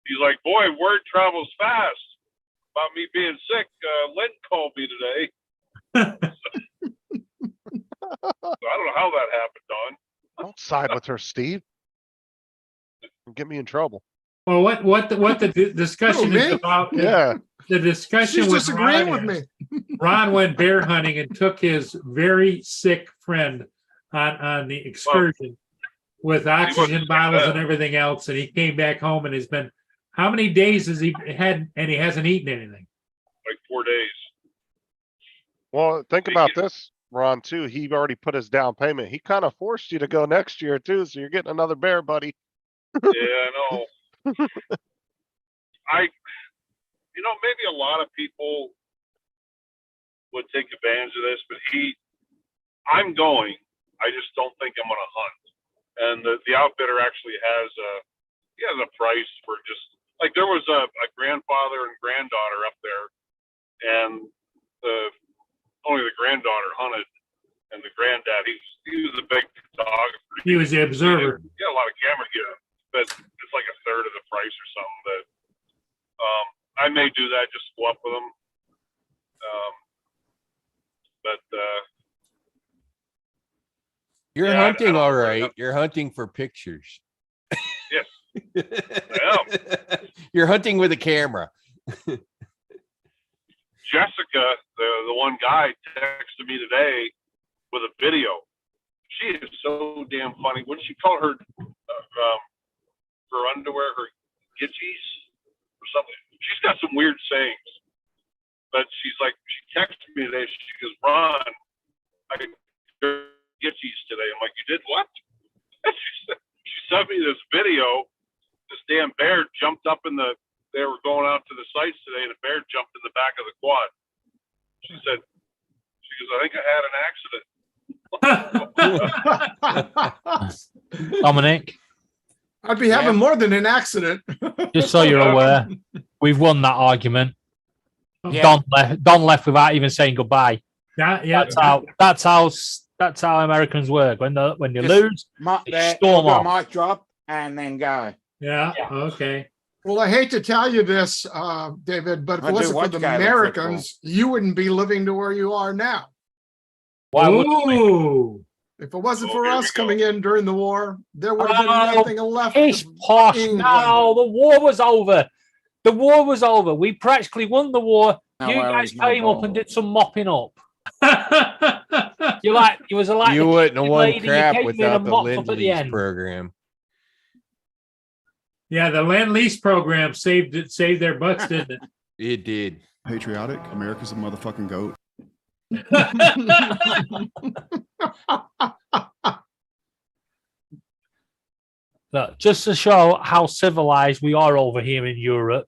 He's like, boy, word travels fast about me being sick. Lynn called me today. So I don't know how that happened, Don. Don't side with her, Steve. Get me in trouble. Well, what the discussion Who, is me? about? Yeah. The discussion She's with disagreeing Ron with is, me. Ron went bear hunting and took his very sick friend on the excursion with oxygen bottles and everything else, and he came back home and has been. How many days has he had? And he hasn't eaten anything. Like 4 days. Well, think about this, Ron, too. He already put his down payment. He kind of forced you to go next year, too. So you're getting another bear, buddy. Yeah, I know. Maybe a lot of people would take advantage of this, but I'm going. I just don't think I'm going to hunt. And the outfitter actually has a price for just like there was a grandfather and granddaughter up there, and only the granddaughter hunted, and the granddad he was a big photographer. He was the observer. He had a lot of camera gear, but it's like a third of the price or something. But I may do that, just go up with them. You're Yeah, hunting all right. You're hunting for pictures. Yes, I am. You're hunting with a camera. Jessica, the one guy, texted me today with a video. She is so damn funny. What did she call her underwear, her gitchies or something? She's got some weird sayings. But she's like, she texted me today. She goes, Ron, I got gitchies today. I'm like, you did what? She sent me this video. This damn bear jumped up they were going out to the sites today, and a bear jumped in the back of the quad. She goes, I think I had an accident. Dominic, I'd be having more than an accident. just so you're aware, we've won that argument. Yeah. Don left without even saying goodbye. Yeah, That's how Americans work. When you lose, they storm off. Mic drop and then go. Yeah. Okay. Well, I hate to tell you this, David, but if I it do wasn't for watch the Gaelic Americans, you wouldn't be living to where you are now. Why would Ooh. If it wasn't for us coming in during the war, there would have been nothing left. Piss of posh. England. No, the war was over. The war was over. We practically won the war. You guys came up and did some mopping up. You was like You the wouldn't have won lady, you crap came in without and the mopped up at the Lend-Lease end. program. Yeah, the Lend-Lease program saved their butts, didn't it? It did. Patriotic. America's a motherfucking goat. Look, just to show how civilized we are over here in Europe,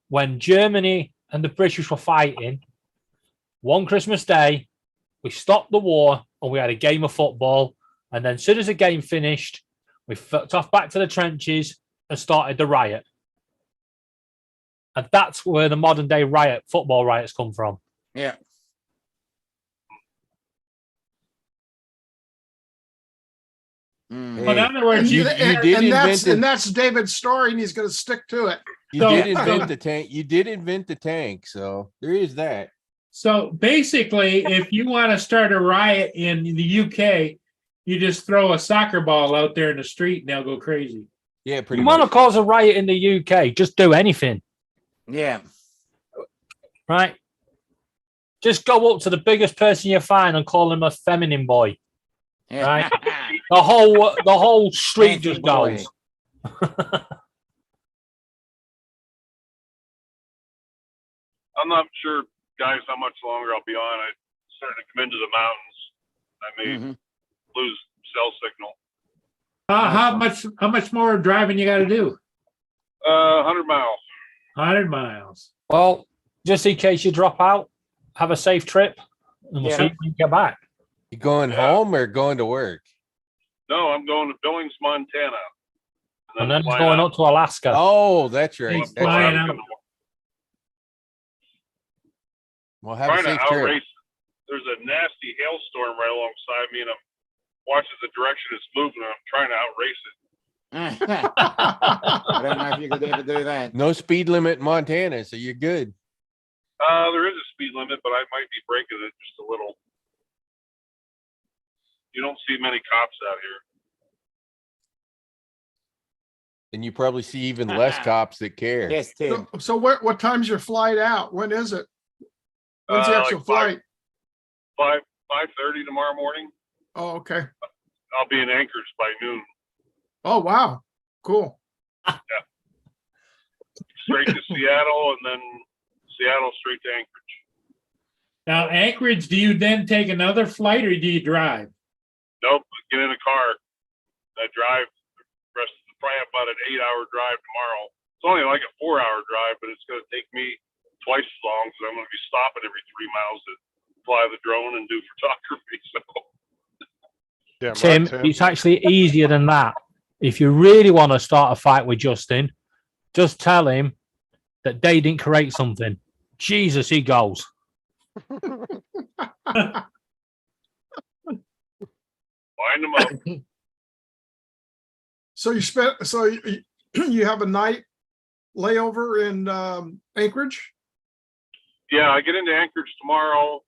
when Germany and the British were fighting, one Christmas Day, we stopped the war and we had a game of football. And then as soon as the game finished, we fucked off back to the trenches and started the riot. And that's where the modern day football riots come from. Yeah. Well, in other words, and that's David's story, and he's going to stick to it. You did invent the tank. You did invent the tank, so there is that. So basically, if you want to start a riot in the UK, you just throw a soccer ball out there in the street and they'll go crazy. Yeah, pretty You much. want to cause a riot in the UK, just do anything. Yeah. Right? Just go up to the biggest person you find and call him a feminine boy. Yeah. Right? The whole street just boy. goes. I'm not sure, guys, how much longer I'll be on. I'm starting to come into the mountains. I may lose cell signal. How much more driving you got to do? 100 miles. 100 miles. Well, just in case you drop out, have a safe trip, and we'll see when you get back. You going home or going to work? No, I'm going to Billings, Montana. And then it's going up to Alaska. Oh, that's right. He's That's flying right. out. Well, have a trying to safe trip. outrace. There's a nasty hailstorm right alongside me, and I'm watching the direction it's moving. And I'm trying to outrace it. I don't know if you could ever do that. No speed limit in Montana, so you're good. There is a speed limit, but I might be breaking it just a little. You don't see many cops out here. And you probably see even less cops that care. Yes, Tim. So what time's your flight out? When is it? When's the actual flight? 5:30 tomorrow morning. Oh, okay. I'll be in Anchorage by noon. Oh, wow. Cool. Yeah. Straight to Seattle, and then Seattle straight to Anchorage. Now, Anchorage, do you then take another flight or do you drive? Nope. Get in a car. I drive. The rest of probably about an 8-hour drive tomorrow. It's only like a 4-hour drive, but it's going to take me twice as long because I'm going to be stopping every 3 miles to fly the drone and do photography. So. Damn Tim, right, Tim. it's actually easier than that. If you really want to start a fight with Justin, just tell him that they didn't create something. Jesus, he goes. Line them up. So you have a night layover in Anchorage? Yeah, I get into Anchorage tomorrow,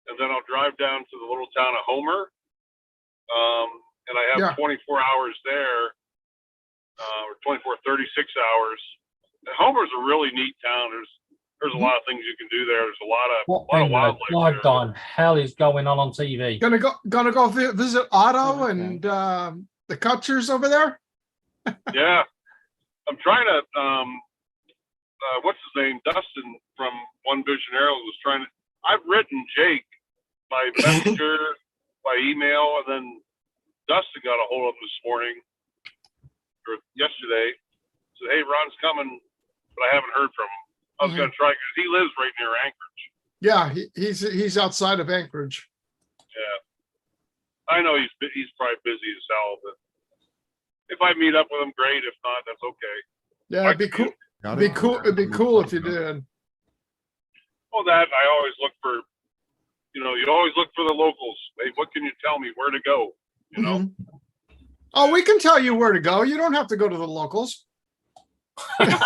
and then I'll drive down to the little town of Homer. And I have 24 hours there, or 36 hours. And Homer's a really neat town. There's a lot of things you can do there. There's a lot of wildlife there. What on hell is going on TV? Gonna go visit Otto and the Kutchers over there? Yeah. I'm trying to, what's his name? Dustin from One Vision Arrows was trying to, I've written Jake by messenger, by email, and then Dustin got a hold of him this morning or yesterday. Said, "Hey, Ron's coming," but I haven't heard from him. I was going to try because he lives right near Anchorage. Yeah, he's outside of Anchorage. Yeah, I know he's probably busy as hell, but if I meet up with him, great. If not, that's okay. Yeah, it'd be cool. It'd be cool if you did. Well, that I always look for. You always look for the locals. Hey, what can you tell me where to go? Oh, we can tell you where to go. You don't have to go to the locals. Yeah,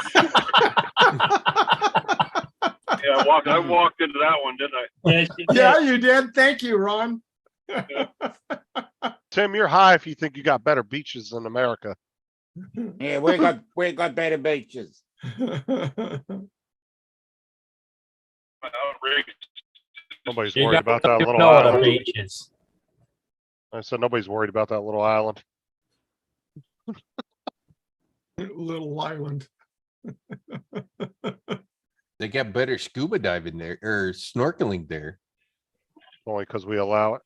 I walked into that one, didn't I? Yeah, you did. Thank you, Ron. Tim, you're high if you think you got better beaches than America. Yeah, we got better beaches. Nobody's You worried don't about that even little know what a island. beach is. I said nobody's worried about that little island. Little island. They got better scuba diving there or snorkeling there. Only because we allow it.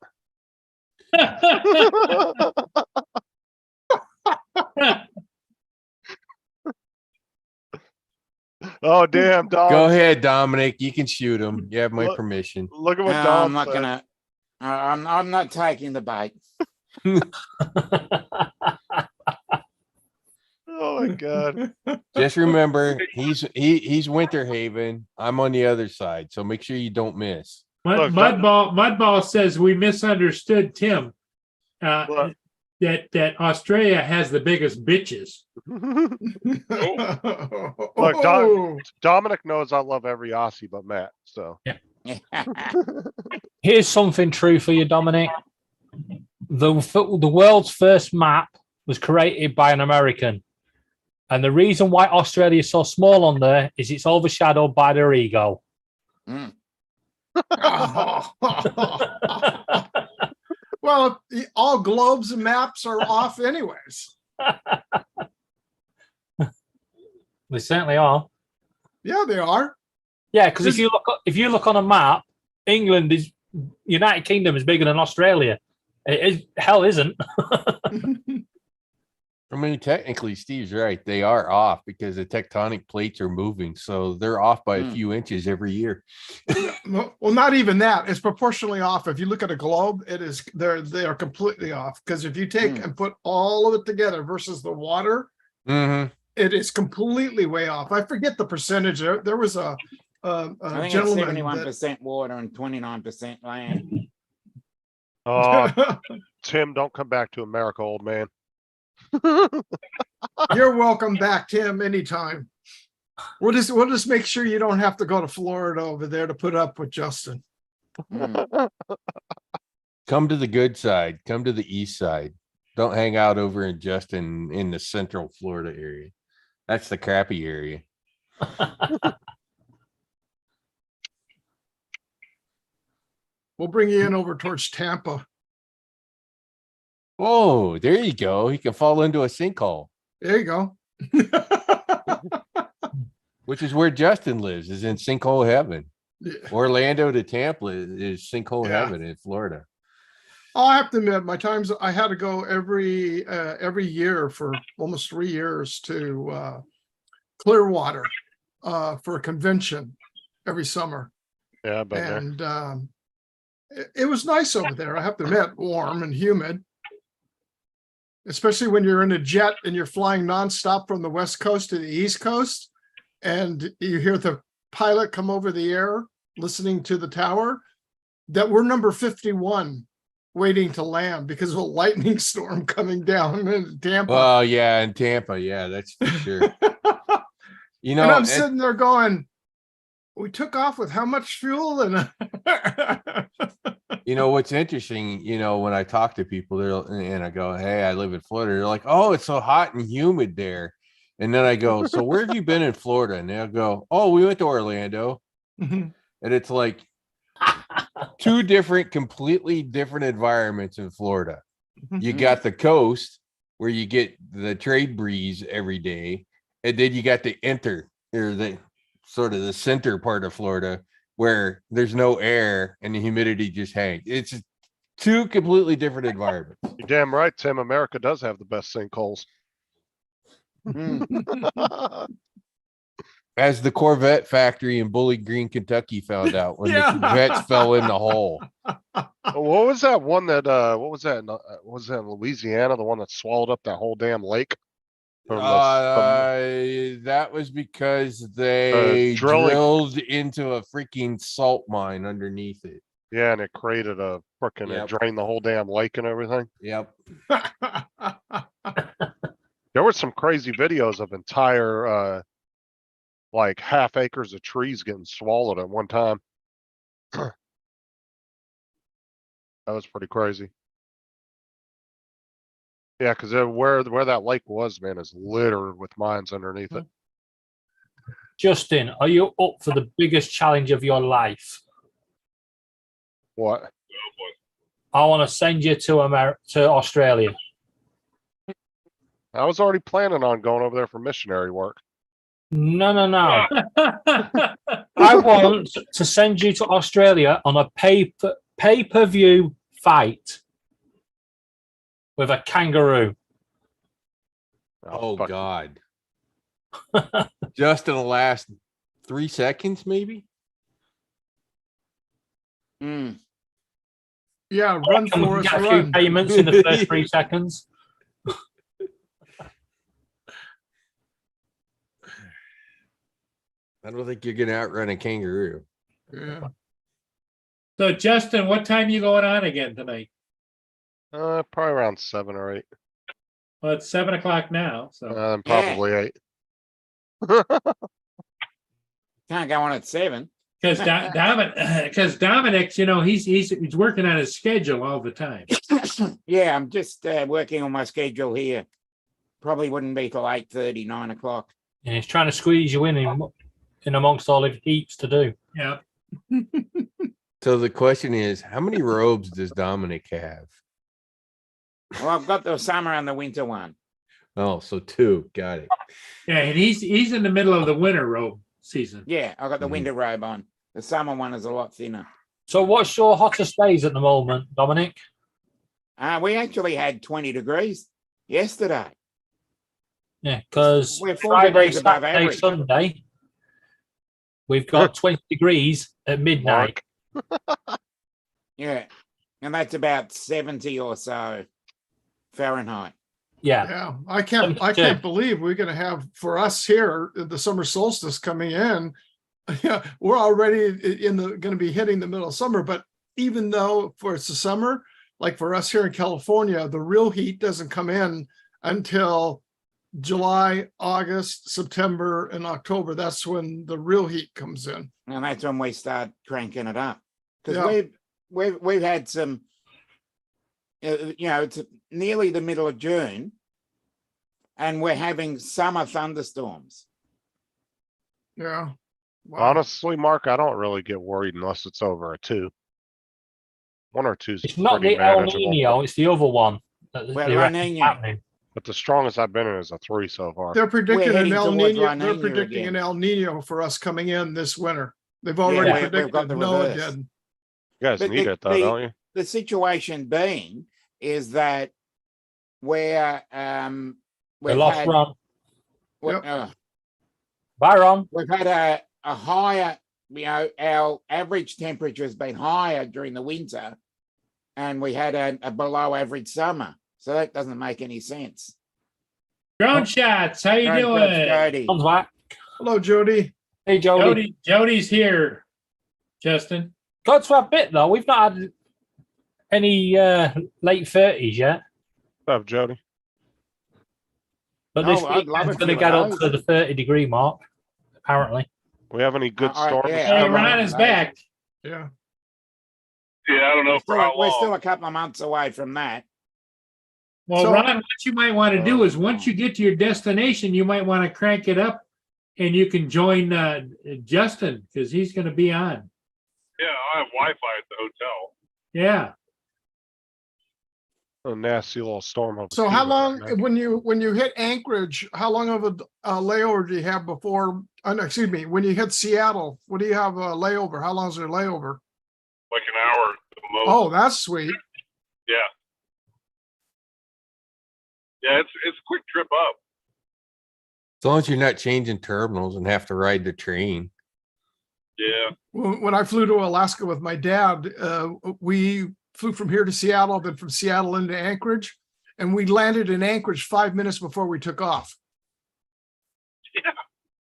Oh, damn, Dom. Go ahead, Dominic. You can shoot him. You have my permission. Look at what No, Dom I'm not said. gonna. I'm not taking the bait. Oh my god. Just remember, he's Winter Haven. I'm on the other side, so make sure you don't miss. Mudball says we misunderstood Tim. That Australia has the biggest bitches. Look, Dominic knows I love every Aussie but Matt. So Here's something true for you, Dominic. The world's first map was created by an American. And the reason why Australia is so small on there is it's overshadowed by their ego. Well, all globes and maps are off anyways. They certainly are. Yeah, they are. Yeah, because if you look on a map, United Kingdom is bigger than Australia. Hell isn't. I mean, technically, Steve's right. They are off because the tectonic plates are moving. So they're off by a few inches every year. Well, not even that. It's proportionally off. If you look at a globe, they are completely off. Because if you take and put all of it together versus the water, it is completely way off. I forget the percentage. There was a I think it's gentleman. 71% water and 29% land. Oh, Tim, don't come back to America, old man. You're welcome back, Tim, anytime. We'll just make sure you don't have to go to Florida over there to put up with Justin. Come to the good side. Come to the east side. Don't hang out over in Justin in the central Florida area. That's the crappy area. We'll bring you in over towards Tampa. Oh, there you go. He can fall into a sinkhole, There you go. which is where Justin lives, is in sinkhole heaven. Yeah. Orlando to Tampa is sinkhole Yeah. heaven in Florida. I'll have to admit, my times I had to go every year for almost 3 years to Clearwater for a convention every summer. Yeah, but And it was nice over there. I have to admit, warm and humid, especially when you're in a jet and you're flying nonstop from the West Coast to the East Coast, and you hear the pilot come over the air listening to the tower that we're number 51 waiting to land because of a lightning storm coming down in Tampa. Oh yeah, in Tampa. Yeah, that's for sure. You know, and I'm and- sitting there going, we took off with how much fuel? And you know what's interesting, you know, when I talk to people there and I go, hey, I live in Florida, they're like, oh, it's so hot and humid there. And then I go, so where have you been in Florida? And they'll go, oh, we went to Orlando. And it's like two different, completely different environments in Florida. You got the coast where you get the trade breeze every day, and then you got the sort of the center part of Florida where there's no air and the humidity just hangs. It's two completely different environments. you're damn right, Tim. America does have the best sinkholes. As the Corvette factory in Bowling Green, Kentucky found out when Yeah. the Corvettes fell in the hole. What was that one that what was that? Was that in Louisiana? The one that swallowed up that whole damn lake? From That was because they drilling. drilled into a freaking salt mine underneath it. Yeah, and it created a frickin' Yep. it drained the whole damn lake and everything. Yep. There were some crazy videos of entire like half acres of trees getting swallowed at one time. That was pretty crazy. Yeah, because where that lake was, man, is littered with mines underneath it. Justin, are you up for the biggest challenge of your life? What? I want to send you to Australia. I was already planning on going over there for missionary work. No. I want to send you to Australia on a pay-per-view fight with a kangaroo. Oh God. Just in the last 3 seconds, maybe? Yeah, run, Can we Forrest, get a few run. payments in the first 3 seconds? I don't think you're gonna outrun a kangaroo. Yeah. So Justin, what time you going on again tonight? Probably around 7 or 8. Well, it's 7 o'clock now, so Probably 8. Can't go on at 7. because Dominic's, you know, he's working on his schedule all the time. Yeah, I'm just working on my schedule here. Probably wouldn't be till 8:30, 9 o'clock. And he's trying to squeeze you in amongst all the heaps to do. Yeah. So the question is, how many robes does Dominic have? Well, I've got the summer and the winter one. Oh, so 2. Got it. Yeah, and he's in the middle of the winter robe season. Yeah, I've got the winter robe on. The summer one is a lot thinner. So what's your hottest days at the moment, Dominic? We actually had 20 degrees yesterday. Yeah, because We're 4 Friday, degrees above Saturday, average. Sunday, we've got 20 degrees at midnight. Yeah, and that's about 70 or so Fahrenheit. Yeah. I can't believe we're gonna have, for us here, the summer solstice coming in Yeah, we're already in the going to be hitting the middle of summer, but even though for it's the summer, like for us here in California, the real heat doesn't come in until July, August, September, and October. That's when the real heat comes in. And that's when we start cranking it up. Because Yeah. we've had some, it's nearly the middle of June, and we're having summer thunderstorms. Yeah. Wow. Honestly, Mark, I don't really get worried unless it's over a 2. 1 or 2's It's not pretty the El manageable. Nino, it's the other one. Well, They La reckon Nina. happening. But the strongest I've been in is a 3 so far. They're predicting heading an El towards Nino. La They're Nina predicting again. an El Nino for us coming in this winter. They've already we've got predicted. the No, it reverse. didn't. You guys But need it though, don't you? The situation being is that we're We lost had, Ron. we- Bye, Ron. we've had a higher, our average temperature has been higher during the winter, and we had a below average summer. So that doesn't make any sense. Drone shots. How you Drone doing? shots, Jody. Ron's back. Hello, Jody. Hey, Jody. Jody's here. Justin. Got to a bit though. We've not had any late 30s yet, What's up, Jody? but Oh, this I'd love weekend's a going to few get of up those. to the 30-degree mark. Apparently, We have any good All right, storms? yeah. Hey, I'm Ron on is those. back. Yeah. Yeah, I don't know for how We're long. still a couple of months away from that. Well, So- Ron, what you might want to do is once you get to your destination, you might want to crank it up and you can join Justin because he's going to be on. Yeah, I have Wi-Fi at the hotel. Yeah. A nasty little storm. over So how Cuba long, right now. when you hit Anchorage, how long of a layover do you have before, no, excuse me, when you hit Seattle, what do you have a layover? How long is your layover? Like an hour at the most. Oh, that's sweet. Yeah. Yeah, it's a quick trip up. As long as you're not changing terminals and have to ride the train. Yeah. When I flew to Alaska with my dad, we flew from here to Seattle, then from Seattle into Anchorage, and we landed in Anchorage 5 minutes before we took off.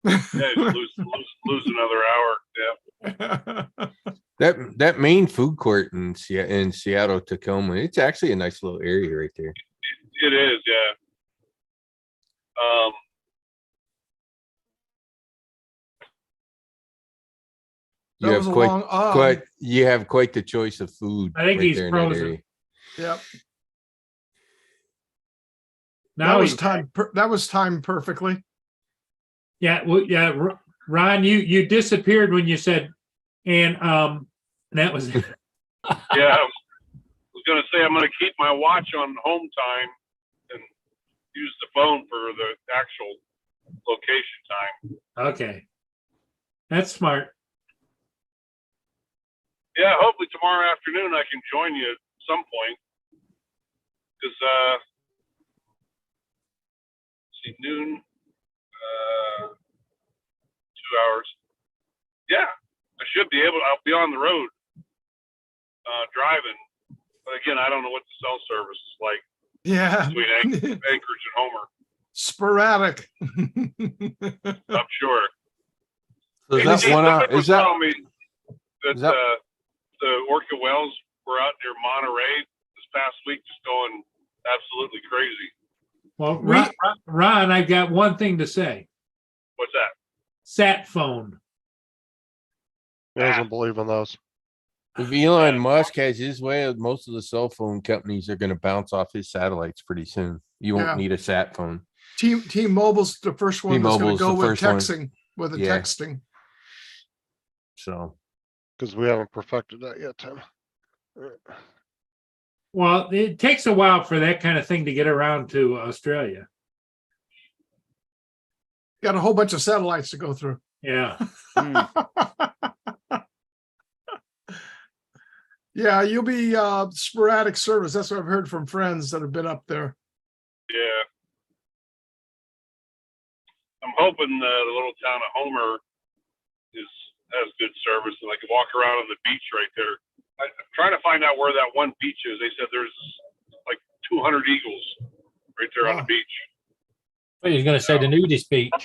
Yeah, you lose another hour. Yeah. That main food court in Seattle, Tacoma, it's actually a nice little area right there. It is, yeah. You That have was a quite, long, you have quite the choice of food. I think right he's there in that frozen. area. Yep. Now That was timed perfectly. Yeah. Well, yeah. Ron, you disappeared when you said, and that was Yeah, I was going to say I'm going to keep my watch on home time and use the phone for the actual location time. okay. That's smart. Yeah, hopefully tomorrow afternoon I can join you at some point. Because, see, noon, 2 hours. Yeah, I should be able. I'll be on the road driving. But again, I don't know what the cell service is like Yeah. between Anchorage and Homer. Sporadic. I'm sure. So is Hey, that Steve, one somebody out? was Is that telling me that is that- the Orca Wells were out near Monterey this past week, just going absolutely crazy. Well, Ron, I've got one thing to say. What's that? Sat phone. He doesn't believe in those. if Elon Musk has his way, most of the cell phone companies are going to bounce off his satellites pretty soon. You won't Yeah. need a sat phone. T-Mobile's the first one that's going to T-Mobile's go the with first one. texting, with the Yeah. texting. So Because we haven't perfected that yet, Tim. Well, it takes a while for that kind of thing to get around to Australia. Got a whole bunch of satellites to go through. Yeah. Yeah, you'll be sporadic service. That's what I've heard from friends that have been up there. Yeah. I'm hoping the little town of Homer has good service and I can walk around on the beach right there. I'm trying to find out where that one beach is. They said there's like 200 eagles right there on the beach. I thought you was going to say the nudist beach. If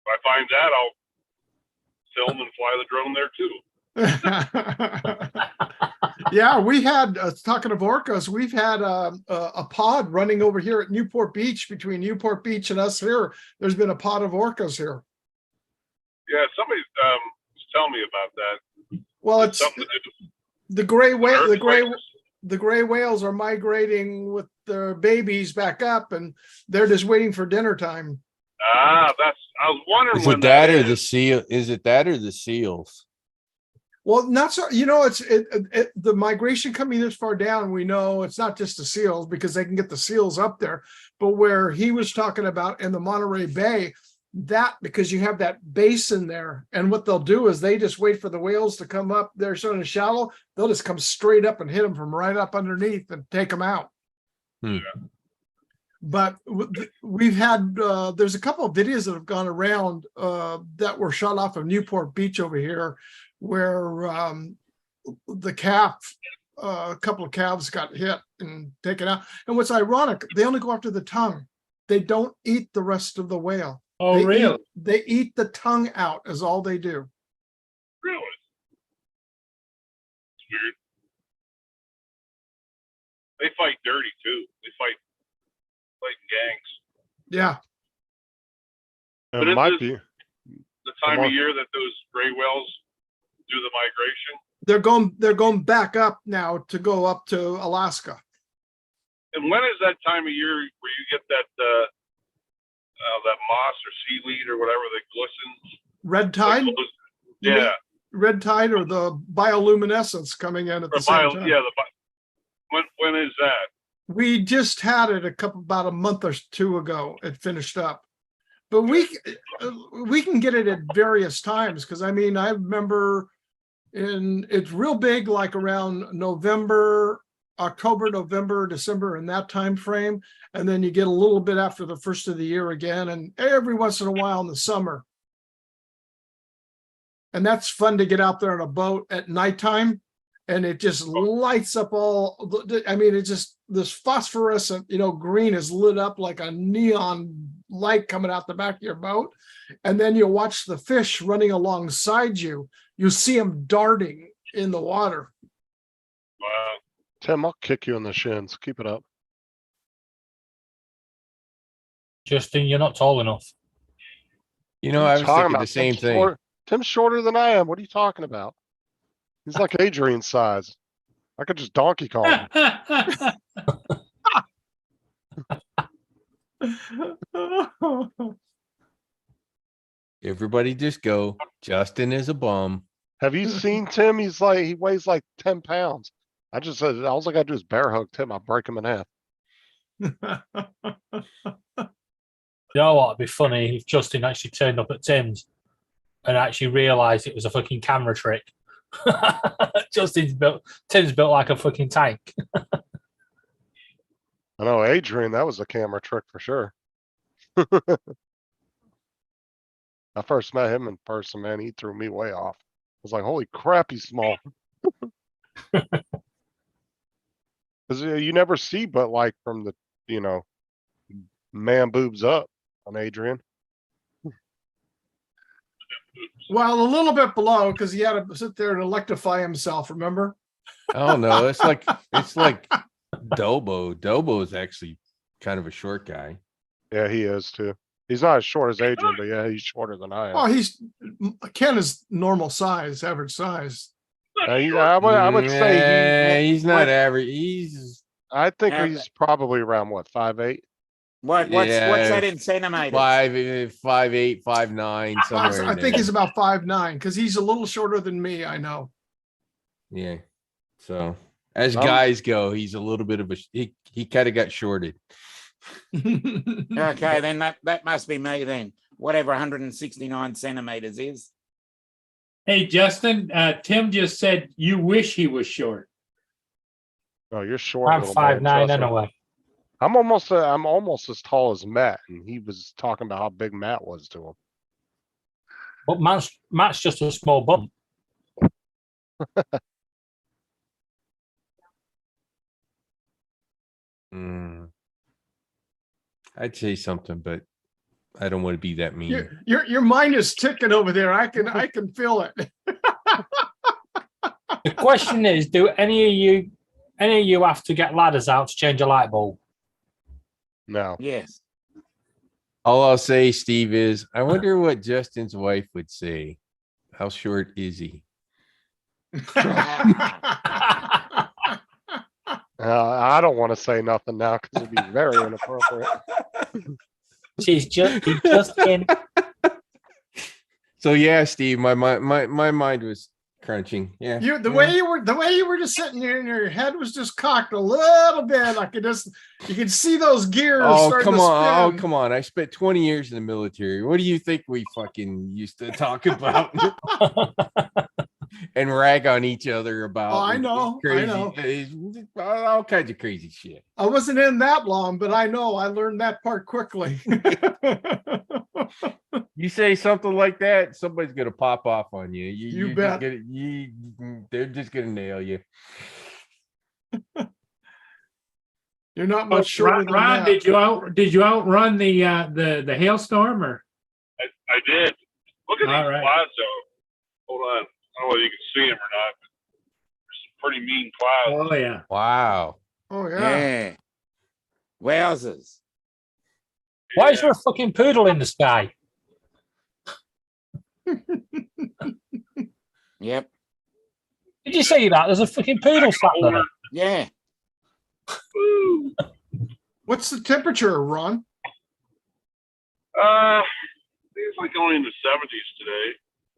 I find that, I'll film and fly the drone there too. Yeah, we had, talking of orcas, we've had a pod running over here at Newport Beach, between Newport Beach and us here. There's been a pod of orcas here. Yeah, somebody was telling me about that. Well, it's Something to do. the gray whale, the gray whales are migrating with their babies back up, and they're just waiting for dinner time. I was wondering Is when it that or is. the seal? Is it that or the seals? Well, not so, it's the migration coming this far down. We know it's not just the seals, because they can get the seals up there, but where he was talking about in the Monterey Bay, that because you have that basin there, and what they'll do is they just wait for the whales to come up. They're sort of shallow. They'll just come straight up and hit them from right up underneath and take them out. But we've had, there's a couple of videos that have gone around that were shot off of Newport Beach over here, where the calf, a couple of calves got hit and taken out. And what's ironic, they only go after the tongue. They don't eat the rest of the whale. Oh, really? They eat the tongue out, is all they do. Really? It's weird. They fight dirty too. They fight in gangs. Yeah. But It might is be. the time of year that those gray whales do the migration. They're going back up now to go up to Alaska. And when is that time of year where you get that moss or seaweed or whatever that glistens? Red tide? You mean Yeah. red tide or the bioluminescence coming in at the same time? Yeah. When is that? We just had it about a month or two ago. It finished up, but we can get it at various times. Because I mean, I remember it's real big, like around October, November, December, in that time frame, and then you get a little bit after the first of the year again, and every once in a while in the summer. And that's fun to get out there on a boat at nighttime, and it just lights up it's just this phosphorescent, green is lit up like a neon light coming out the back of your boat. And then you watch the fish running alongside you. You see them darting in the water. Wow. Tim, I'll kick you in the shins. Keep it up. Justin, you're not tall enough. I was Talking thinking about the same Tim's thing. Tim's shorter than I am. What are you talking about? He's like Adrian's size. I could just Donkey Kong him. Everybody just go. Justin is a bum. Have you seen Tim? He weighs like 10 pounds. I just said, all I gotta do is bear hug Tim. I'll break him in half. You know what? It'd be funny if Justin actually turned up at Tim's and actually realised it was a fucking camera trick. Tim's built like a fucking tank. I know, Adrian, that was a camera trick for sure. I first met him in person, man. He threw me way off. I was like, holy crap, he's small. Because you never see but like from the, man boobs up on Adrian. Well, a little bit below, because he had to sit there and electrify himself, remember? I don't know. It's like Dobo. Dobo is actually kind of a short guy. Yeah, he is too. He's not as short as Adrian, but yeah, he's shorter than I am. Oh, Ken is normal size, average size. I would say he's not average. I think he's probably around 5'8". What's that in centimeters? 5'8", 5'9", somewhere. I think he's about 5'9", because he's a little shorter than me. I know. Yeah. So as guys go, he's a little bit of he kind of got shorted. Okay, then that must be me then. Whatever 169 centimeters is. Hey, Justin, Tim just said you wish he was short. Oh, you're short. I'm 5'9" anyway. I'm almost as tall as Matt, and he was talking about how big Matt was to him. But Matt's just a small bump. I'd say something, but I don't want to be that mean. Your mind is ticking over there. I can feel it. The question is, do any of you have to get ladders out to change a light bulb? No. Yes. All I'll say, Steve, is I wonder what Justin's wife would say. How short is he? I don't want to say nothing now because it'd be very inappropriate. He's just in. So yeah, Steve, my mind was crunching. Yeah. The way you were just sitting there and your head was just cocked a little bit. You could see those gears. Oh, starting come to on. spin. Oh, come on. I spent 20 years in the military. What do you think we fucking used to talk about? And rag on each other about. Oh, I know. All kinds of crazy shit. I wasn't in that long, but I know I learned that part quickly. You say something like that, somebody's gonna pop off on you. You bet. They're just gonna nail you. You're not much shorter than Ron, that. did you outrun the hailstorm or? I did. Look at All these right. clouds, though. Hold on. I don't know whether you can see them or not, but there's some pretty mean clouds. Oh yeah. Wow. Oh yeah. Yeah. Wowzers. Why is there a fucking poodle in the sky? Yep. Did you see that? There's a fucking poodle sat there. Yeah. What's the temperature, Ron? I think it's like only in the 70s today.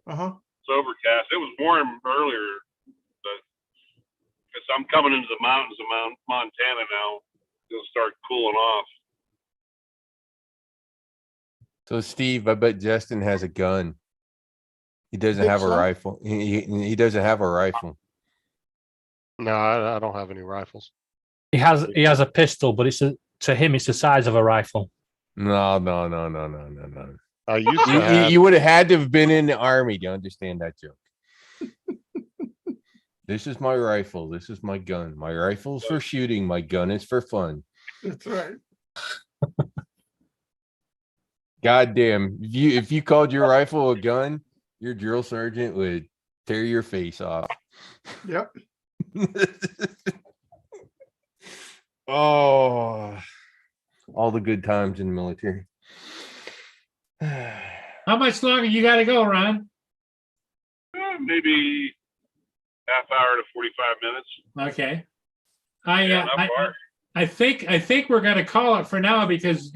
Uh-huh. It's overcast. It was warm earlier, but because I'm coming into the mountains of Montana now, it'll start cooling off. So Steve, I bet Justin has a gun. He doesn't Think have a so? rifle. He doesn't have a rifle. No, I don't have any rifles. He has a pistol, but to him it's the size of a rifle. No. I used to have. You would have had to have been in the army to understand that joke. This is my rifle. This is my gun. My rifle's for shooting. My gun is for fun. That's right. God damn. If you called your rifle a gun, your drill sergeant would tear your face off. Yep. Oh, all the good times in the military. How much longer you got to go, Ron? Maybe half hour to 45 minutes. Okay. Yeah, not far. I think we're going to call it for now because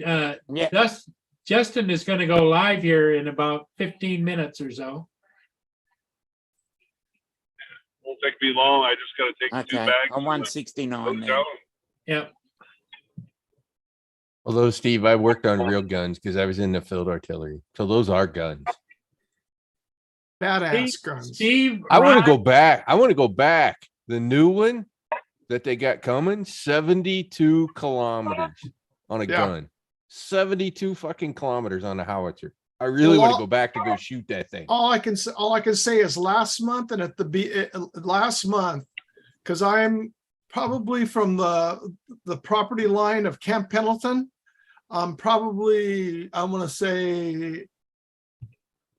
Justin is going to go live here in about 15 minutes or so. Won't take me long. I just got to take the 2 Okay. bags. I'm 169 now. Yep. Although, Steve, I worked on real guns because I was in the field artillery. So those are guns. Badass guns. Steve, I want to Ron- go back. I want to go back. The new one that they got coming, 72 kilometers on a gun. 72 fucking kilometers on a howitzer. I really want to go back to go shoot that thing. All I can say is last month and last month, because I'm probably from the property line of Camp Pendleton. I'm want to say,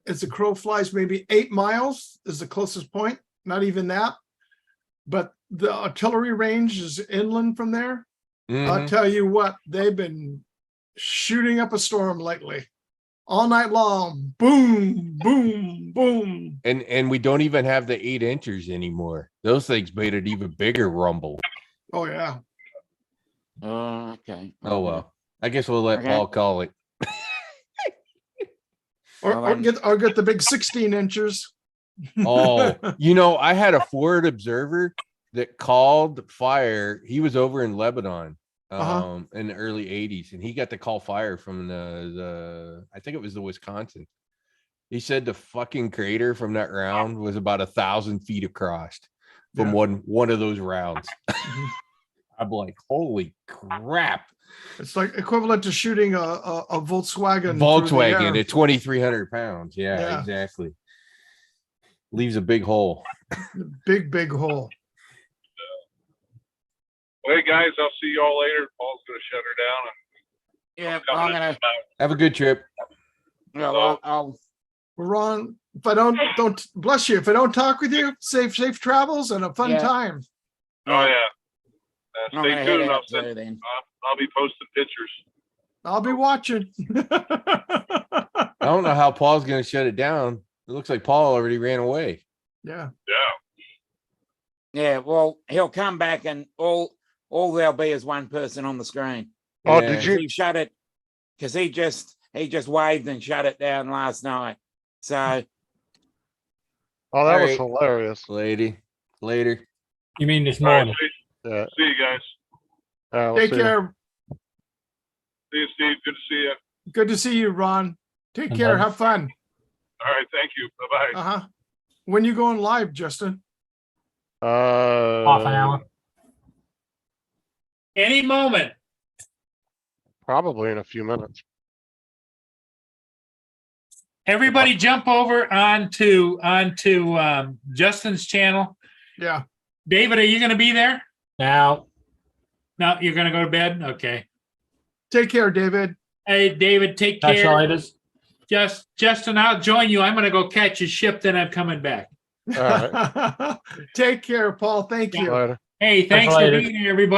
as the crow flies, maybe 8 miles is the closest point. Not even that. But the artillery range is inland from there. I'll tell you what, they've been shooting up a storm lately. All night long. Boom, boom, boom. And we don't even have the 8 inchers anymore. Those things made it even bigger rumble. Oh, yeah. Oh, okay. Oh, well. I guess we'll let Paul call it. Or get the big 16 inches. Oh, I had a forward observer that called fire. He was over in Lebanon in the early 80s, and he got to call fire from the I think it was the Wisconsin. He said the fucking crater from that round was about 1,000 feet across from one of those rounds. I'm like, holy crap. It's like equivalent to shooting a Volkswagen. Volkswagen at 2,300 pounds. Yeah, exactly. Leaves a big hole. Big hole. Well, hey guys, I'll see you all later. Paul's going to shut her down. Yeah, I'm gonna Have a good trip. Well, I'll Ron, if I don't bless you, if I don't talk with you, safe travels and a fun Yeah. time. Oh yeah. I'm Stay gonna head tuned. out too then. I'll be posting pictures. I'll be watching. I don't know how Paul's gonna shut it down. It looks like Paul already ran away. Yeah. Yeah. Yeah, well, he'll come back and all there'll be is one person on the screen. Oh, Yeah. did you? He shut it because he just waved and shut it down last night. So Oh, that was Alright. hilarious. Later. You mean this All right. morning? Yeah. See you guys. We'll Take see ya. care. See you, Steve. Good to see you. Good to see you, Ron. Take And care. then- Have fun. All right. Thank you. Bye bye. Uh-huh. When you going live, Justin? Half an hour. Any moment. Probably in a few minutes. Everybody jump over onto Justin's channel. Yeah. David, are you going to be there? Now, No, you're going to go to bed? Okay. Take care, David. Hey, David, take catch you care. later. Justin, I'll join you. I'm going to go catch a ship, then I'm coming back. All right. Take care, Paul. Thank you. Later. Hey, thanks for later. being here, everybody.